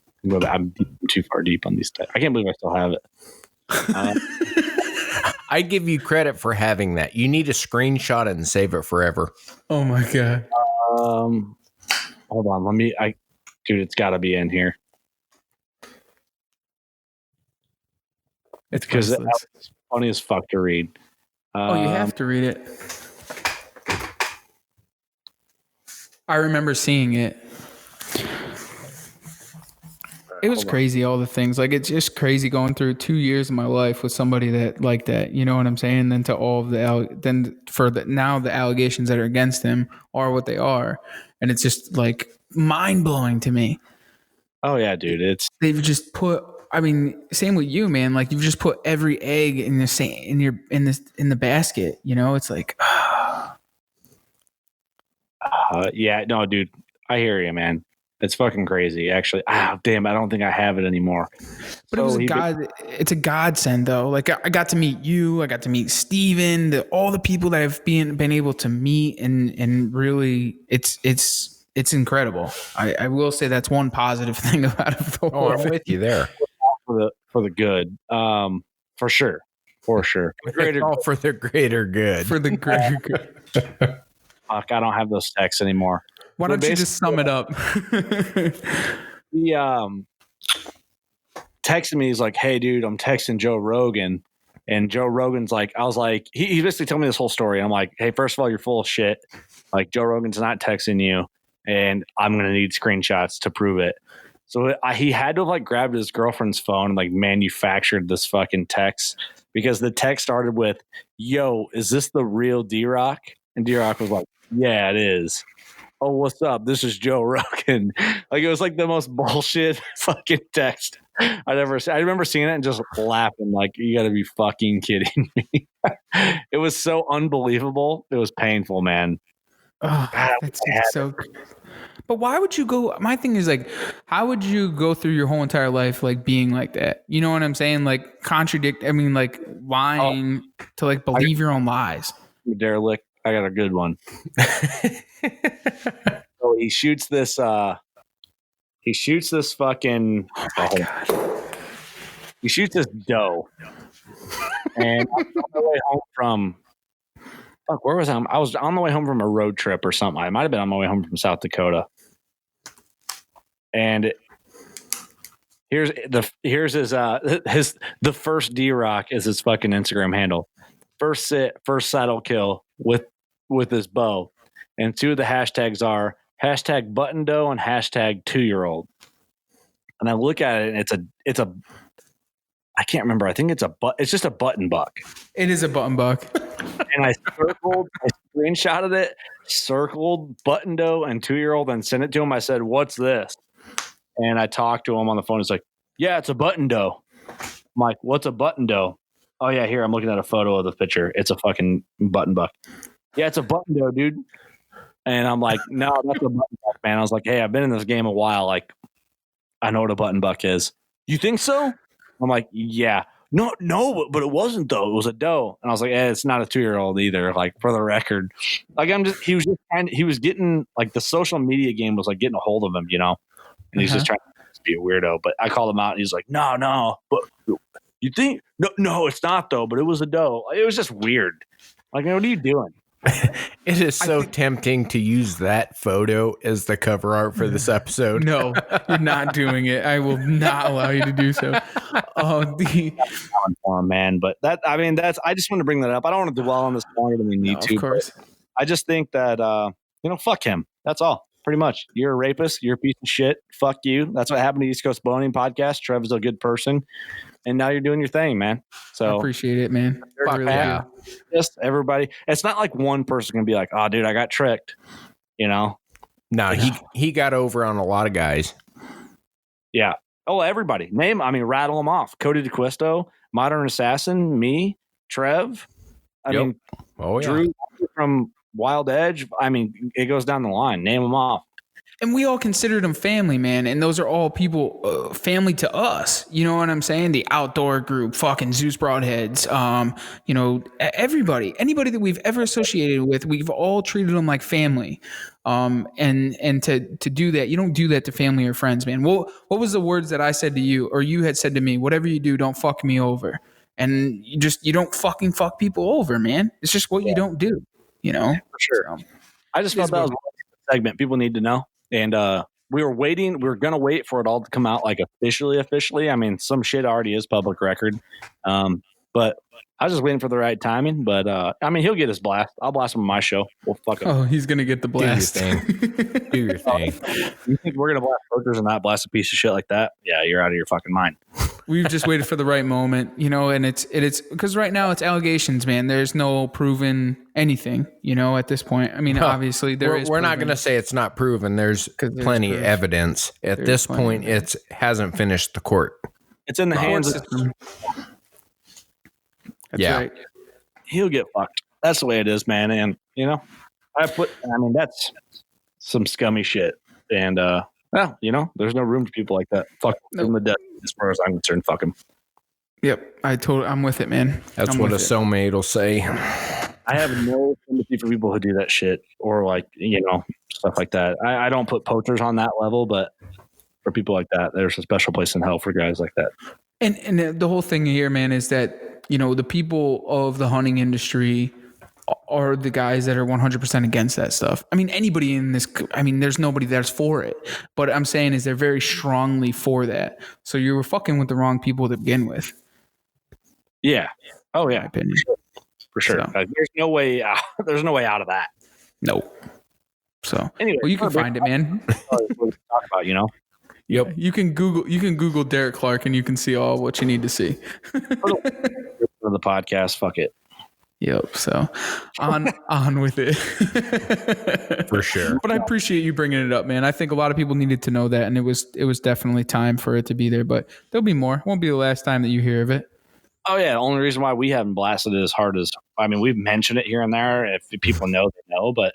I'm too far deep on these texts. I can't believe I still have it. I give you credit for having that. You need to screenshot it and save it forever. Oh my God. Hold on. Dude, it's got to be in here. It's because it's funny as fuck to read. You have to read it. I remember seeing it. It was crazy, all the things. Like, it's just crazy going through 2 years of my life with somebody that like that. You know what I'm saying? And then to all of now the allegations that are against him are what they are, and it's just like mind blowing to me. Oh yeah, dude. They've just put. I mean, same with you, man. Like, you've just put every egg in the basket. It's like. Yeah, no, dude. I hear you, man. It's fucking crazy, actually. Damn, I don't think I have it anymore. But it's a godsend, though. Like, I got to meet you. I got to meet Steven, all the people that I've been able to meet, and really, it's incredible. I will say that's one positive thing about it. Oh, I'm with you there. For the good, for sure. For the greater good. For the greater good. Fuck, I don't have those texts anymore. Why don't you just sum it up? He texted me. He's like, "Hey, dude, I'm texting Joe Rogan," and Joe Rogan's like, "I was like," he basically told me this whole story. And I'm like, "Hey, first of all, you're full of shit. Like, Joe Rogan's not texting you, and I'm gonna need screenshots to prove it." So he had to have like grabbed his girlfriend's phone and like manufactured this fucking text, because the text started with, "Yo, is this the real D-Rock?" And D-Rock was like, "Yeah, it is." "Oh, what's up? This is Joe Rogan." Like, it was like the most bullshit fucking text I'd ever seen. I remember seeing it and just laughing like, you got to be fucking kidding me. It was so unbelievable. It was painful, man. Oh, that's so. But why would you go? My thing is like, how would you go through your whole entire life like being like that? You know what I'm saying? Like like lying to like believe your own lies. Derelict. I got a good one. So he shoots this fucking. Oh my God. He shoots this doe, and I was on the way home from. Fuck, where was I? I was on the way home from a road trip or something. I might have been on my way home from South Dakota. And here's his the first D-Rock is his fucking Instagram handle. First saddle kill with his bow. And two of the hashtags are hashtag button doe and hashtag 2-year-old. And I look at it and it's a I can't remember. I think it's just a button buck. It is a button buck. And I screenshotted it, circled button doe and 2-year-old, and sent it to him. I said, "What's this?" And I talked to him on the phone. He's like, "Yeah, it's a button doe." I'm like, what's a button doe? Oh yeah, here I'm looking at a photo of the picture. It's a fucking button buck. Yeah, it's a button doe, dude. And I'm like, no, that's a button buck, man. I was like, hey, I've been in this game a while. Like, I know what a button buck is. You think so? I'm like, yeah. No, but it wasn't though. It was a doe. And I was like, it's not a 2-year-old either. Like, for the record, like he was getting like the social media game was like getting a hold of him, you know, and he's just trying to be a weirdo. But I called him out and he's like, no, but you think, no, it's not though, but it was a doe. It was just weird. Like, what are you doing? It is so tempting to use that photo as the cover art for this episode. No, you're not doing it. I will not allow you to do so. For him, man. But I just want to bring that up. I don't want to dwell on this longer than we need to. Of course. I just think that, fuck him. That's all. Pretty much. You're a rapist. You're a piece of shit. Fuck you. That's what happened to East Coast Bowhunting Podcast. Trevor's a good person. And now you're doing your thing, man. So I appreciate it, man. Fuck yeah. Just everybody. It's not like one person can be like, oh, dude, I got tricked. You know? No, he got over on a lot of guys. Yeah. Oh, everybody. Rattle them off. Cody DeQuisto, Modern Assassin, me, Trev. Drew from Wild Edge. It goes down the line. Name them off. And we all considered them family, man. And those are all people, family to us. You know what I'm saying? The outdoor group, fucking Zeus Broadheads, everybody, anybody that we've ever associated with, we've all treated them like family. And to do that, you don't do that to family or friends, man. What was the words that I said to you, or you had said to me? Whatever you do, don't fuck me over. And you don't fucking fuck people over, man. It's just what you don't do, you know? For sure. So, I just felt that was a segment people need to know. And we were waiting. We were going to wait for it all to come out like officially. Some shit already is public record. But I was just waiting for the right timing. But he'll get his blast. I'll blast him on my show. We'll fuck him. Oh, he's going to get the blast. Do your thing. You think we're going to blast poachers and not blast a piece of shit like that? Yeah, you're out of your fucking mind. We've just waited for the right moment, and it's because right now it's allegations, man. There's no proven anything, at this point. Obviously we're not going to say it's not proven. There's plenty of evidence. At this point, it hasn't finished the court. It's in the hands of That's right. He'll get fucked. That's the way it is, man. And, that's some scummy shit. And, there's no room for people like that. Fuck them to death. As far as I'm concerned, fuck him. Yep, I'm with it, man. That's what a cellmate will say. I have no sympathy for people who do that shit or stuff like that. I don't put poachers on that level, but for people like that, there's a special place in hell for guys like that. And the whole thing here, man, is that the people of the hunting industry are the guys that are 100% against that stuff. Anybody in this, there's nobody that's for it. But I'm saying is they're very strongly for that. So you were fucking with the wrong people to begin with. Yeah. Oh yeah. Opinion. For sure. So. There's no way out. There's no way out of that. No. So anyway, you can find it, man. Talk about, Yep. You can Google Derek Clark and you can see all what you need to see. For the podcast, fuck it. Yep. So on with it. For sure. But I appreciate you bringing it up, man. I think a lot of people needed to know that, and it was definitely time for it to be there. But there'll be more. It won't be the last time that you hear of it. Oh yeah. The only reason why we haven't blasted it as hard as we've mentioned it here and there. If people know, they know. But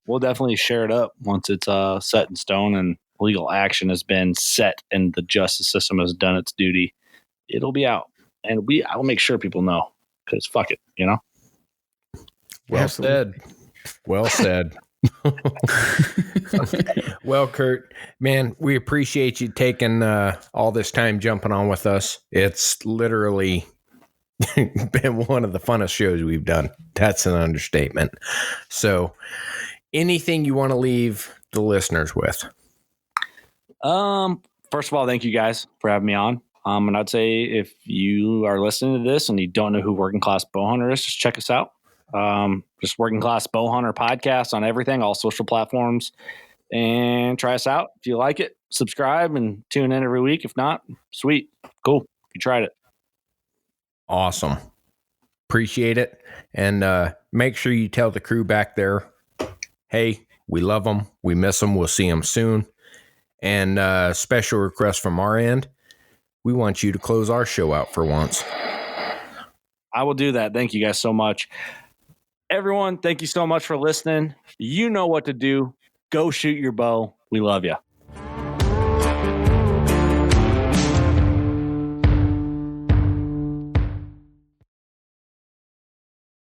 we'll definitely share it up once it's set in stone and legal action has been set and the justice system has done its duty. It'll be out, and I'll make sure people know. Because fuck it, Well said. Well said. Well, Curt, man, we appreciate you taking all this time jumping on with us. It's literally been one of the funnest shows we've done. That's an understatement. So, anything you want to leave the listeners with? First of all, thank you guys for having me on. And I'd say if you are listening to this and you don't know who Working Class Bowhunter is, just check us out. Just Working Class Bowhunter Podcast on everything, all social platforms, and try us out. If you like it, subscribe and tune in every week. If not, sweet. Cool. You tried it. Awesome. Appreciate it. And make sure you tell the crew back there, hey, we love them. We miss them. We'll see them soon. And special request from our end. we want you to close our show out for once. I will do that. Thank you guys so much. Everyone, thank you so much for listening. You know what to do. Go shoot your bow. We love you.